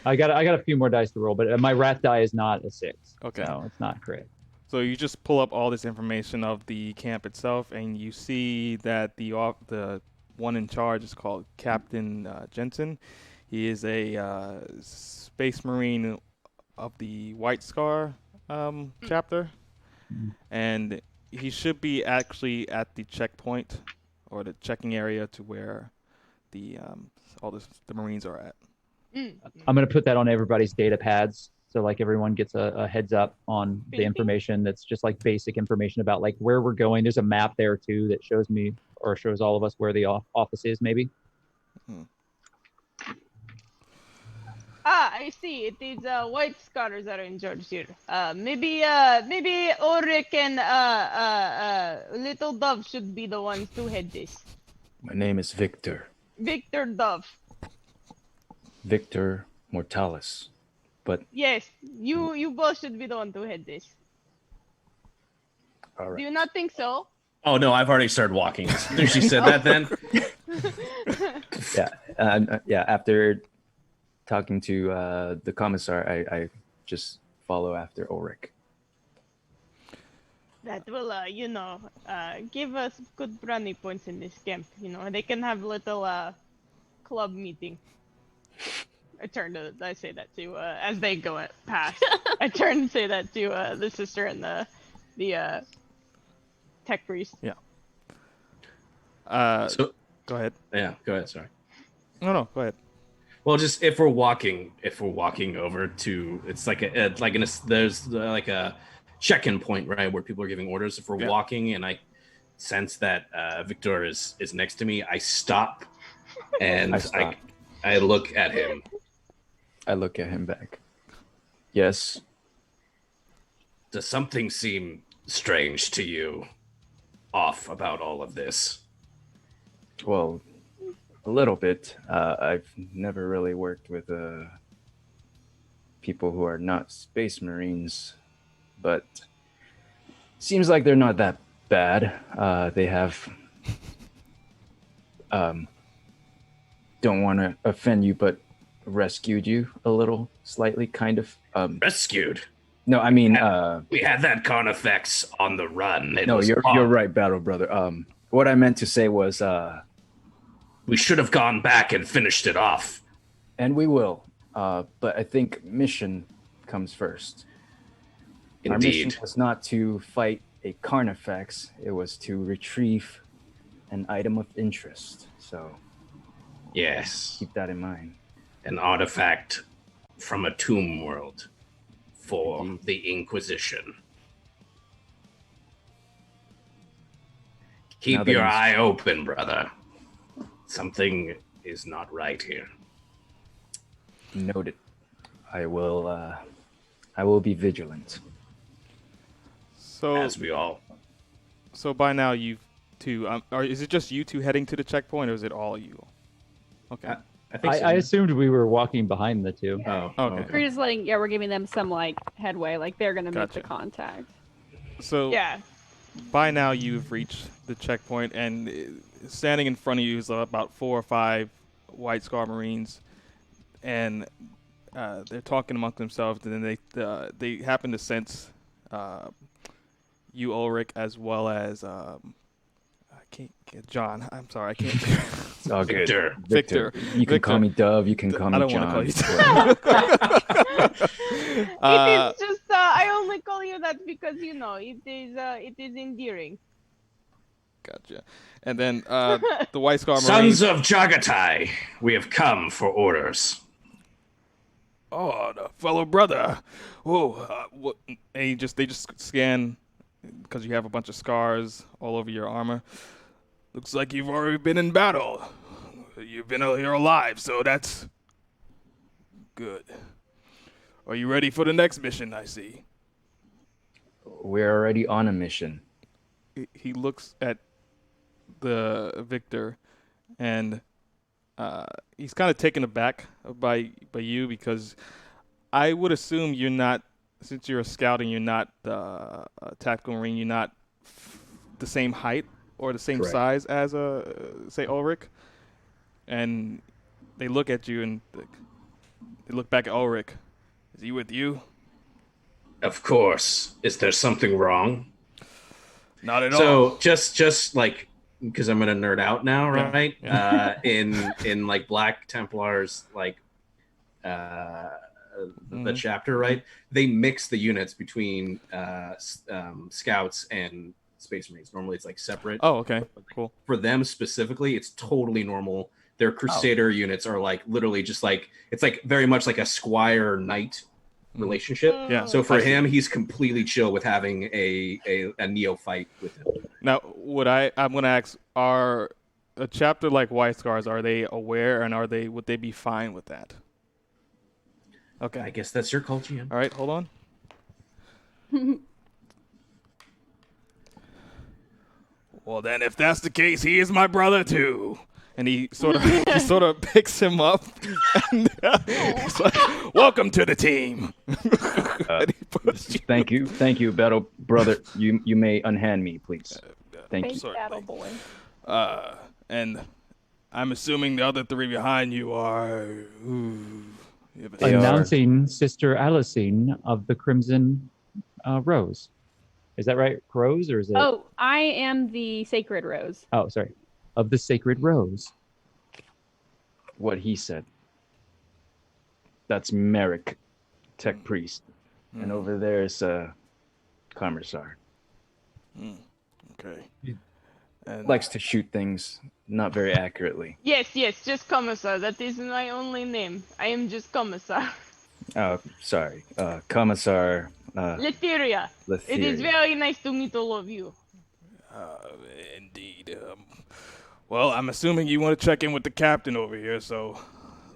I got a few more dice to roll, but my wrath die is not a 6. Okay. So it's not crit. So you just pull up all this information of the camp itself, and you see that the one in charge is called Captain Jensen. He is a Space Marine of the White Scar chapter, and he should be actually at the checkpoint or the checking area to where the Marines are at. I'm gonna put that on everybody's data pads, so like everyone gets a heads up on the information that's just like basic information about like where we're going. There's a map there too that shows me or shows all of us where the office is, maybe. I see. It is White Scars that are in charge here. Maybe Ulric and Little Dove should be the ones to head this. My name is Victor. Victor Dove. Victor Mortalis. But Yes, you both should be the one to head this. all right. Do you not think so? Oh no, I've already started walking. As soon as she said that, then Yeah. After talking to the Commissar, I just follow after Ulric. That will, give us good brownie points in this camp. They can have little club meeting. I say that to as they go past. I turn and say that to the sister and the tech priest. Yeah. so Go ahead. yeah, go ahead. Sorry. No, go ahead. Well, just if we're walking over to, it's like there's like a check-in point, right, where people are giving orders. If we're walking and I sense that Victor is next to me, I stop and I look at him. I look at him back. Yes. Does something seem strange to you? Off about all of this? Well, a little bit. I've never really worked with people who are not Space Marines, but seems like they're not that bad. They have don't want to offend you, but rescued you a little, slightly, kind of. Rescued? No, I mean, we had that Carnifex on the run. No, you're right, Battle Brother. What I meant to say was, we should have gone back and finished it off. And we will. But I think mission comes first. Indeed. Our mission was not to fight a Carnifex. It was to retrieve an item of interest. So yes, keep that in mind. An artifact from a tomb world for the Inquisition. Keep your eye open, brother. Something is not right here. Noted. I will be vigilant. So as we all. So by now you two, is it just you two heading to the checkpoint, or is it all you? Okay. I think so. I assumed we were walking behind the two. Oh, okay. We're just we're giving them some headway, they're gonna make Gotcha. the contact. So Yeah. by now you've reached the checkpoint, and standing in front of you is about 4 or 5 White Scar Marines, and they're talking amongst themselves, and then they happen to sense you, Ulric, as well as I can't get John. I'm sorry, I can't. It's all good. Victor. You can call me Dove. You can call me I don't John. want to call you John. It is just I only call you that because it is endearing. Gotcha. And then the White Scar Marines. Sons of Jagatai, we have come for orders. Oh, the fellow brother. Whoa, what? And they just scan because you have a bunch of scars all over your armor. Looks like you've already been in battle. You're alive, so that's good. Are you ready for the next mission? I see. We're already on a mission. He looks at the Victor, and he's kind of taken aback by you because I would assume you're not, since you're a scout and you're not a tactical marine, you're not the same height or the same Correct. size as say Ulric. And they look at you and they look back at Ulric. Is he with you? Of course. Is there something wrong? Not at all. So just like, because I'm gonna nerd out now, right? Yeah. In like Black Templars, like the chapter, right? They mix the units between scouts and Space Marines. Normally, it's like separate. Oh, okay, cool. For them specifically, it's totally normal. Their Crusader units are like literally just like, it's like very much like a squire knight relationship. Yeah. So for him, he's completely chill with having a neophyte with him. Now, I'm going to ask, are a chapter like White Scars, are they aware and would they be fine with that? Okay. I guess that's your culture. Yeah. All right, hold on. Well, then, if that's the case, he is my brother too. And he sort of picks him up. And, he's like, welcome to the team. And he puts you. Thank you, battle brother. You may unhand me, please. Thank you. Sorry, Battle boy. and I'm assuming the other three behind you are. They are- Announcing Sister Alicine of the Crimson Rose. Is that right? Rose, or is it? Oh, I am the Sacred Rose. Oh, sorry. Of the Sacred Rose. What he said. That's Merrick, tech priest, and over there is Commissar. Okay. And Likes to shoot things not very accurately. Yes, just Commissar. That is my only name. I am just Commissar. Oh, sorry, Commissar. Letheria. It is very nice to meet all of you. indeed. Well, I'm assuming you want to check in with the captain over here, so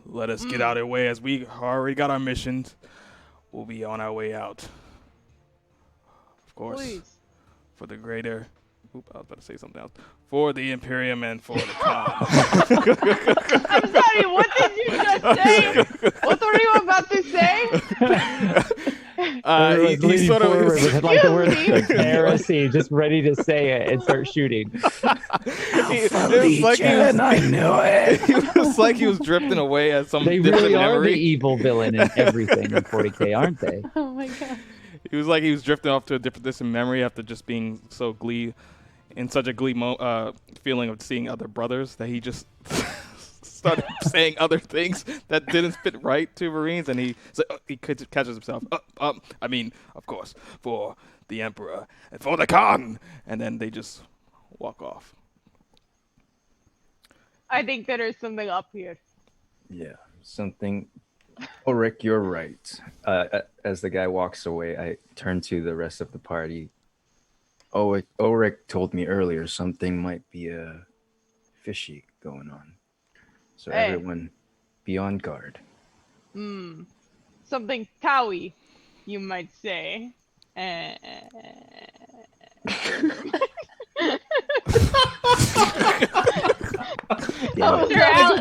let us get out of the way as we already got our missions. We'll be on our way out. Of course. Please. For the greater. I was about to say something else. For the Imperium and for the Con. I'm sorry, what did you just say? What were you about to say? He sort of with like the word Excuse me? heresy, just ready to say it and start shooting. it was like I know it. it was like he was drifting away at some They different really are memory. the evil villain in everything in 40K, aren't they? Oh my god. It was like he was drifting off to a distant memory after just being so in such a feeling of seeing other brothers that he just started saying other things that didn't fit right to Marines, and he catches himself. I mean, of course, for the Emperor and for the Khan, and then they just walk off. I think there is something up here. Yeah, something. Oh, Rick, you're right. As the guy walks away, I turn to the rest of the party. Ulric told me earlier something might be fishy going on. So Hey. everyone be on guard. Something cowy, you might say.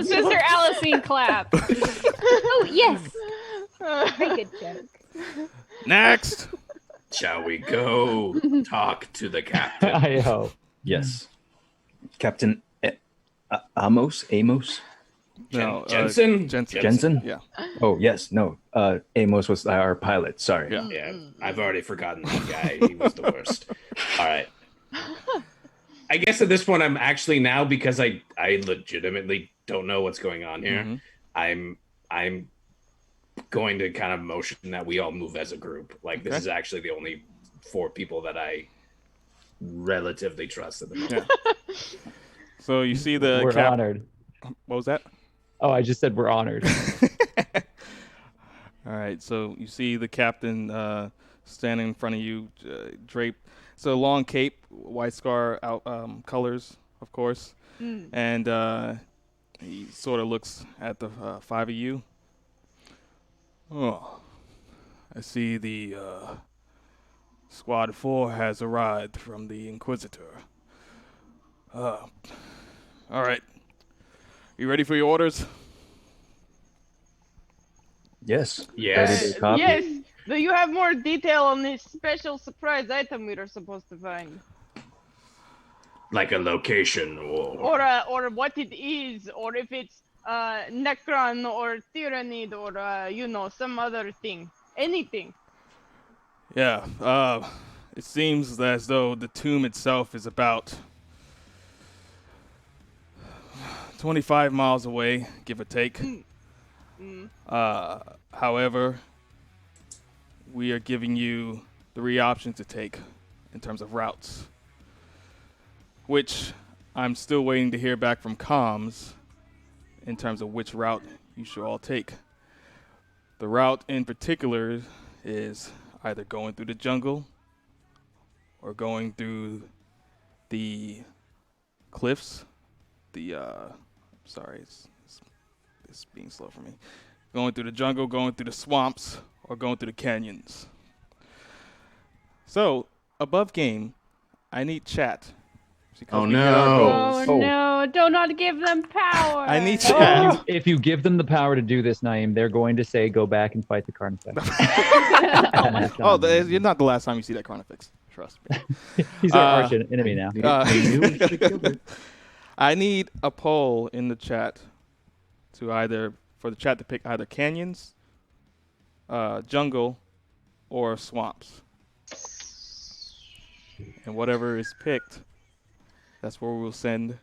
Sister Alicine clap. Oh, yes. Very good joke. Next. Shall we go talk to the captain? I hope. Yes. Captain Amos? No, Jensen? Jensen? Yeah. Oh, yes. No. Amos was our pilot. Sorry. Yeah. Yeah, I've already forgotten that guy. He was the worst. All right. I guess at this point, I'm actually now, because I legitimately don't know what's going on here. I'm going to kind of motion that we all move as a group. Like, this is actually the only 4 people that I relatively trust at the moment. Yeah. So you see the We're honored. What was that? Oh, I just said we're honored. All right, so you see the captain standing in front of you, draped. It's a long cape, white scar out colors, of course, and he sort of looks at the 5 of you. Oh, I see the Squad 4 has arrived from the Inquisitor. All right. You ready for your orders? Yes. Yes. Yes. Do you have more detail on this special surprise item we are supposed to find? Like a location Or what it is, or if it's Necron or Tyranid or some other thing. Anything. Yeah. It seems as though the tomb itself is about 25 miles away, give or take. However, we are giving you 3 options to take in terms of routes, which I'm still waiting to hear back from comms in terms of which route you should all take. The route in particular is either going through the jungle or going through the cliffs. Sorry, it's being slow for me. Going through the jungle, going through the swamps, or going through the canyons. So, above game, I need chat. Oh, we hit our no. goals. No, do not give them power. I need chat. If you give them the power to do this, Naeem, they're going to say, go back and fight the Carnifex. You're not the last time you see that Carnifex. Trust me. He's our arch enemy now. I need a poll in the chat for the chat to pick either canyons, jungle, or swamps. And whatever is picked, that's where we'll send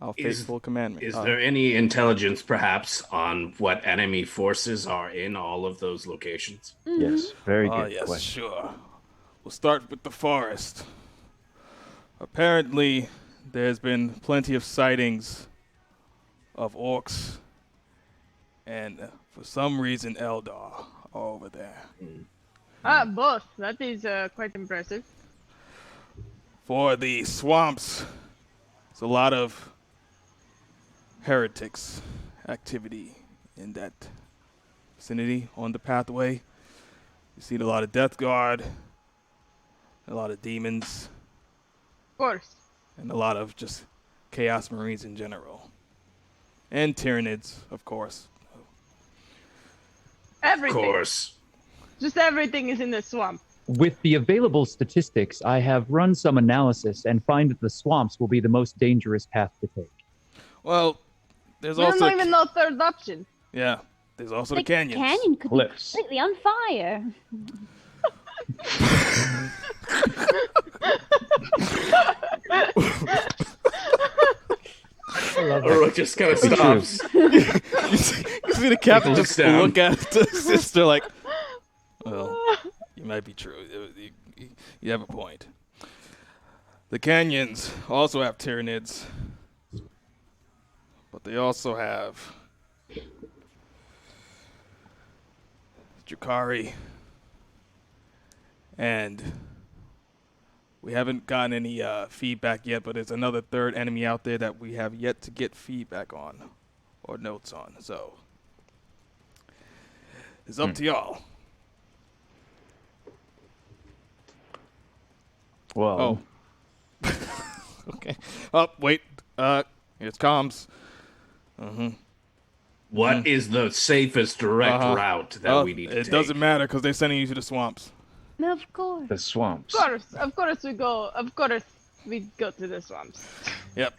our faithful commandment. Is there any intelligence, perhaps, on what enemy forces are in all of those locations? Yes, very good Yes, question. sure. We'll start with the forest. Apparently, there's been plenty of sightings of orcs, and for some reason, Eldar are over there. Both. That is quite impressive. For the swamps, it's a lot of heretics activity in that vicinity on the pathway. You see a lot of Death Guard, a lot of demons, Of course. and a lot of just Chaos Marines in general. And Tyranids, of course. Everything. Of course. Just everything is in the swamp. With the available statistics, I have run some analysis and find that the swamps will be the most dangerous path to take. Well, there's There's also... not even no third option. Yeah, there's also The the canyons. canyon could Cliffs. be completely on fire. Ulric just kind of stops. You see the captain Looks just down. look at the sister like, well, you might be true. You have a point. The canyons also have Tyranids, but they also have Drakari, and we haven't gotten any feedback yet, but there's another third enemy out there that we have yet to get feedback on or notes on. So it's up to y'all. Well, Oh. Okay. Oh, wait. Here's comms. What is the safest direct route that we need to take? It doesn't matter because they're sending you to the swamps. Of course. the swamps. Of course we go to the swamps. Yep.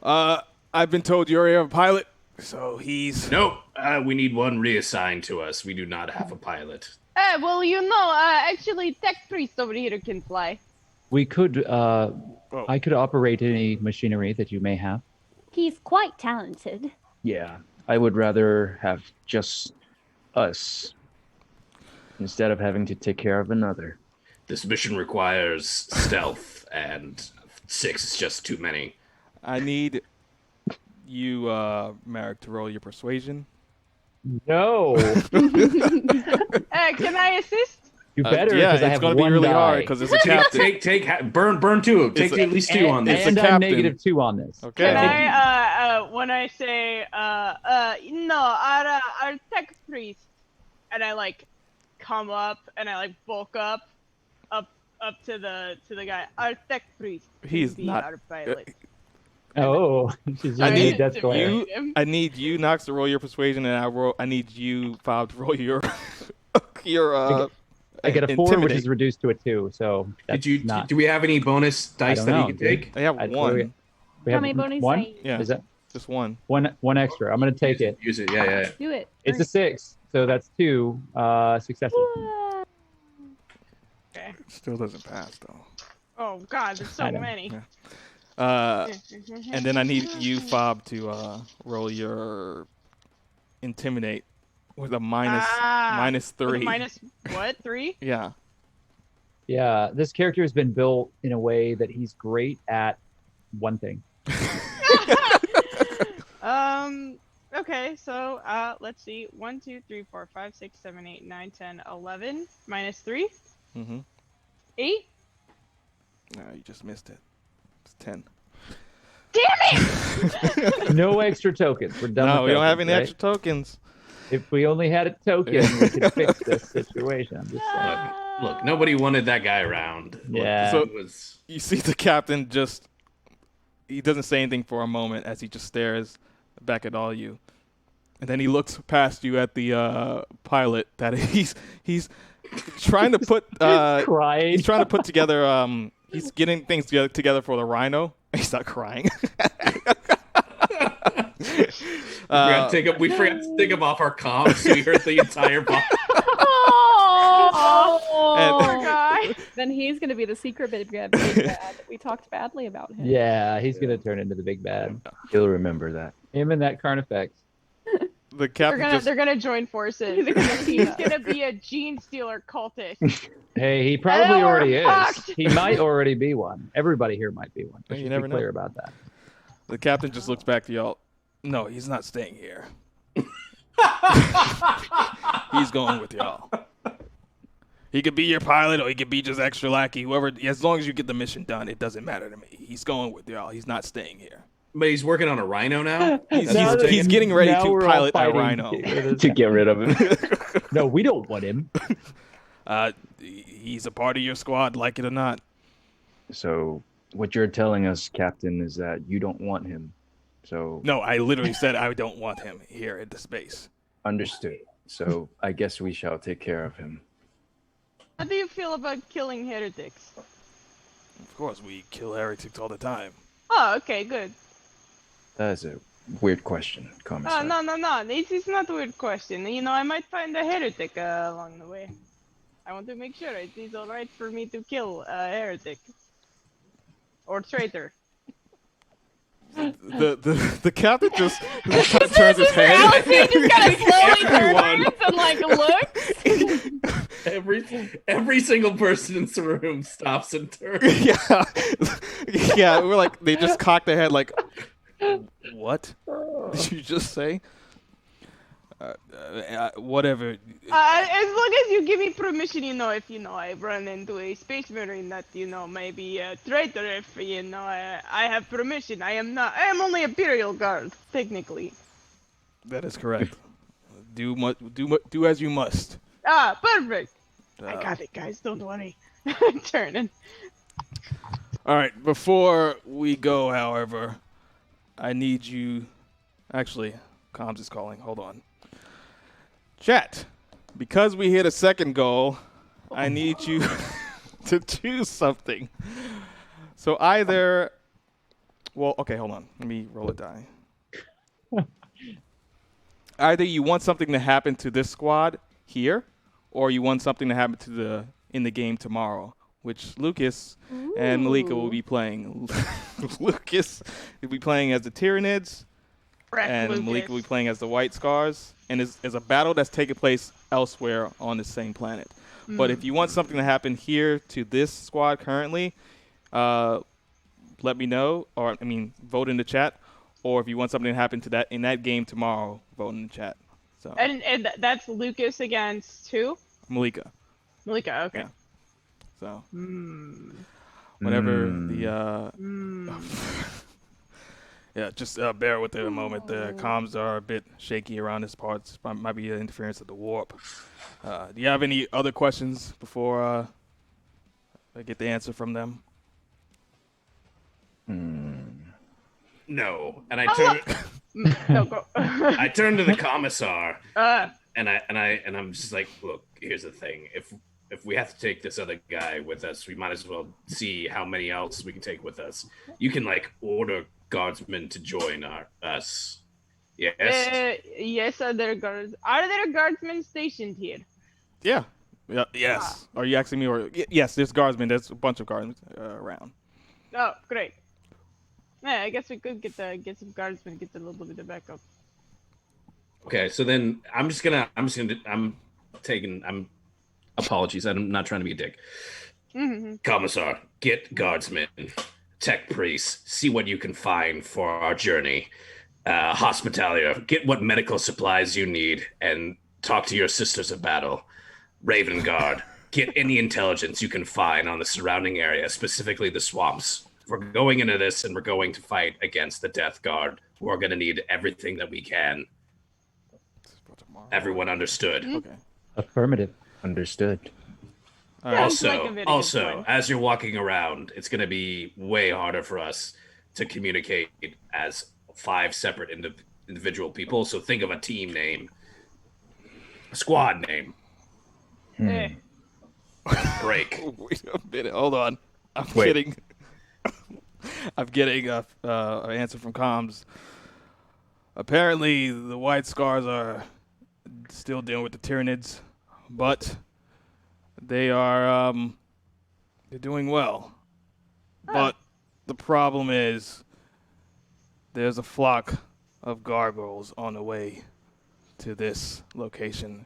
I've been told you already have a pilot, so he's... Nope. We need one reassigned to us. We do not have a pilot. Well, actually, Tech Priest over here can fly. We could, I could operate any machinery that you may have. He's quite talented. Yeah, I would rather have just us instead of having to take care of another. This mission requires stealth, and 6 is just too many. I need you, Merrick, to roll your persuasion. No. Can I assist? You better, yeah, because I it's have going to be one really die. hard because it's a captain. Burn two. Take a- at least two on this. It's a And I'm captain. -2 on this. Okay. Can I, when I say, no, our tech priest, and I like come up and I like bulk up to the guy. Our tech priest. He's can be not- our pilot. Oh, she's I using need death glare. you. I need you, Knox, to roll your persuasion, and I need you, Fob, to roll your I get a 4, which intimidate. is reduced to a 2. So that's not. Do we have any bonus dice don't that know, you can dude. take? They have I- one. we How have many bonus one? dice? Yeah, Is that just one. one extra? I'm gonna take it. Use it. Yeah. Do it. It's a 6, so that's 2 successes. Okay. Still doesn't pass though. Oh God, there's so I know. many. Yeah. And then I need you, Fob, to roll your intimidate with a minus With a 3. minus what? 3? Yeah. Yeah, this character has been built in a way that he's great at one thing. Okay, so let's see. 1, 2, 3, 4, 5, 6, 7, 8, 9, 10, 11. Minus 3. Mm-hmm. 8. No, you just missed it. It's 10. Damn it! No extra tokens. We're done. No, with we don't have tokens, any right? extra tokens. If we only had a token, we could fix this situation. I'm just saying. Look, nobody wanted that guy around. Yeah. So- It was. You see the captain he doesn't say anything for a moment as he just stares back at all you. And then he looks past you at the pilot that he's trying to put Crying. he's trying to put together he's getting things together for the rhino. He's not crying. We forgot to take him off our comms, so we heard the entire box. Oh, Poor guy. then he's gonna be the secret big bad. We talked badly about him. Yeah, he's gonna turn into the big bad. He'll remember that. Him and that Carnifex. The captain They're gonna join forces. They're gonna He's gonna be a gene stealer cultist. Hey, he probably we're already is. fucked. He might already be one. Everybody here might be one. Let's You just never be know. clear about that. The captain just looks back to y'all. No, he's not staying here. He's going with y'all. He could be your pilot or he could be just extra lackey. Whoever, as long as you get the mission done, it doesn't matter to me. He's going with y'all. He's not staying here. But he's working on a rhino now. He's getting ready Now to we're all pilot a fighting rhino. To get rid of him. No, we don't want him. He's a part of your squad, like it or not. So what you're telling us, Captain, is that you don't want him. So No, I literally said I don't want him here at the space. understood. So I guess we shall take care of him. How do you feel about killing heretics? Of course, we kill heretics all the time. Oh, okay, good. That is a weird question, Oh, Commissar. no. This is not a weird question. You know, I might find a heretic along the way. I want to make sure it is alright for me to kill a heretic. Or traitor. The captain just turns his head. Allison just kind of slowly Everyone. turns and like looks. Every single person in this room stops and turns. yeah. We're like they just cock their head like, what did you just say? Whatever. As long as you give me permission, if I run into a space marine that, may be a traitor, if, I have permission. I am only Imperial Guard, technically. That is correct. Do as you must. Ah, perfect. I got it, guys. Don't worry. Turning. All right. Before we go, however, I need you. Actually, Comms is calling. Hold on. Chat. Because we hit a second goal, I need you to choose something. So either. Well, okay, hold on. Let me roll a die. Either you want something to happen to this squad here, or you want something to happen in the game tomorrow, which Lucas and Malika will be playing. Lucas will be playing as the Tyranids, and Lucas. Malika will be playing as the White Scars, and is a battle that's taking place elsewhere on the same planet. But if you want something to happen here to this squad currently, let me know, vote in the chat. Or if you want something to happen to that in that game tomorrow, vote in the chat. So And that's Lucas against who? Malika. Malika. Okay. Yeah. So Hmm. whenever Mm. yeah, just bear with it a moment. The comms are a bit shaky around this part. Might be an interference of the warp. Do you have any other questions before I get the answer from them? No. And I turn No, go. I turn to the Commissar Uh, and I'm just like, look, here's the thing. If we have to take this other guy with us, we might as well see how many else we can take with us. You can like order guardsmen to join us. Yes. yes, are there guardsmen stationed here? Yeah. Yeah. Yes. Are you asking me or yes? There's guardsmen. There's a bunch of guardsmen around. Oh, great. Yeah, I guess we could get some guardsmen, get a little bit of backup. Okay, so then I'm apologies. I'm not trying to be a dick. Mm-hmm. Commissar, get guardsmen, tech priests, see what you can find for our journey. Hospitalia, get what medical supplies you need, and talk to your sisters of battle. Raven Guard, get any intelligence you can find on the surrounding area, specifically the swamps. We're going into this and we're going to fight against the Death Guard. We're going to need everything that we can. Everyone understood. Okay. Affirmative. Understood. All right. Sounds like a very good Also, plan. as you're walking around, it's going to be way harder for us to communicate as 5 separate individual people. So think of a team name, a squad name. Eh. Break. Wait a minute. Hold on. I'm getting an answer from comms. Apparently, the White Scars are still dealing with the Tyranids, but they are they're doing well. But the problem is there's a flock of gargoyles on the way to this location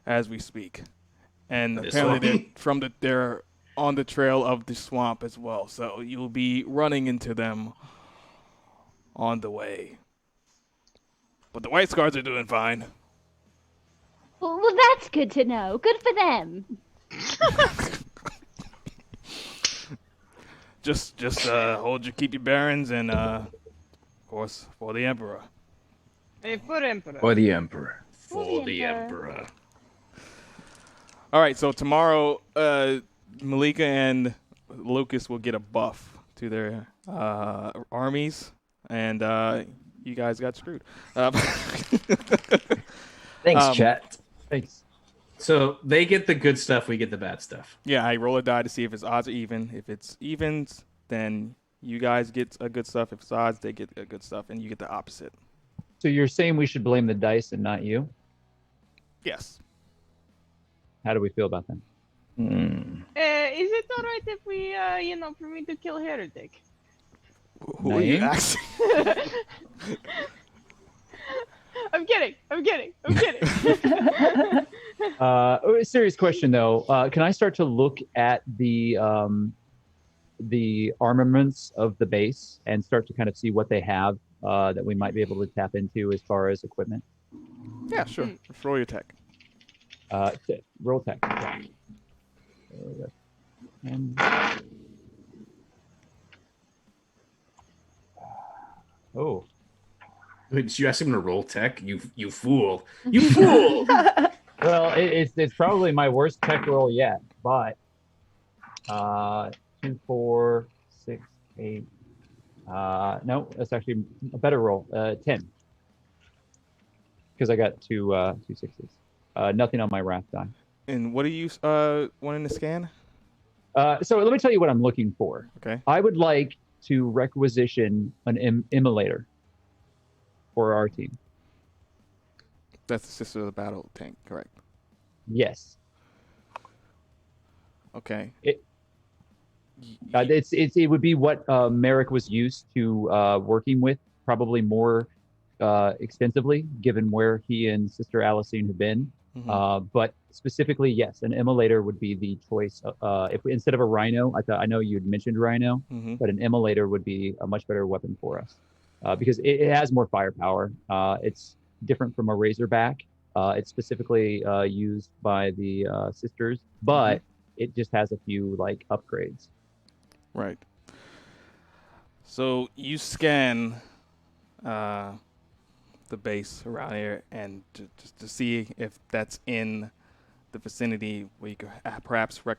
as we speak, and This apparently one? they're on the trail of the swamp as well. So you'll be running into them on the way. But the White Scars are doing fine. Well, that's good to know. Good for them. Just keep your bearings, and of course for the Emperor. Hey, for Emperor. Or the Emperor. For the Emperor. All right, so tomorrow, Malika and Lucas will get a buff to their armies, and you guys got screwed. Thanks, chat. Thanks. So they get the good stuff, we get the bad stuff. Yeah, I roll a die to see if it's odds or even. If it's evens, then you guys get a good stuff. If it's odds, they get a good stuff, and you get the opposite. So you're saying we should blame the dice and not you? Yes. How do we feel about that? Is it alright if we, for me to kill Heretic? Who are you Name? asking? I'm kidding. A serious question though. Can I start to look at the armaments of the base and start to kind of see what they have that we might be able to tap into as far as equipment? Yeah, sure. Just roll your tech. Roll tech. Yeah. And, oh. Wait, did you ask him to roll tech? You fool. You fool! Well, it's probably my worst tech roll yet, but 2, 4, 6, 8. No, that's actually a better roll. 10. Because I got two sixes. Nothing on my wrath die. And what are you wanting to scan? So let me tell you what I'm looking for. Okay. I would like to requisition an immolator for our team. That's the Sister of the Battle tank, correct? Yes. Okay. It would be what Merrick was used to working with, probably more extensively, given where he and Sister Alicine have been. Mhm. But specifically, yes, an immolator would be the choice. If we, instead of a rhino, I know you'd mentioned rhino, Mhm. but an immolator would be a much better weapon for us because it has more firepower. It's different from a razorback, It's specifically used by the sisters, but it just has a few like upgrades. Right. So you scan the base around here and just to see if that's in the vicinity where you could perhaps you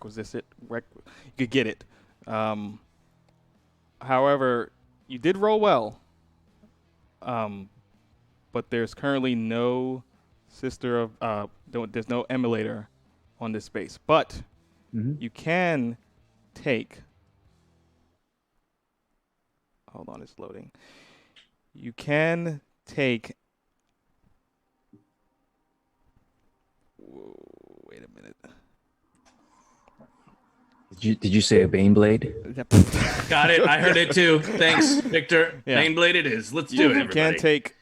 could get it. However, you did roll well, but there's currently no sister of there's no emulator on this space. But you can take. Hold on, it's loading. You can take. Whoa, wait a minute. Did you say a Baneblade? Got it. I heard it too. Thanks, Victor. Yeah. Baneblade it is. Let's do it, You everybody. can take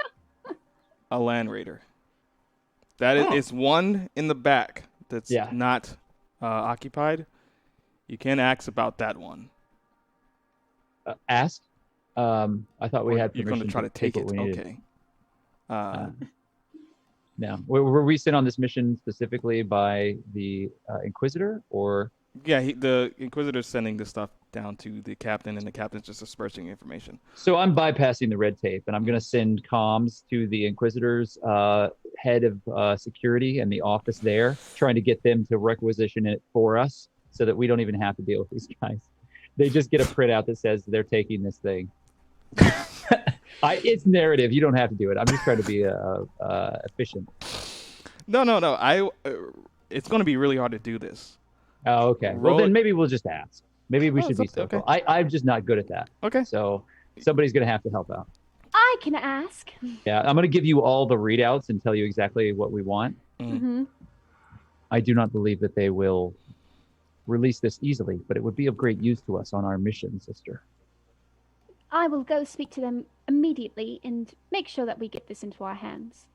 a Land Raider. That is it's one in the back that's not occupied. You can ask about that one. Ask? I thought we had permission. You're going to try to take it. what we needed. Okay. No. Were we sent on this mission specifically by the Inquisitor, or? Yeah, the Inquisitor's sending this stuff down to the captain, and the captain's just dispersing information. So I'm bypassing the red tape, and I'm going to send comms to the Inquisitor's head of security and the office there, trying to get them to requisition it for us so that we don't even have to deal with these guys. They just get a printout that says they're taking this thing. It's narrative. You don't have to do it. I'm just trying to be efficient. No. It's going to be really hard to do this. Oh, okay. Well, then maybe we'll just ask. Maybe we should be social. Okay. I'm just not good at that. Okay. So somebody's going to have to help out. I can ask. Yeah, I'm going to give you all the readouts and tell you exactly what we want. I do not believe that they will release this easily, but it would be of great use to us on our mission, sister. I will go speak to them immediately and make sure that we get this into our hands.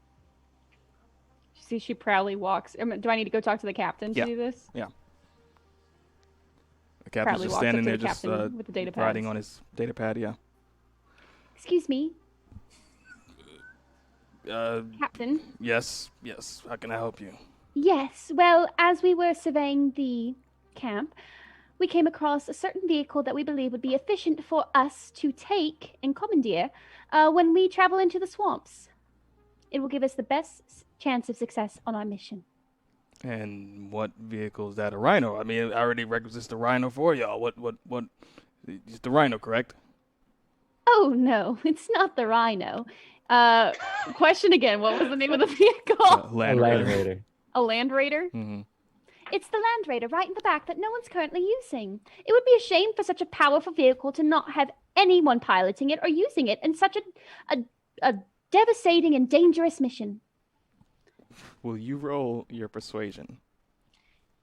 See, she proudly walks. Do I need to go talk to the captain to do this? Yeah. The captain's just standing there, just with the data writing on his data pad. Yeah. Excuse me, Captain. Yes. How can I help you? Yes, well, as we were surveying the camp, we came across a certain vehicle that we believe would be efficient for us to take and commandeer when we travel into the swamps. It will give us the best chance of success on our mission. And what vehicle is that? A Rhino? I mean, I already requisitioned the Rhino for y'all. What? It's the Rhino, correct? Oh, no, it's not the Rhino. Question again. What was the name of the vehicle? Land Raider. A Land Raider? Mm-hmm. It's the Land Raider right in the back that no one's currently using. It would be a shame for such a powerful vehicle to not have anyone piloting it or using it in such a devastating and dangerous mission. Will you roll your persuasion?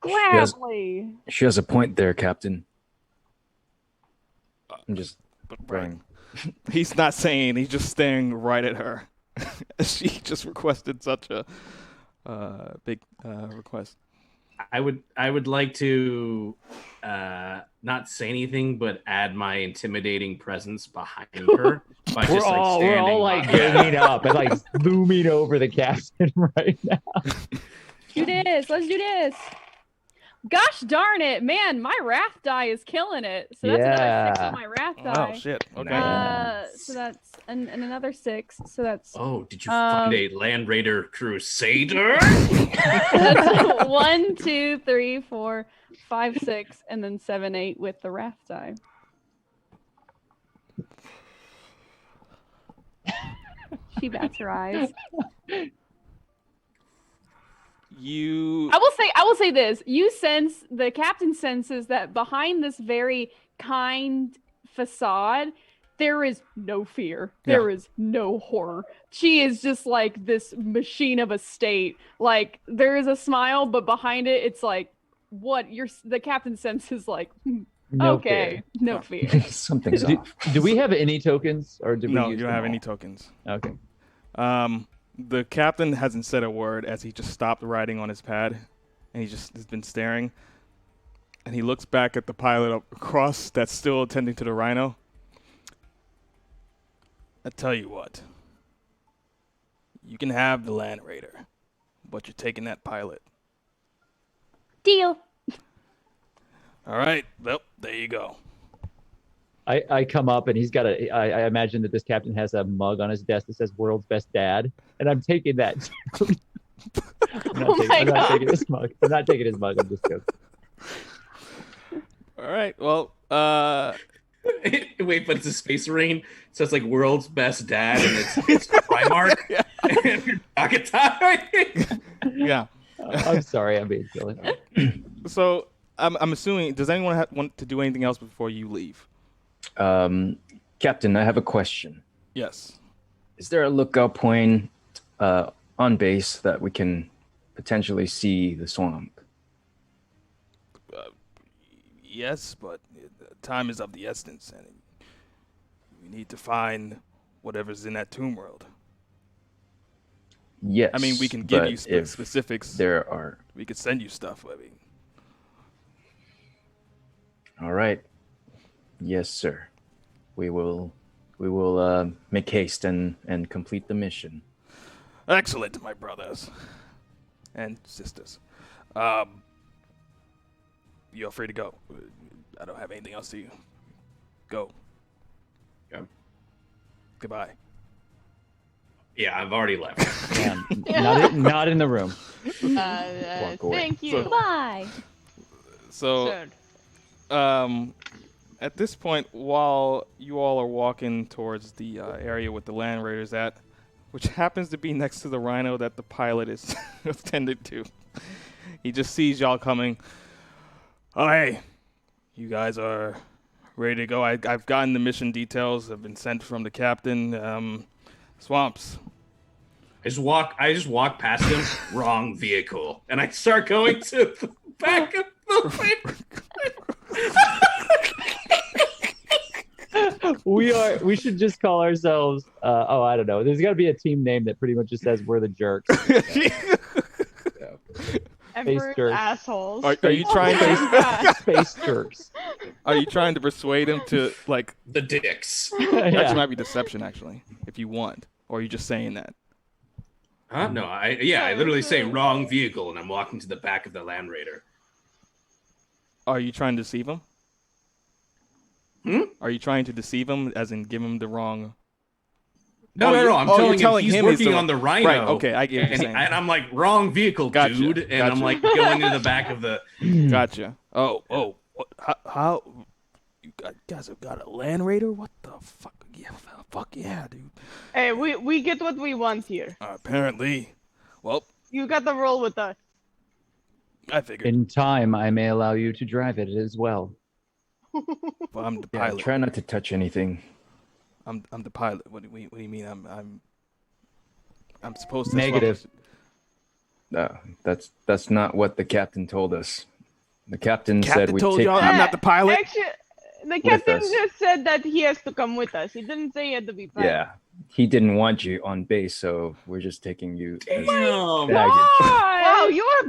Gladly. She has a point there, Captain. I'm just right. He's not saying. He's just staring right at her. She just requested such a big request. I would like to not say anything, but add my intimidating presence behind her. By We're just, all like getting up and like looming over the captain right now. Do this. Let's do this. Gosh darn it, man! My wrath die is killing it. So that's another 6 on my wrath die. Oh shit! Okay. So that's and another 6. So that's. Oh, did you find a Land Raider Crusader? That's 1, 2, 3, 4, 5, 6, and then 7, 8 with the wrath die. She bats her eyes. I will say this. The captain senses that behind this very kind facade, there is no fear. There is no horror. She is just like this machine of a state. Like, there is a smile, but behind it, it's like, the captain senses like, no fear. Something's off. Do we have any tokens, or do we? No, use you don't them have all? any tokens. Okay. The captain hasn't said a word as he just stopped writing on his pad, and he just has been staring. And he looks back at the pilot up across that's still attending to the Rhino. I tell you what, you can have the Land Raider, but you're taking that pilot. Deal. All right. Well, there you go. I come up and he's got I imagine that this captain has a mug on his desk that says "World's Best Dad," and I'm taking that. I'm not taking his mug. I'm not taking his mug. I'm just joking. All right. Well, Wait, but it's a Space Marine, so it's like world's best dad, and it's Primark. And pocket tie. yeah. I'm sorry, I'm being silly. So I'm assuming. Does anyone want to do anything else before you leave? Captain, I have a question. Yes. Is there a lookout point on base that we can potentially see the swamp? Yes, but time is of the essence, and we need to find whatever's in that tomb world. Yes. I mean, we can give you if specifics. There are. We could send you stuff. I mean. All right. Yes, sir. We will make haste and complete the mission. Excellent, my brothers and sisters. You're free to go. I don't have anything else to you. Go. Yeah. Goodbye. Yeah, I've already left. Not in the room. Walk away. Thank you. Bye. So, at this point, while you all are walking towards the area with the Land Raiders at, which happens to be next to the rhino that the pilot is attended to, he just sees y'all coming. Oh, hey, you guys are ready to go. I've gotten the mission details. Have been sent from the captain. Swamps. I just walk past him. Wrong vehicle, and I start going to the back of the We should just call ourselves. I don't know. There's got to be a team name that pretty much just says we're the jerks. Emperor jerks. assholes. Are you trying to Space jerks. Are you trying to persuade him to like? the dicks. Actually, might be deception. Actually, if you want, or are you just saying that? Huh? No, I literally say wrong vehicle, and I'm walking to the back of the Land Raider. Are you trying to deceive him? Are you trying to deceive him, as in give him the wrong? No. I'm telling him he's working on the rhino. Right. Okay, I get what you're saying. And I'm like, wrong vehicle, Gotcha, dude. And gotcha. I'm like going to the back of the. Gotcha. Oh. How? You guys have got a Land Raider? What the fuck? Yeah, fuck yeah, dude. Hey, we get what we want here. Apparently. Well, You got the roll with us. I figured. In time, I may allow you to drive it as well. Well, I'm the Yeah, pilot. try not to touch anything. I'm the pilot. What do you mean? I'm supposed to. Negative. No, that's not what the captain told us. The captain said Captain we told take. y'all I'm not the pilot. Actually, the captain us. just said that he has to come with us. He didn't say he had to be pilot. Yeah, he didn't want you on base, so we're just taking you as Damn. baggage. Wow, you are.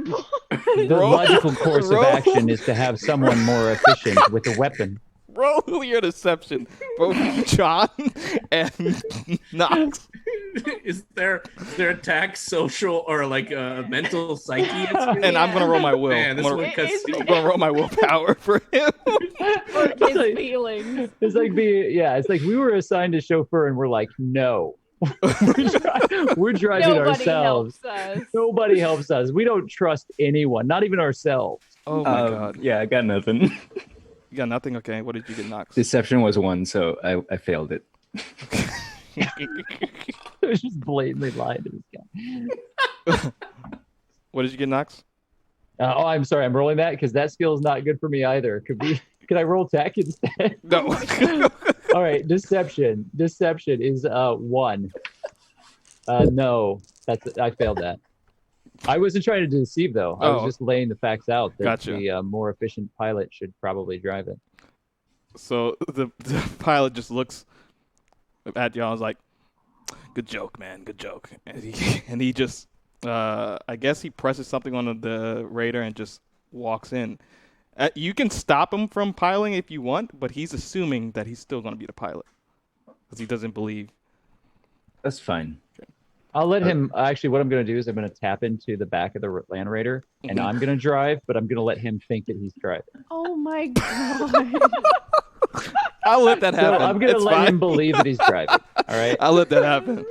The logical course of action is to have someone more efficient with a weapon. Roll your deception, both John and Knox. Is there attack, social, or like mental psyche? And I'm gonna roll my will. Man, this I'm, one cuts I'm gonna roll my willpower for him. For his feelings. It's like it's like we were assigned a chauffeur and we're like, no. we're driving Nobody ourselves. helps us. Nobody helps us. We don't trust anyone, not even ourselves. Oh my god. Yeah, I got nothing. You got nothing? Okay, what did you get, Knox? Deception was 1, so I failed it. I was just blatantly lying to this guy. What did you get, Knox? I'm sorry, I'm rolling that because that skill is not good for me either. Could I roll tech instead? No. All right, deception. Deception is 1. No, I failed that. I wasn't trying to deceive though. I was just laying the facts out that Gotcha. the more efficient pilot should probably drive it. So the pilot just looks at y'all and is like, good joke, man, good joke. And he just, I guess he presses something on the radar and just walks in. You can stop him from piloting if you want, but he's assuming that he's still going to be the pilot because he doesn't believe. That's fine. I'll let him. Actually, what I'm going to do is I'm going to tap into the back of the Land Raider, and I'm going to drive, but I'm going to let him think that he's driving. Oh my god. I'll let that happen. So I'm going to let him believe that he's driving. All right. I'll let that happen.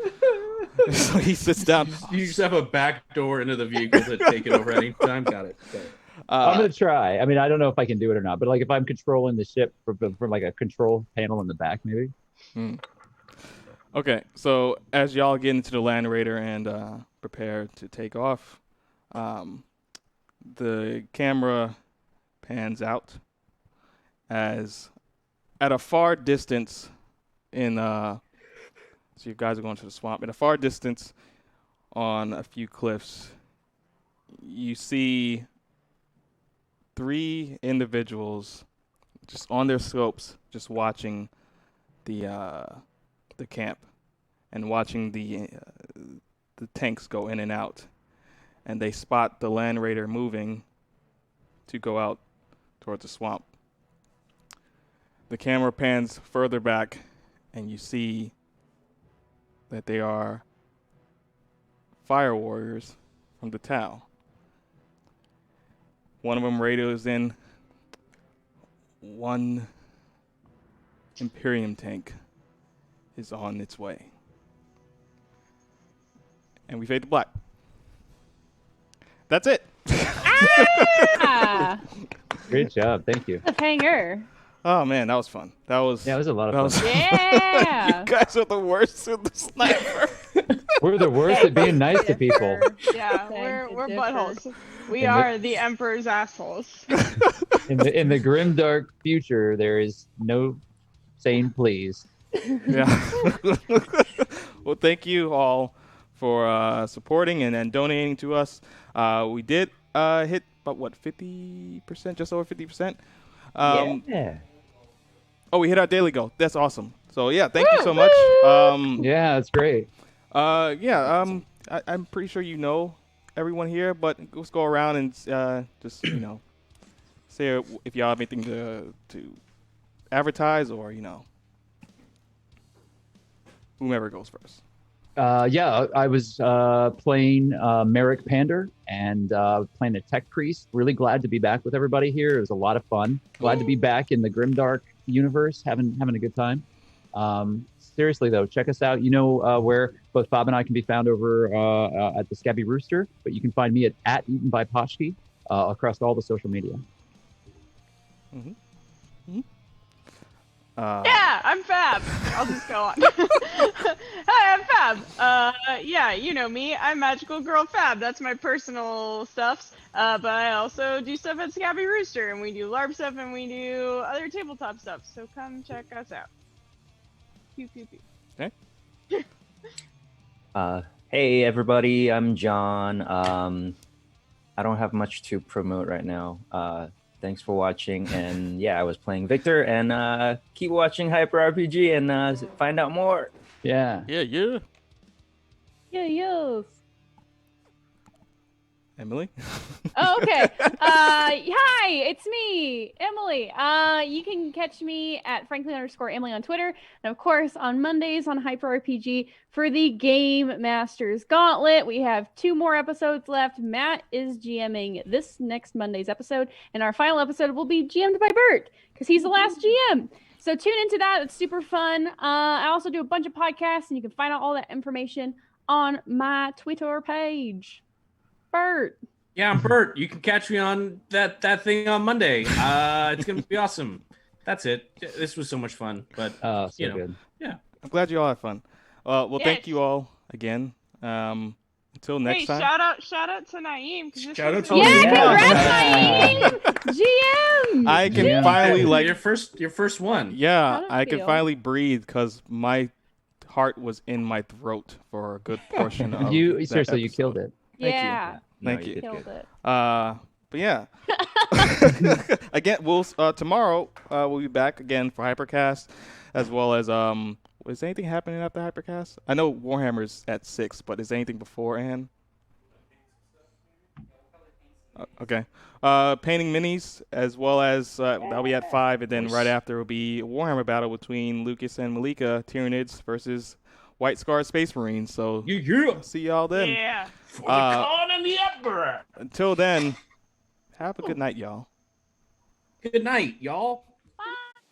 So he sits down. You just have a back door into the vehicle to take it over anytime. Got it. I'm going to try. I mean, I don't know if I can do it or not, but like if I'm controlling the ship from like a control panel in the back, maybe. Okay, so as y'all get into the Land Raider and prepare to take off, the camera pans out as at a far distance so you guys are going to the swamp. At a far distance on a few cliffs, you see 3 individuals just on their scopes, just watching the camp and watching the tanks go in and out. And they spot the Land Raider moving to go out towards the swamp. The camera pans further back, and you see that they are fire warriors from the Tau. One of them radios in, one Imperium tank is on its way. And we fade to black. That's it. Ah, Great job. Thank you. cliffhanger. Oh man, that was fun. That was Yeah, it was a lot of fun. Yeah. You guys are the worst with the sniper. We're the worst at being nice to people. Yeah, Beg we're to differ. buttholes. We And are the Emperor's assholes. In the grim dark future, there is no saying please. Yeah. Well, thank you all for supporting and donating to us. We did hit about 50%, just over 50%. Yeah. Oh, we hit our daily goal. That's awesome. So yeah, thank you so much. Yeah, that's great. I'm pretty sure you know everyone here, but let's go around and just say if y'all have anything to advertise or whomever goes first. Yeah, I was playing Merrick Pander and playing a tech priest. Really glad to be back with everybody here. It was a lot of fun. Glad to be back in the grimdark universe, having a good time. Seriously though, check us out. You know where both Bob and I can be found over at the Scabby Rooster, but you can find me at Eaten by Poshki across all the social media. Yeah, I'm Fab. I'll just go on. Hi, I'm Fab. Yeah, you know me. I'm Magical Girl Fab. That's my personal stuffs. But I also do stuff at Scabby Rooster, and we do LARP stuff, and we do other tabletop stuff. So come check us out. Pew, pew, pew. Okay. Hey everybody, I'm John. I don't have much to promote right now. Thanks for watching, and yeah, I was playing Victor, and keep watching Hyper RPG and find out more. Yeah. Yeah. Yeah. Emily. Oh, okay. Hi, it's me, Emily. You can catch me at Franklin_Emily on Twitter, and of course on Mondays on Hyper RPG for the Game Masters Gauntlet. We have 2 more episodes left. Matt is GMing this next Monday's episode, and our final episode will be GM'd by Bert because he's the last GM. So tune into that. It's super fun. I also do a bunch of podcasts, and you can find out all that information on my Twitter page. Bert. Yeah, I'm Bert. You can catch me on that thing on Monday. It's gonna be awesome. That's it. This was so much fun. But Good. yeah. I'm glad you all had fun. Well, Yes. thank you all again. Until next Hey, time. shout out to Naeem. Shout out to Yeah, congrats, Naeem! GM! I can Yeah. finally your first one. Yeah, How does I it can feel? finally breathe because my heart was in my throat for a good portion of You that seriously, you episode. killed it. Thank you. Yeah, Thank you. did killed good. it. But yeah. Again, we'll tomorrow we'll be back again for Hypercast, as well as is anything happening after Hypercast? I know Warhammer's at 6, but is anything beforehand? Okay. Painting minis, as well as that'll be at 5, and then right after will be a Warhammer battle between Lucas and Malika, Tyranids versus White Scar Space Marines. So Yeah. see y'all then. Yeah. For the Khan and the Emperor. Until then, have a good night, y'all. Good night, y'all.